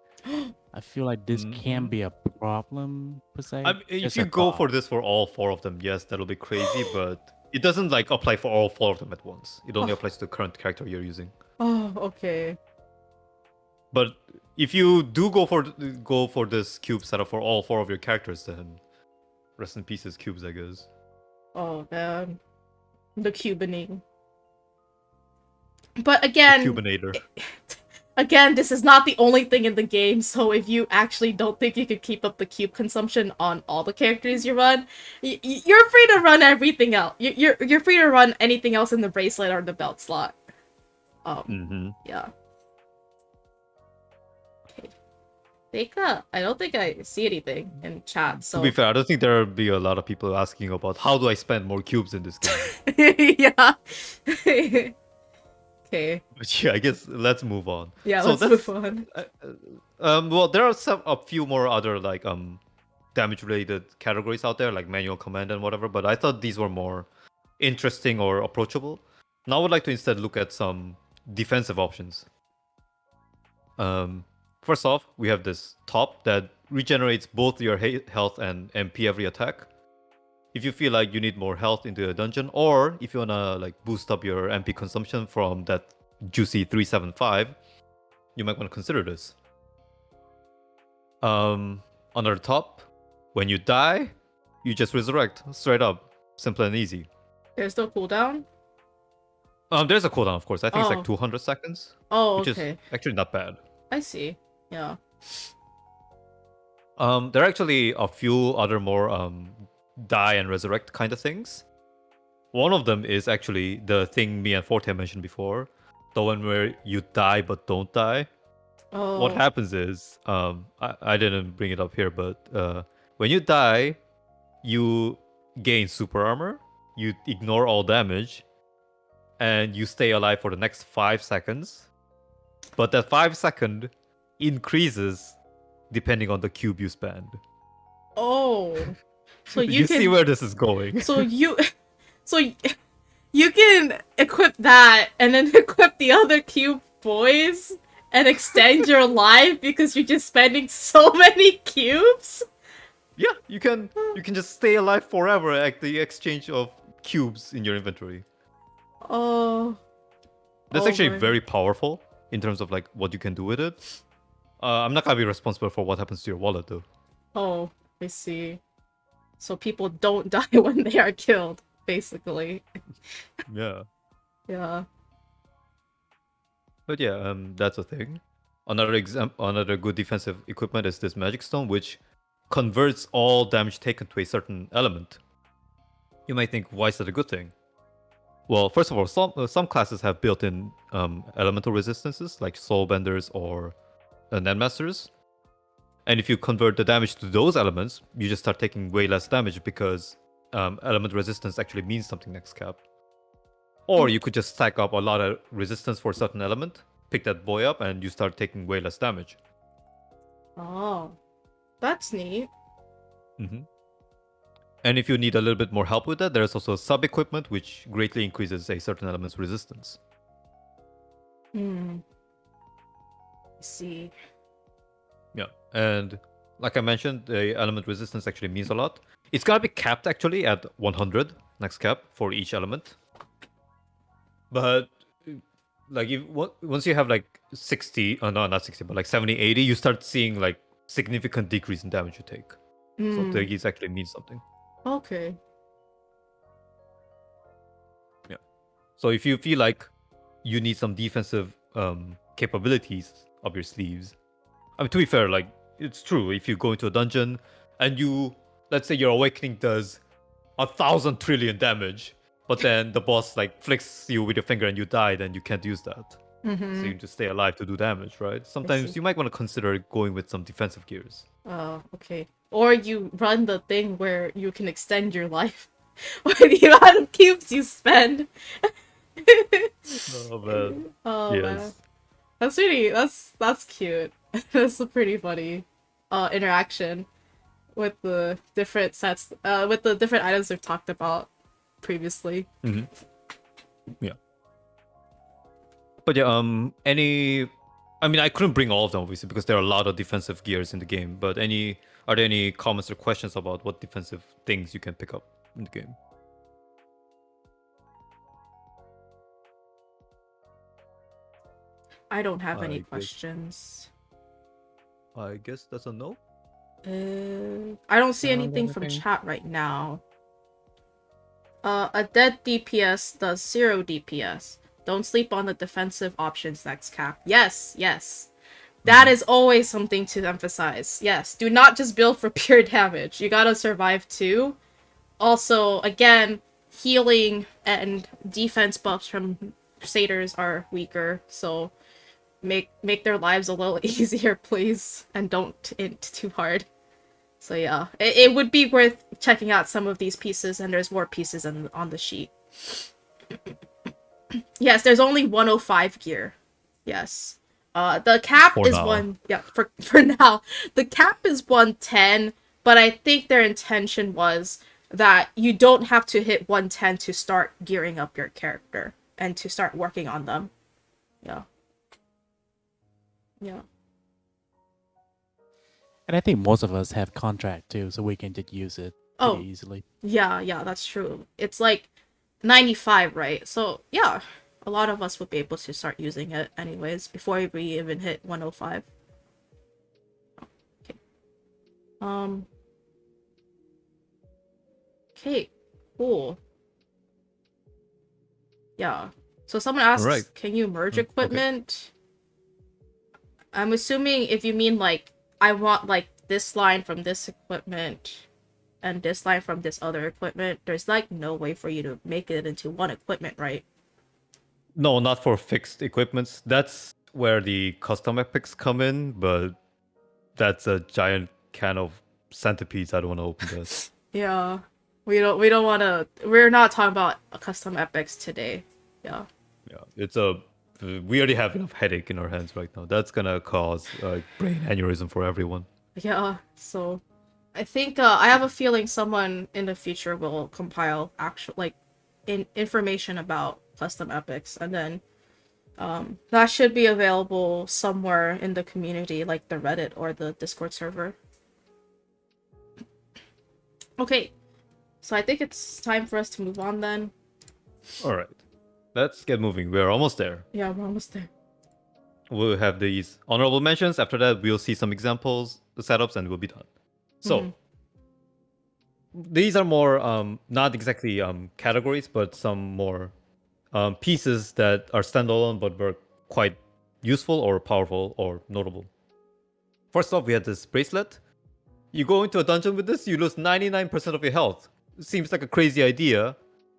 I feel like this can Mhm. be a problem per se. If Just you a go thought. for this for all 4 of them, yes, that'll be crazy, but it doesn't like apply for all 4 of them at once. It only applies to the current character you're using. Oh, okay. But if you do go for this cube setup for all 4 of your characters, then rest in pieces cubes, I guess. Oh man. The cubining. But The again, Cubinator. again, this is not the only thing in the game, so if you actually don't think you could keep up the cube consumption on all the characters you run, you're free to run everything else. You're free to run anything else in the bracelet or the belt slot. Yeah. Okay. I don't think I see anything in chat, so To be fair, I don't think there will be a lot of people asking about how do I spend more cubes in this game. yeah. Okay. But yeah, I guess let's move on. Yeah, So let's that's- move on. Well, there are a few more other like damage related categories out there, like manual command and whatever. But I thought these were more interesting or approachable. Now I would like to instead look at some defensive options. First off, we have this top that regenerates both your health and MP every attack. If you feel like you need more health into a dungeon, or if you wanna like boost up your MP consumption from that juicy 375, you might want to consider this. On our top, when you die, you just resurrect straight up, simple and easy. There's no cooldown? There's a cooldown, of course. I think it's Oh. like 200 seconds, Oh, which okay. is actually not bad. I see. Yeah. There are actually a few other more die and resurrect kind of things. One of them is actually the thing me and Forte mentioned before, the one where you die but don't die. Oh. What happens is, I didn't bring it up here, but when you die, you gain super armor, you ignore all damage, and you stay alive for the next 5 seconds. But that 5 second increases depending on the cube you spend. Oh. So You can see where this is going. So you can equip that and then equip the other cube boys and extend your life because you're just spending so many cubes? Yeah, you can just stay alive forever at the exchange of cubes in your inventory. Oh. That's Oh actually my. very powerful in terms of like what you can do with it. I'm not gonna be responsible for what happens to your wallet though. Oh, I see. So people don't die when they are killed, basically. Yeah. Yeah. But yeah, that's a thing. Another good defensive equipment is this magic stone, which converts all damage taken to a certain element. You might think, why is that a good thing? Well, first of all, some classes have built-in elemental resistances, like soulbenders or netmasters. And if you convert the damage to those elements, you just start taking way less damage because element resistance actually means something next cap. Or you could just stack up a lot of resistance for a certain element, pick that boy up, and you start taking way less damage. Oh. That's neat. And if you need a little bit more help with that, there's also sub-equipment, which greatly increases a certain element's resistance. I see. Yeah, and like I mentioned, the element resistance actually means a lot. It's gonna be capped actually at 100 next cap for each element. But like once you have like 60, no, not 60, but like 70, 80, you start seeing like significant decrease in damage you take. So these actually means something. Okay. Yeah. So if you feel like you need some defensive capabilities up your sleeves. I mean, to be fair, like, it's true. If you go into a dungeon and let's say your awakening does 1,000 trillion damage, but then the boss like flicks you with your finger and you die, then you can't use that. So you need to stay alive to do damage, right? Sometimes see. you might want to consider going with some defensive gears. Oh, okay. Or you run the thing where you can extend your life by the amount of cubes you spend. Oh man. Oh Yes. man. That's cute. That's a pretty funny interaction with the different sets with the different items we've talked about previously. Mm-hmm. Yeah. But yeah, I mean, I couldn't bring all of them obviously because there are a lot of defensive gears in the game. But are there any comments or questions about what defensive things you can pick up in the game? I don't have any I guess- questions. I guess that's a no. I don't see I don't have anything from anything. chat right now. A dead DPS does 0 DPS. Don't sleep on the defensive options next cap. Yes, yes. That is always something to emphasize. Yes, do not just build for pure damage. You gotta survive too. Also, again, healing and defense buffs from Crusaders are weaker, so make their lives a little easier, please, and don't int too hard. So yeah, it would be worth checking out some of these pieces, and there's more pieces on the sheet. Yes, there's only 105 gear. Yes. The cap For is now. for now. The cap is 110, but I think their intention was that you don't have to hit 110 to start gearing up your character and to start working on them. Yeah. Yeah. And I think most of us have contract too, so we can just use it pretty Oh. easily. Yeah, that's true. It's like 95, right? So, yeah, a lot of us would be able to start using it anyways before we even hit 105. Okay. Okay, cool. Yeah. So someone asks, Alright. can you merge okay. equipment? I'm assuming if you mean like, I want like this line from this equipment and this line from this other equipment, there's like no way for you to make it into one equipment, right? No, not for fixed equipments. That's where the custom epics come in, but that's a giant can of centipedes. I don't want to open that. Yeah. We don't want to, we're not talking about custom epics today. Yeah. Yeah, we already have enough headache in our hands right now. That's gonna cause brain aneurysm for everyone. Yeah, so I think I have a feeling someone in the future will compile actual like information about custom epics, and then that should be available somewhere in the community, like the Reddit or the Discord server. Okay, so I think it's time for us to move on then. All right, let's get moving. We're almost there. Yeah, we're almost there. We'll have these honorable mentions. After that, we'll see some examples, the setups, and we'll be done. So these are more not exactly categories, but some more pieces that are standalone but were quite useful or powerful or notable. First off, we had this bracelet. You go into a dungeon with this, you lose 99% of your health. Seems like a crazy idea,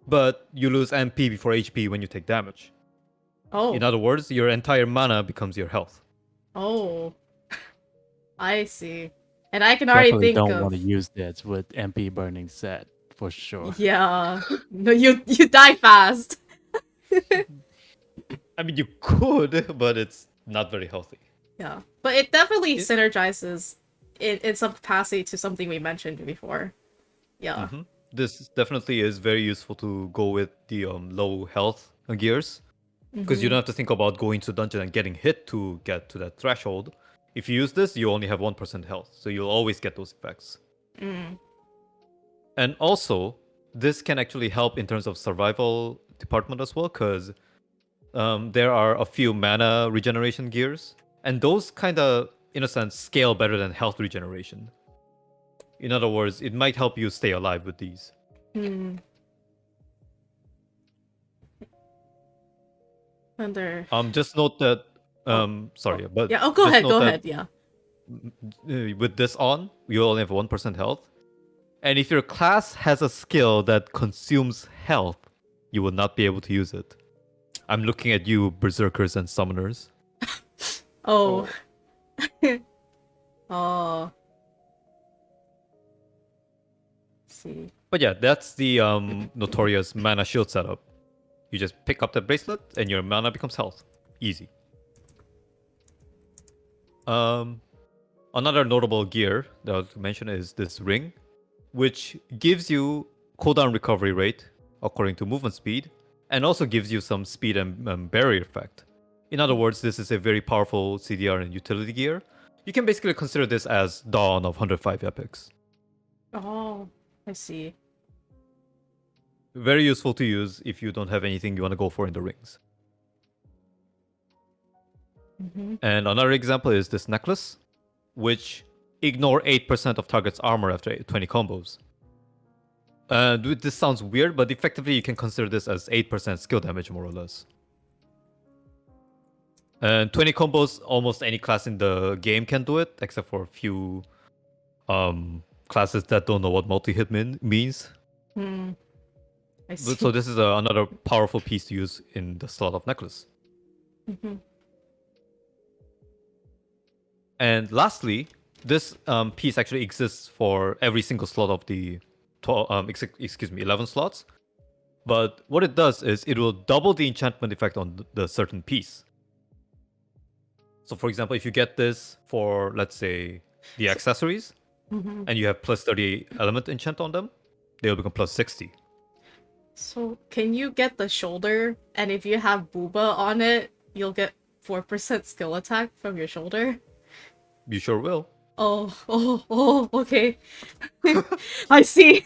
but you lose MP before HP when you take damage. Oh. In other words, your entire mana becomes your health. Oh. I see. And I can already Definitely think don't of... want to use this with MP burning set for sure. Yeah. No, you die fast. I mean, you could, but it's not very healthy. Yeah. But it definitely synergizes in some capacity to something we mentioned before. Yeah. Mm-hmm. This definitely is very useful to go with the low health gears, because you don't have to think about going to dungeon and getting hit to get to that threshold. If you use this, you only have 1% health, so you'll always get those effects. And also, this can actually help in terms of survival department as well, because there are a few mana regeneration gears, and those kind of, in a sense, scale better than health regeneration. In other words, it might help you stay alive with these. And they're Just note that. Sorry, but yeah. Oh, go just ahead. note Go that ahead. Yeah. with this on, you only have 1% health. And if your class has a skill that consumes health, you will not be able to use it. I'm looking at you, berserkers and summoners. Oh. Oh. Let's see. But yeah, that's the notorious mana shield setup. You just pick up the bracelet and your mana becomes health. Easy. Another notable gear that I would mention is this ring, which gives you cooldown recovery rate according to movement speed, and also gives you some speed and barrier effect. In other words, this is a very powerful CDR and utility gear. You can basically consider this as Dawn of 105 epics. Oh, I see. Very useful to use if you don't have anything you want to go for in the rings. Mm-hmm. And another example is this necklace, which ignore 8% of target's armor after 20 combos. This sounds weird, but effectively you can consider this as 8% skill damage, more or less. And 20 combos, almost any class in the game can do it, except for a few classes that don't know what multi-hit means. I see. So this is another powerful piece to use in the slot of necklace. Mm-hmm. And lastly, this piece actually exists for every single slot of the 11 slots. But what it does is it will double the enchantment effect on the certain piece. So for example, if you get this for, let's say, the accessories, Mm-hmm. and you have plus 30 element enchant on them, they will become plus 60. So can you get the shoulder? And if you have Booba on it, you'll get 4% skill attack from your shoulder. You sure will. Oh, okay. I see.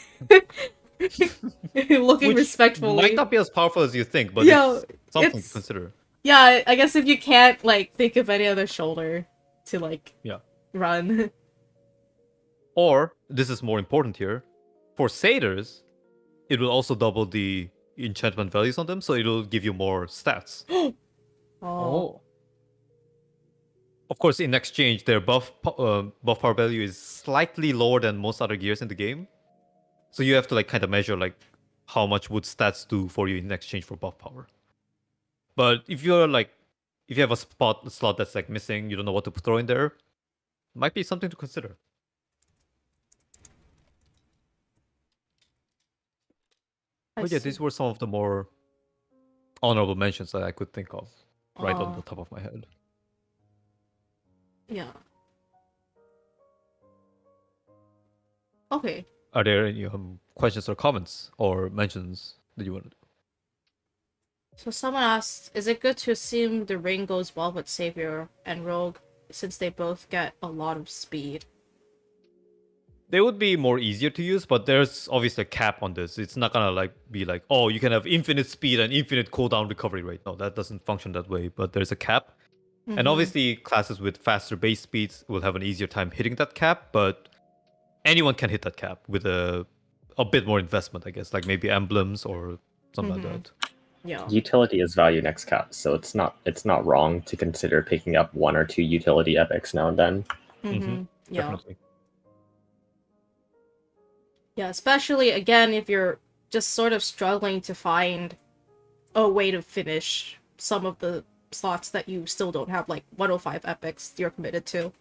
Looking Which respectfully. might not be as powerful as you think, but Yeah, it's something it's- to consider. Yeah, I guess if you can't like think of any other shoulder to like Yeah. run. Or, this is more important here, for satyrs, it will also double the enchantment values on them, so it will give you more stats. Oh. Of course, in exchange, their buff power value is slightly lower than most other gears in the game. So you have to like kind of measure like how much would stats do for you in exchange for buff power. But if you have a slot that's like missing, you don't know what to throw in there, might be something to consider. But yeah, these were some of the more honorable mentions that I could think of right on the top of my head. Yeah. Okay. Are there any questions or comments or mentions that you want to do? So someone asked, is it good to assume the ring goes well with Savior and Rogue since they both get a lot of speed? They would be more easier to use, but there's obviously a cap on this. It's not gonna be like, oh, you can have infinite speed and infinite cooldown recovery rate. No, that doesn't function that way. But there's a cap, and obviously classes with faster base speeds will have an easier time hitting that cap. But anyone can hit that cap with a bit more investment, I guess, like maybe emblems or something like that. Yeah. Utility is value next cap, so it's not wrong to consider picking up 1 or 2 utility epics now and then. Yeah. Definitely. Yeah, especially again if you're just sort of struggling to find a way to finish some of the slots that you still don't have, like 105 epics you're committed to.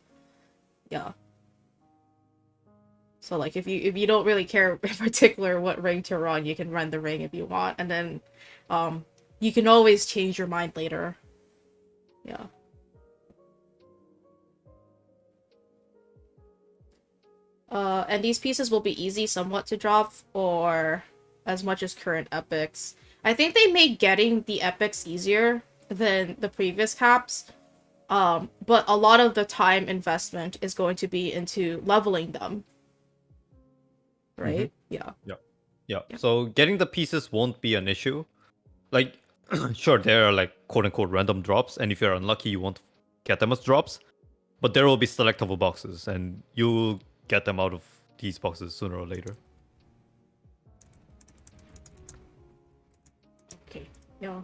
Yeah. So like if you don't really care in particular what ring to run, you can run the ring if you want, and then you can always change your mind later. Yeah. And these pieces will be easy somewhat to drop, or as much as current epics. I think they made getting the epics easier than the previous caps, but a lot of the time investment is going to be into leveling them. Right? Yeah. Yeah. So getting the pieces won't be an issue. Like, sure, there are like quote unquote random drops, and if you're unlucky, you won't get them as drops. But there will be selectable boxes, and you'll get them out of these boxes sooner or later. Okay. Yeah.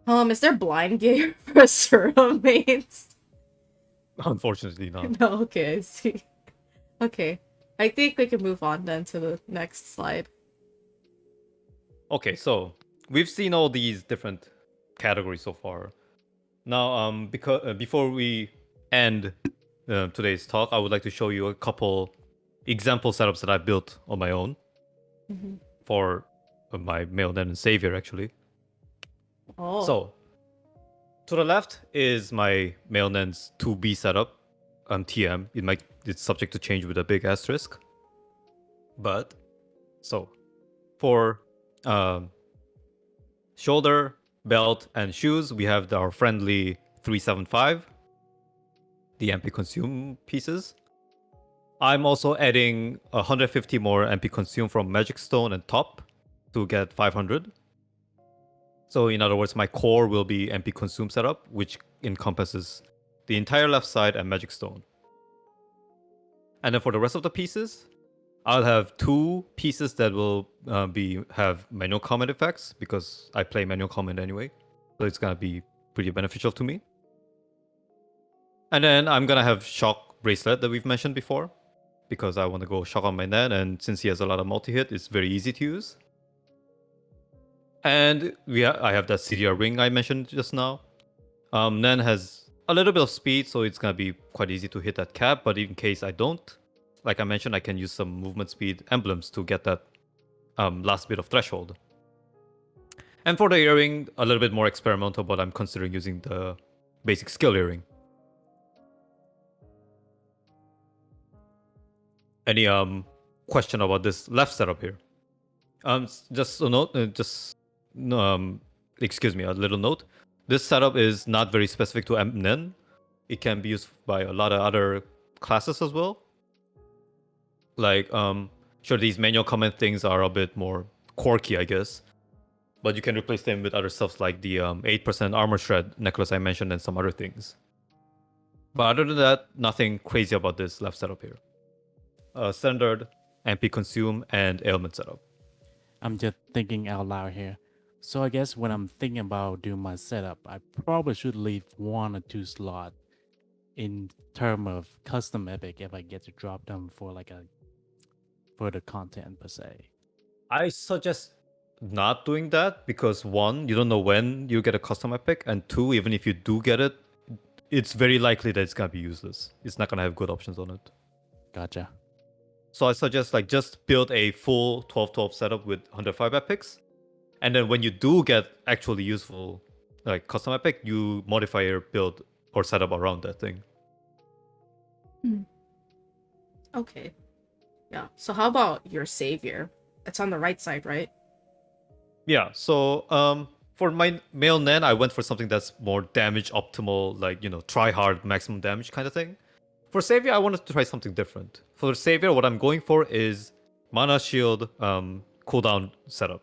Is there blind gear for Sura mains? Unfortunately not. No, okay, I see. Okay. I think we can move on then to the next slide. Okay, so we've seen all these different categories so far. Now, because before we end today's talk, I would like to show you a couple example setups that I built on my own for my male nen and savior, actually. Oh. So, to the left is my male nen's 2B setup, TM. It's subject to change with a big asterisk. But so for shoulder, belt, and shoes, we have our friendly 375, the MP consume pieces. I'm also adding 150 more MP consume from Magic Stone and top to get 500. So in other words, my core will be MP consume setup, which encompasses the entire left side and Magic Stone. And then for the rest of the pieces, I'll have 2 pieces that will have manual comment effects because I play manual comment anyway. So it's gonna be pretty beneficial to me. And then I'm gonna have shock bracelet that we've mentioned before because I want to go shock on my Nen, and since he has a lot of multi-hit, it's very easy to use. And I have that CDR ring I mentioned just now. Nen has a little bit of speed, so it's gonna be quite easy to hit that cap, but in case I don't, like I mentioned, I can use some movement speed emblems to get that last bit of threshold. And for the earring, a little bit more experimental, but I'm considering using the basic skill earring. Any question about this left setup here? Just a note, excuse me, a little note. This setup is not very specific to MNN. It can be used by a lot of other classes as well. Like, sure, these manual comment things are a bit more quirky, I guess. But you can replace them with other stuff like the 8% armor shred necklace I mentioned and some other things. But other than that, nothing crazy about this left setup here. Standard, MP consume, and ailment setup. I'm just thinking out loud here. So I guess when I'm thinking about doing my setup, I probably should leave 1 or 2 slot in term of custom epic if I get to drop them for like a further content per se. I suggest not doing that because 1, you don't know when you get a custom epic, and 2, even if you do get it, it's very likely that it's gonna be useless. It's not gonna have good options on it. Gotcha. So I suggest like just build a full 12-12 setup with 105 epics, and then when you do get actually useful like custom epic, you modify your build or setup around that thing. Okay. Yeah. So how about your savior? It's on the right side, right? Yeah. So for my male Nen, I went for something that's more damage optimal, like try hard maximum damage kind of thing. For Savior, I wanted to try something different. For Savior, what I'm going for is Mana Shield cooldown setup.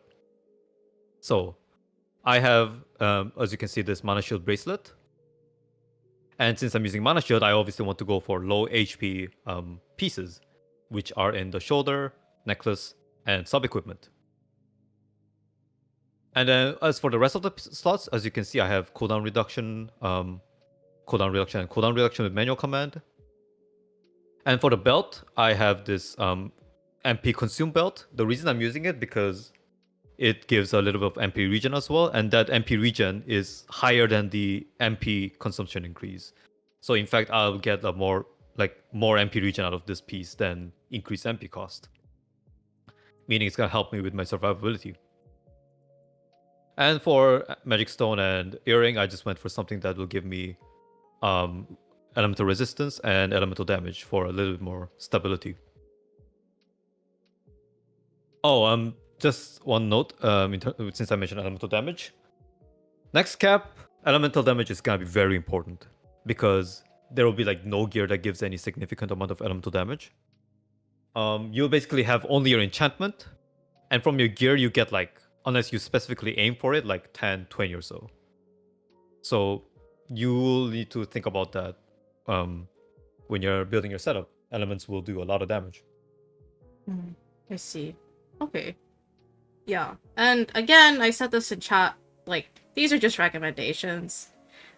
So I have, as you can see, this Mana Shield bracelet. And since I'm using Mana Shield, I obviously want to go for low HP pieces, which are in the shoulder, necklace, and sub-equipment. And then as for the rest of the slots, as you can see, I have cooldown reduction, and cooldown reduction with manual command. And for the belt, I have this MP consume belt. The reason I'm using it because it gives a little bit of MP regen as well, and that MP regen is higher than the MP consumption increase. So in fact, I'll get a more MP regen out of this piece than increased MP cost. Meaning it's gonna help me with my survivability. And for Magic Stone and Earring, I just went for something that will give me elemental resistance and elemental damage for a little bit more stability. Oh, just one note, since I mentioned elemental damage. Next cap, elemental damage is gonna be very important because there will be like no gear that gives any significant amount of elemental damage. You'll basically have only your enchantment, and from your gear you get like, unless you specifically aim for it, like 10, 20 or so. So you will need to think about that when you're building your setup. Elements will do a lot of damage. I see. Okay. Yeah. And again, I said this in chat like, these are just recommendations.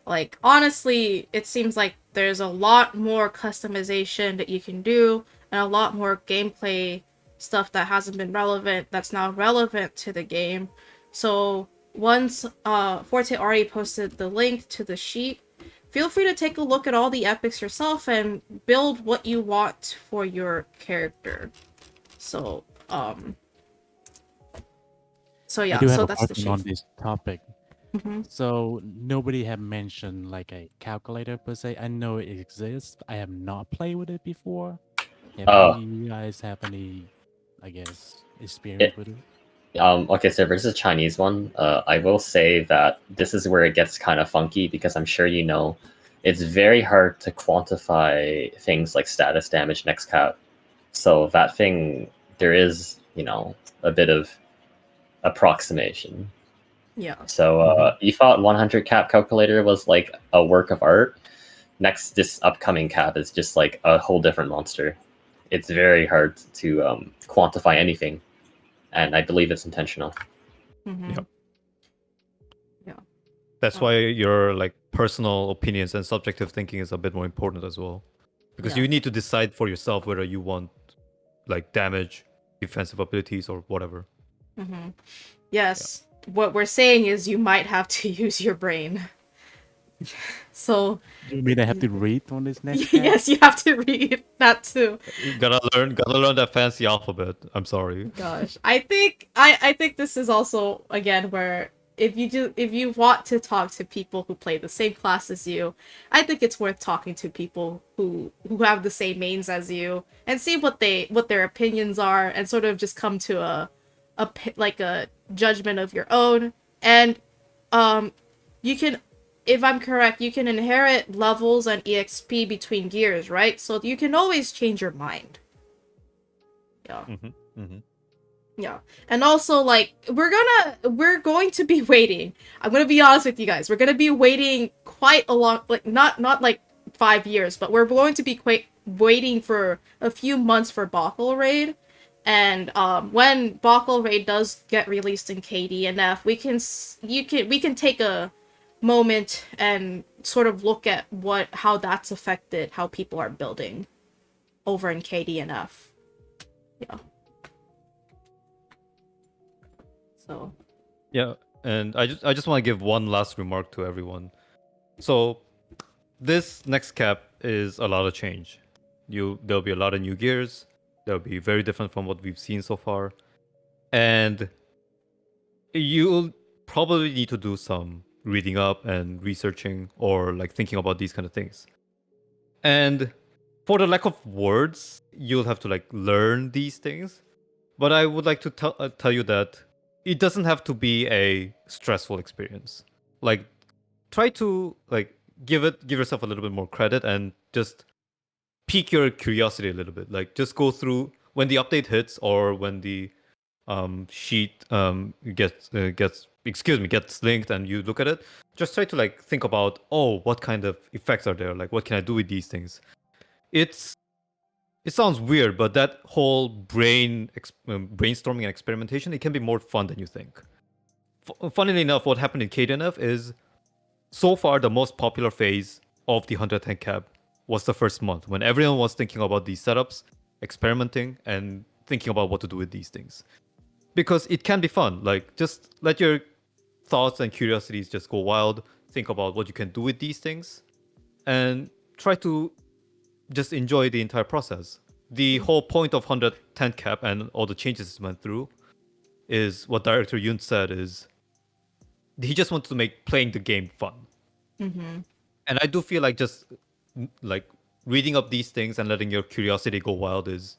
Like, honestly, it seems like there's a lot more customization that you can do, and a lot more gameplay stuff that hasn't been relevant that's now relevant to the game. So once Forte already posted the link to the sheet, feel free to take a look at all the epics yourself and build what you want for your character. So I yeah, do have so a that's the question on sheet. this topic. Mm-hmm. So nobody have mentioned like a calculator per se. I know it exists. I have not played with it before. Have Oh, you guys have any, I guess, it, experience with it? okay, so versus the Chinese one, I will say that this is where it gets kind of funky because I'm sure you know, it's very hard to quantify things like status damage next cap. So that thing, there is, a bit of approximation. Yeah. So you thought 100 cap calculator was like a work of art. Next, this upcoming cap is just like a whole different monster. It's very hard to quantify anything, and I believe it's intentional. Mm-hmm. Yep. Yeah. That's why your like personal opinions and subjective thinking is a bit more important as well, because Yeah. you need to decide for yourself whether you want like damage, defensive abilities, or whatever. Mm-hmm. Yes. What we're saying is you might have to use your brain. So Do you mean I have to read on this next cap? yes, you have to read that too. You gotta learn that fancy alphabet. I'm sorry. Gosh, I think this is also again where if you want to talk to people who play the same class as you, I think it's worth talking to people who have the same mains as you and see what their opinions are and sort of just come to a judgment of your own. And you can, if I'm correct, you can inherit levels and exp between gears, right? So you can always change your mind. Yeah. Yeah. And also, like, we're going to be waiting. I'm gonna be honest with you guys. We're gonna be waiting quite a long, like, not like 5 years, but we're going to be waiting for a few months for Bokal Raid. And when Bokal Raid does get released in KDNF, we can take a moment and sort of look at how that's affected how people are building over in KDNF. Yeah. So Yeah, and I just want to give one last remark to everyone. So this next cap is a lot of change. There'll be a lot of new gears. They'll be very different from what we've seen so far, and you'll probably need to do some reading up and researching or like thinking about these kind of things. And for the lack of words, you'll have to like learn these things. But I would like to tell you that it doesn't have to be a stressful experience. Like, try to like give yourself a little bit more credit and just pique your curiosity a little bit. Like, just go through when the update hits or when the sheet gets linked and you look at it. Just try to like think about, oh, what kind of effects are there? Like, what can I do with these things? It sounds weird, but that whole brainstorming and experimentation, it can be more fun than you think. Funnily enough, what happened in KDNF is so far the most popular phase of the 110 cap was the first month when everyone was thinking about these setups, experimenting, and thinking about what to do with these things. Because it can be fun. Like, just let your thoughts and curiosities just go wild. Think about what you can do with these things, and try to just enjoy the entire process. The whole point of 110 cap and all the changes it went through is what director Yoon said is he just wants to make playing the game fun. mm-hmm. And I do feel like just like reading up these things and letting your curiosity go wild is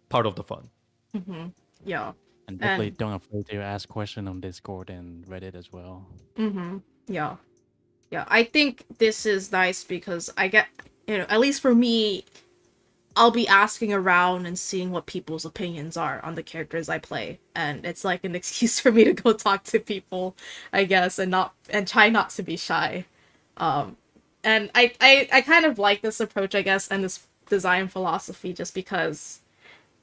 part of the fun. Mm-hmm. Yeah. And definitely don't afraid to ask questions on Discord and Reddit as well. Mm-hmm. Yeah. Yeah. I think this is nice because I get, at least for me, I'll be asking around and seeing what people's opinions are on the characters I play, and it's like an excuse for me to go talk to people, I guess, and try not to be shy. And I kind of like this approach, I guess, and this design philosophy just because,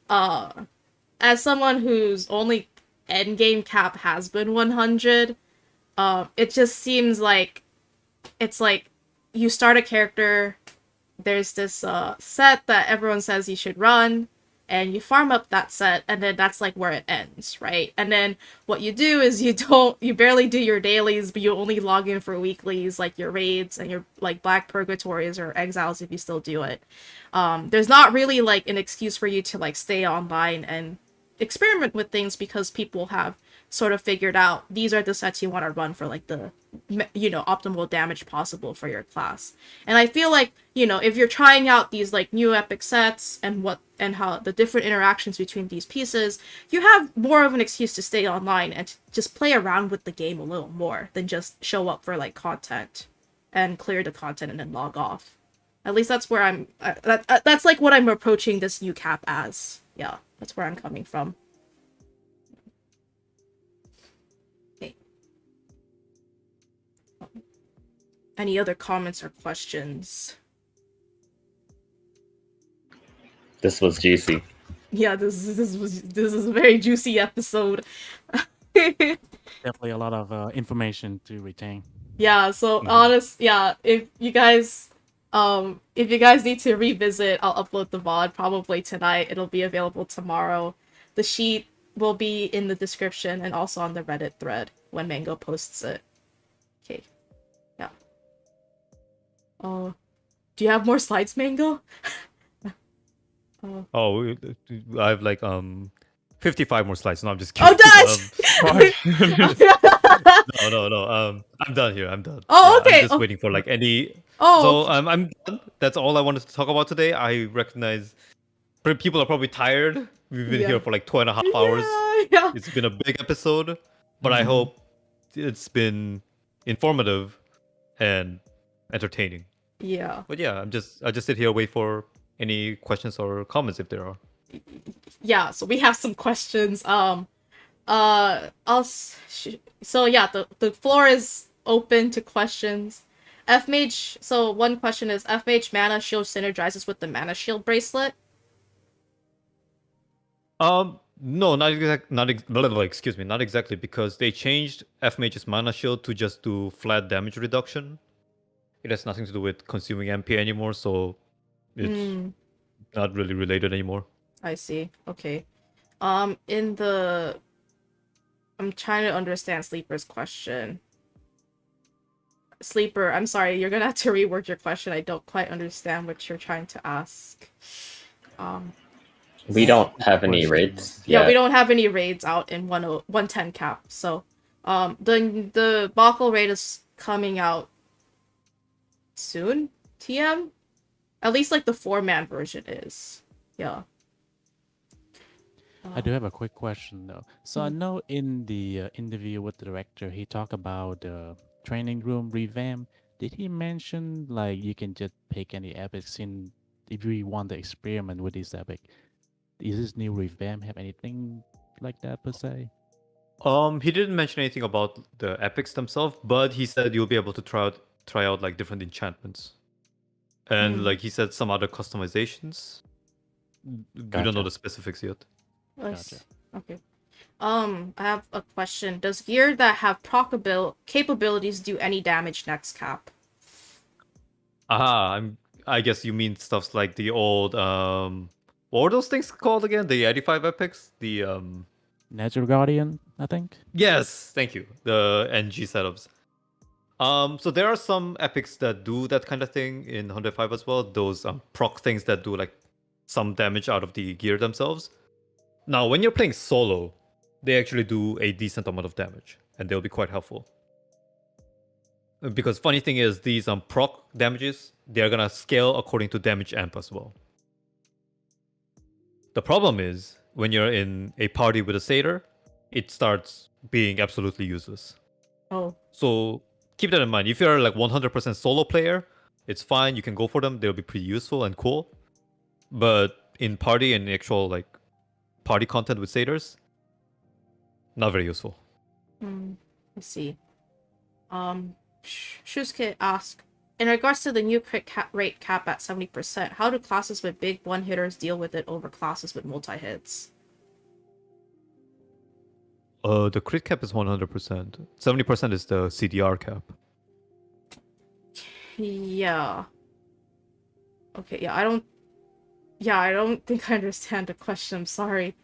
as someone whose only endgame cap has been 100, It just seems like it's like you start a character, there's this set that everyone says you should run, and you farm up that set, and then that's like where it ends, right? And then what you do is you barely do your dailies, but you only log in for weeklies, like your raids and your like black purgatories or exiles if you still do it. There's not really like an excuse for you to like stay online and experiment with things because people have sort of figured out these are the sets you want to run for like the optimal damage possible for your class. And I feel like if you're trying out these like new epic sets and how the different interactions between these pieces, you have more of an excuse to stay online and to just play around with the game a little more than just show up for like content and clear the content and then log off. At least that's where that's like what I'm approaching this new cap as. Yeah, that's where I'm coming from. Okay. Any other comments or questions? This was juicy. Yeah, this is a very juicy episode. Definitely a lot of information to retain. Yeah, so if you guys need to revisit, I'll upload the VOD probably tonight. It'll be available tomorrow. The sheet will be in the description and also on the Reddit thread when Mango posts it. Okay. Yeah. Oh, do you have more slides, Mango? Oh, I have like 55 more slides. No, I'm just kidding. No. I'm done here. I'm done. Oh, Yeah, okay. I'm just waiting for like any. Oh. So I'm done. That's all I wanted to talk about today. I recognize people are probably tired. We've been here for like 2.5 hours. Yeah. It's been a big episode, but I hope it's been informative and entertaining. Yeah. But yeah, I just sit here wait for any questions or comments if there are. Yeah, so we have some questions. So yeah, the floor is open to questions. F-Mage, so one question is, F-Mage mana shield synergizes with the mana shield bracelet? No, not exactly, because they changed F-Mage's mana shield to just do flat damage reduction. It has nothing to do with consuming MP anymore, so it's not really related anymore. I see. Okay. I'm trying to understand Sleeper's question. Sleeper, I'm sorry, you're gonna have to reword your question. I don't quite understand what you're trying to ask. We don't have any raids yet. Yeah, we don't have any raids out in 110 cap. So, the Bakul raid is coming out soon. TM, at least like the 4-man version is. Yeah. I do have a quick question though. So I know in the interview with the director, he talked about the training room revamp. Did he mention like you can just pick any epics in if you want to experiment with this epic? Is this new revamp have anything like that per se? He didn't mention anything about the epics themselves, but he said you'll be able to try out like different enchantments, and like he said some other customizations. We don't know the specifics yet. Gotcha. Okay. I have a question. Does gear that have proc capabilities do any damage next cap? I guess you mean stuffs like the old what were those things called again? The 85 epics? The Natural Guardian, I think. Yes, thank you. The NG setups. So there are some epics that do that kind of thing in 105 as well. Those proc things that do like some damage out of the gear themselves. Now, when you're playing solo, they actually do a decent amount of damage, and they'll be quite helpful. Because funny thing is, these proc damages, they're gonna scale according to damage amp as well. The problem is, when you're in a party with a satyr, it starts being absolutely useless. Oh. So keep that in mind. If you're like 100% solo player, it's fine. You can go for them. They'll be pretty useful and cool. But in party and actual like party content with satyrs, not very useful. Let's see. Shusuke asked, in regards to the new crit rate cap at 70%, how do classes with big one-hitters deal with it over classes with multi-hits? The crit cap is 100%. 70% is the CDR cap. Yeah. Okay, yeah, I don't think I understand the question. I'm sorry.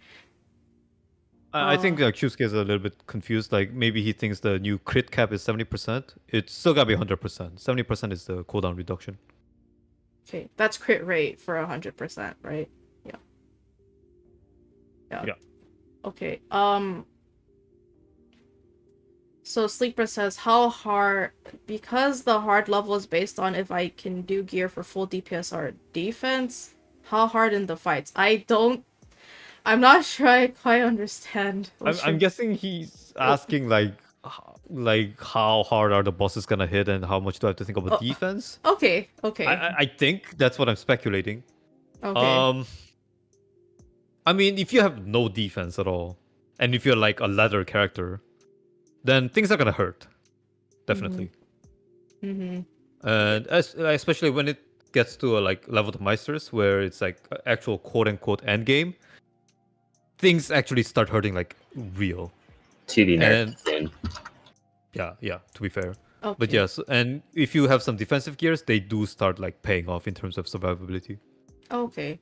I think Shusuke is a little bit confused. Like maybe he thinks the new crit cap is 70%. It's still gotta be 100%. 70% is the cooldown reduction. Okay, that's crit rate for 100%, right? Yeah. Yeah. Okay. So Sleeper says how hard, because the hard level is based on if I can do gear for full DPS or defense. How hard in the fights? I'm not sure I quite understand. I'm guessing he's asking like how hard are the bosses gonna hit and how much do I have to think about defense? Okay. I think that's what I'm speculating. Okay. I mean, if you have no defense at all, and if you're like a leather character, then things are gonna hurt, definitely. Mm-hmm. And especially when it gets to a like level of Meisters where it's like actual quote unquote end game, things actually start hurting like real. To be And nerfed soon. yeah, to be fair. Okay. But yes, and if you have some defensive gears, they do start like paying off in terms of survivability. Okay.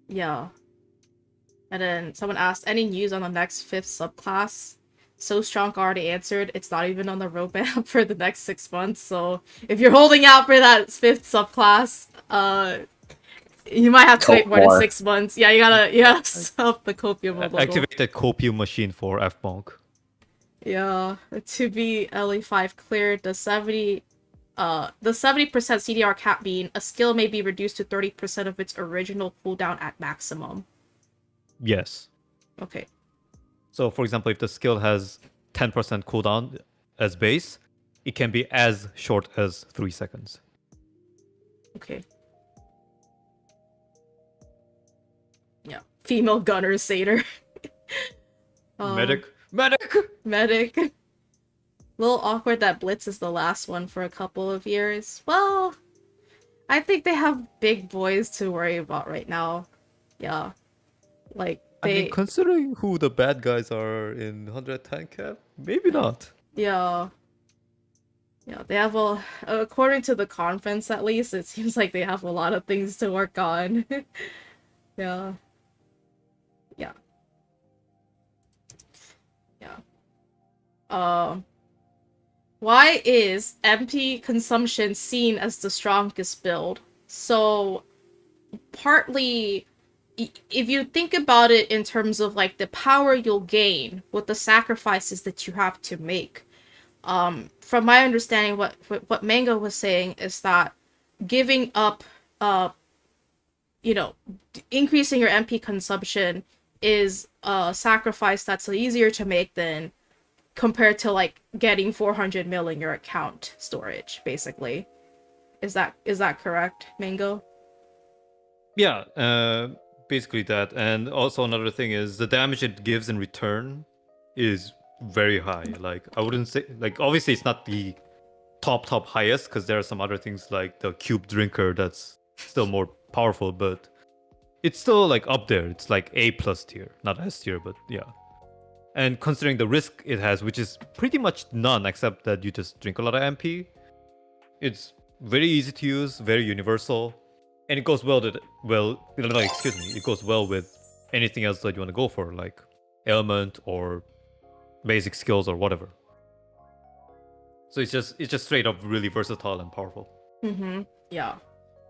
Yeah. And then someone asked, any news on the next 5th subclass? So Strong already answered, it's not even on the roadmap for the next 6 months, so if you're holding out for that 5th subclass, you might have to wait more than 6 months. Yeah, you gotta up the copium a little. Activate the copium machine for F-Bonk. Yeah, to be LE5 cleared, the 70% CDR cap being a skill may be reduced to 30% of its original cooldown at maximum. Yes. Okay. So, for example, if the skill has 10% cooldown as base, it can be as short as 3 seconds. Okay. Yeah. Female gunner satyr. Medic. Medic. Little awkward that Blitz is the last one for a couple of years. Well, I think they have big boys to worry about right now. Yeah. Like, I mean, considering who the bad guys are in 110 cap, maybe not. Yeah. Yeah, they have according to the conference at least, it seems like they have a lot of things to work on. Yeah. Yeah. Yeah. Why is MP consumption seen as the strongest build? So, partly, if you think about it in terms of like the power you'll gain with the sacrifices that you have to make, from my understanding, what Mango was saying is that giving up, increasing your MP consumption is a sacrifice that's easier to make than compared to like getting 400 mil in your account storage, basically. Is that correct, Mango? Yeah, basically that. And also another thing is the damage it gives in return is very high. Like I wouldn't say like obviously it's not the top highest because there are some other things like the cube drinker that's still more powerful, but it's still like up there. It's like A+ tier, not S tier, but yeah. And considering the risk it has, which is pretty much none except that you just drink a lot of MP, it's very easy to use, very universal, and it goes well it goes well with anything else that you want to go for, like ailment or basic skills or whatever. So it's just straight up really versatile and powerful. Mm-hmm. Yeah.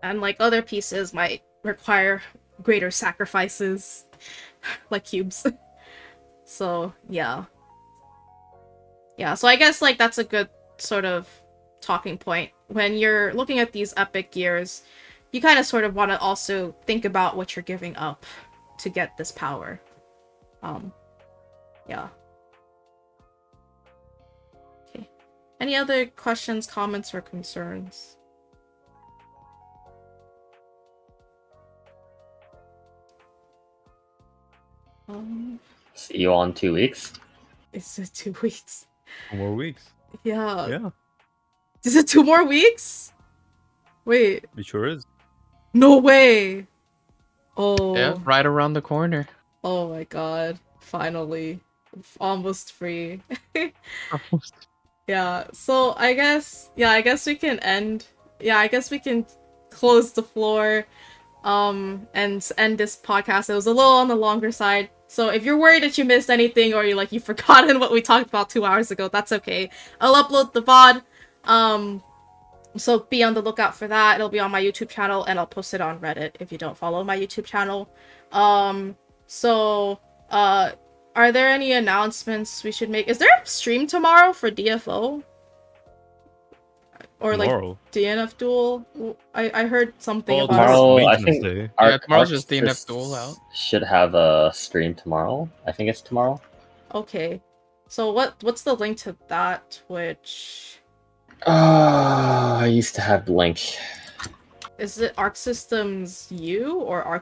And like other pieces might require greater sacrifices, like cubes. So, yeah. Yeah, so I guess, like, that's a good sort of talking point. When you're looking at these epic gears, you kind of sort of want to also think about what you're giving up to get this power. Yeah. Okay. Any other questions, comments, or concerns? See you all in 2 weeks. Is it 2 weeks? 2 more weeks. Yeah. Yeah. Is it 2 more weeks? Wait. It sure is. No way. Oh. Yeah, right around the corner. Oh my god. Finally. Almost free. Yeah, so I guess we can end. Yeah, I guess we can close the floor and end this podcast. It was a little on the longer side. So if you're worried that you missed anything or you've forgotten what we talked about 2 hours ago, that's okay. I'll upload the VOD. So be on the lookout for that. It'll be on my YouTube channel and I'll post it on Reddit if you don't follow my YouTube channel. So are there any announcements we should make? Is there a stream tomorrow for DFO? Or Tomorrow. DNF Duel? I heard something Well, about Tomorrow, I Maintenance think Day. Yeah, Arc tomorrow's just DNF Duel out. should have a stream tomorrow. I think it's tomorrow. Okay. So what's the link to that Twitch? I used to have the link. Is it Arc Systems U or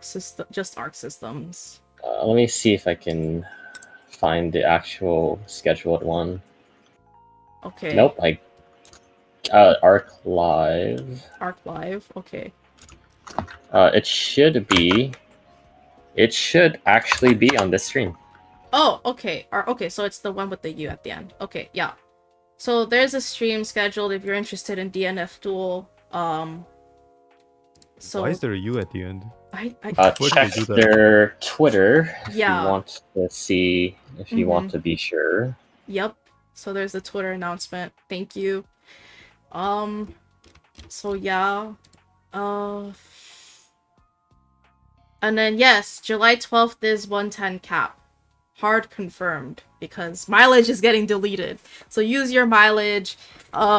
just Arc Systems? Let me see if I can find the actual scheduled one. Okay. Nope, Arc Live. Arc Live. Okay. It should actually be on this stream. Oh, okay. Okay, so it's the one with the U at the end. Okay, yeah. So there's a stream scheduled if you're interested in DNF Duel. So Why is there a U at the end? I Where do Check they do that? their Twitter if Yeah. you want to see, if you want to be sure. Yep. So there's the Twitter announcement. Thank you. So yeah. And then yes, July 12th is 110 cap. Hard confirmed because mileage is getting deleted. So use your mileage.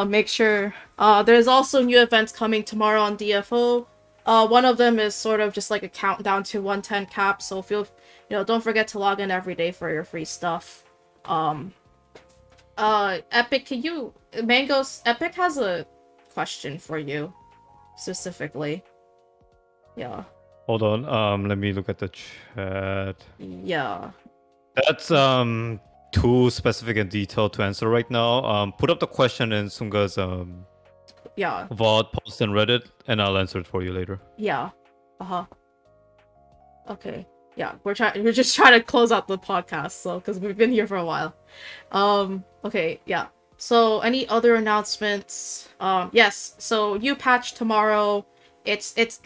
Make sure. There's also new events coming tomorrow on DFO. One of them is sort of just like a countdown to 110 cap. So don't forget to log in every day for your free stuff. Epic, Epic has a question for you specifically. Yeah. Hold on. Let me look at the chat. Yeah. That's too specific and detailed to answer right now. Put up the question in Sunga's Yeah. VOD post on Reddit, and I'll answer it for you later. Yeah. Okay. Yeah, we're just trying to close out the podcast, so because we've been here for a while. Okay, yeah. So any other announcements? Yes. So new patch tomorrow. It's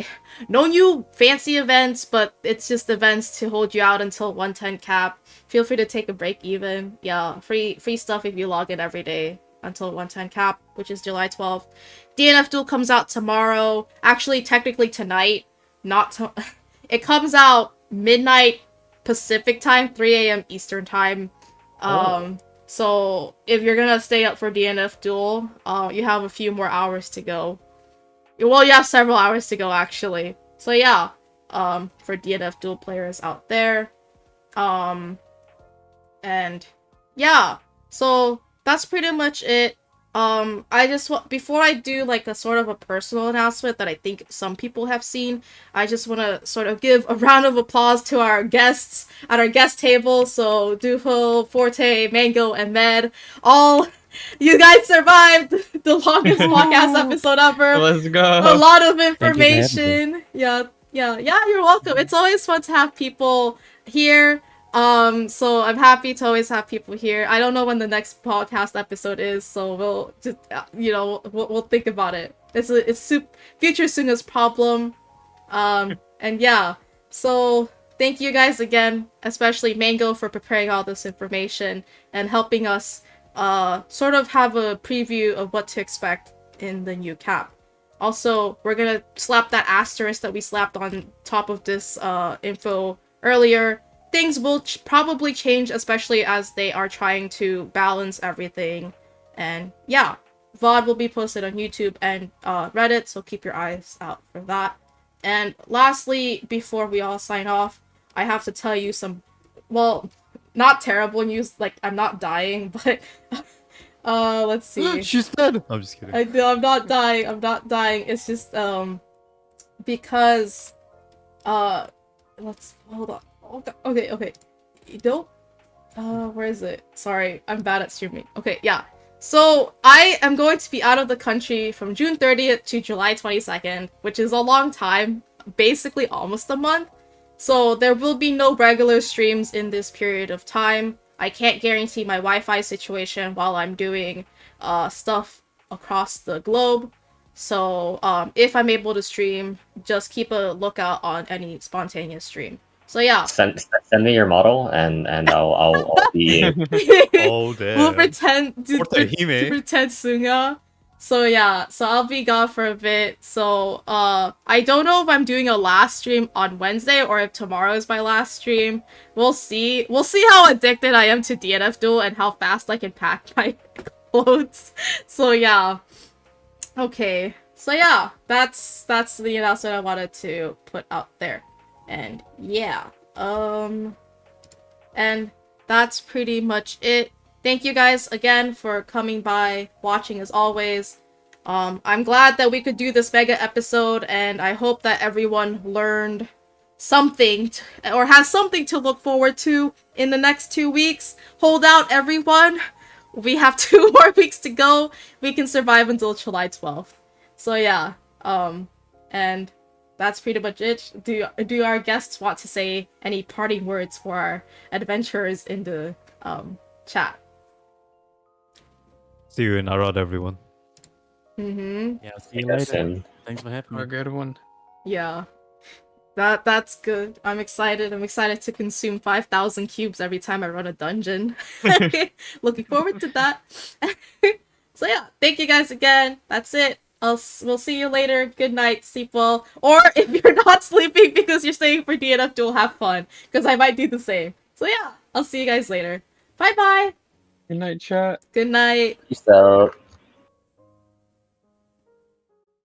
no new fancy events, but it's just events to hold you out until 110 cap. Feel free to take a break even. Yeah, free stuff if you log in every day until 110 cap, which is July 12th. DNF Duel comes out tomorrow. Actually, technically tonight. It comes out midnight Pacific time, 3 a.m. Eastern time. So if you're gonna stay up for DNF Duel, you have a few more hours to go. Well, you have several hours to go, actually. So yeah, for DNF Duel players out there. And yeah, so that's pretty much it. I just before I do like a sort of a personal announcement that I think some people have seen, I just want to sort of give a round of applause to our guests at our guest table. So DUFO, Forte, Mango, and Med, all you guys survived the longest podcast episode ever. Let's go. A lot of Thank you for having me. information. Yeah, you're welcome. It's always fun to have people here. So I'm happy to always have people here. I don't know when the next podcast episode is, so we'll just, we'll think about it. It's future Sunga's problem. And yeah, so thank you guys again, especially Mango for preparing all this information and helping us sort of have a preview of what to expect in the new cap. Also, we're gonna slap that asterisk that we slapped on top of this info earlier. Things will probably change, especially as they are trying to balance everything. And yeah, VOD will be posted on YouTube and Reddit, so keep your eyes out for that. And lastly, before we all sign off, I have to tell you some, well, not terrible news, like I'm not dying, but let's see. She's dead. I'm just kidding. I'm not dying. It's just because let's hold on. Okay. Where is it? Sorry, I'm bad at streaming. Okay, yeah. So I am going to be out of the country from June 30th to July 22nd, which is a long time, basically almost a month. So there will be no regular streams in this period of time. I can't guarantee my Wi-Fi situation while I'm doing stuff across the globe. So if I'm able to stream, just keep a lookout on any spontaneous stream. So yeah. Send me your model, and I'll be. Oh We'll damn. pretend to Forte Hime. pretend Sunga. So yeah, so I'll be gone for a bit. So I don't know if I'm doing a last stream on Wednesday or if tomorrow is my last stream. We'll see. We'll see how addicted I am to DNF Duel and how fast I can pack my clothes. So yeah. Okay. So yeah, that's the announcement I wanted to put out there. And yeah. And that's pretty much it. Thank you guys again for coming by, watching as always. I'm glad that we could do this mega episode, and I hope that everyone learned something or has something to look forward to in the next 2 weeks. Hold out, everyone. We have 2 more weeks to go. We can survive until July 12th. So yeah, and that's pretty much it. Do our guests want to say any parting words for our adventurers in the chat? See you in Arad, everyone. Mm-hmm. Yeah, see you Yes, later. and Thanks for having A me. good one. Yeah. That's good. I'm excited. I'm excited to consume 5,000 cubes every time I run a dungeon. Looking forward to that. So yeah, thank you guys again. That's it. We'll see you later. Good night. Sleep well. Or if you're not sleeping because you're staying for DNF Duel, have fun. Because I might do the same. So yeah, I'll see you guys later. Bye bye. Good night, chat. Good night. peace out.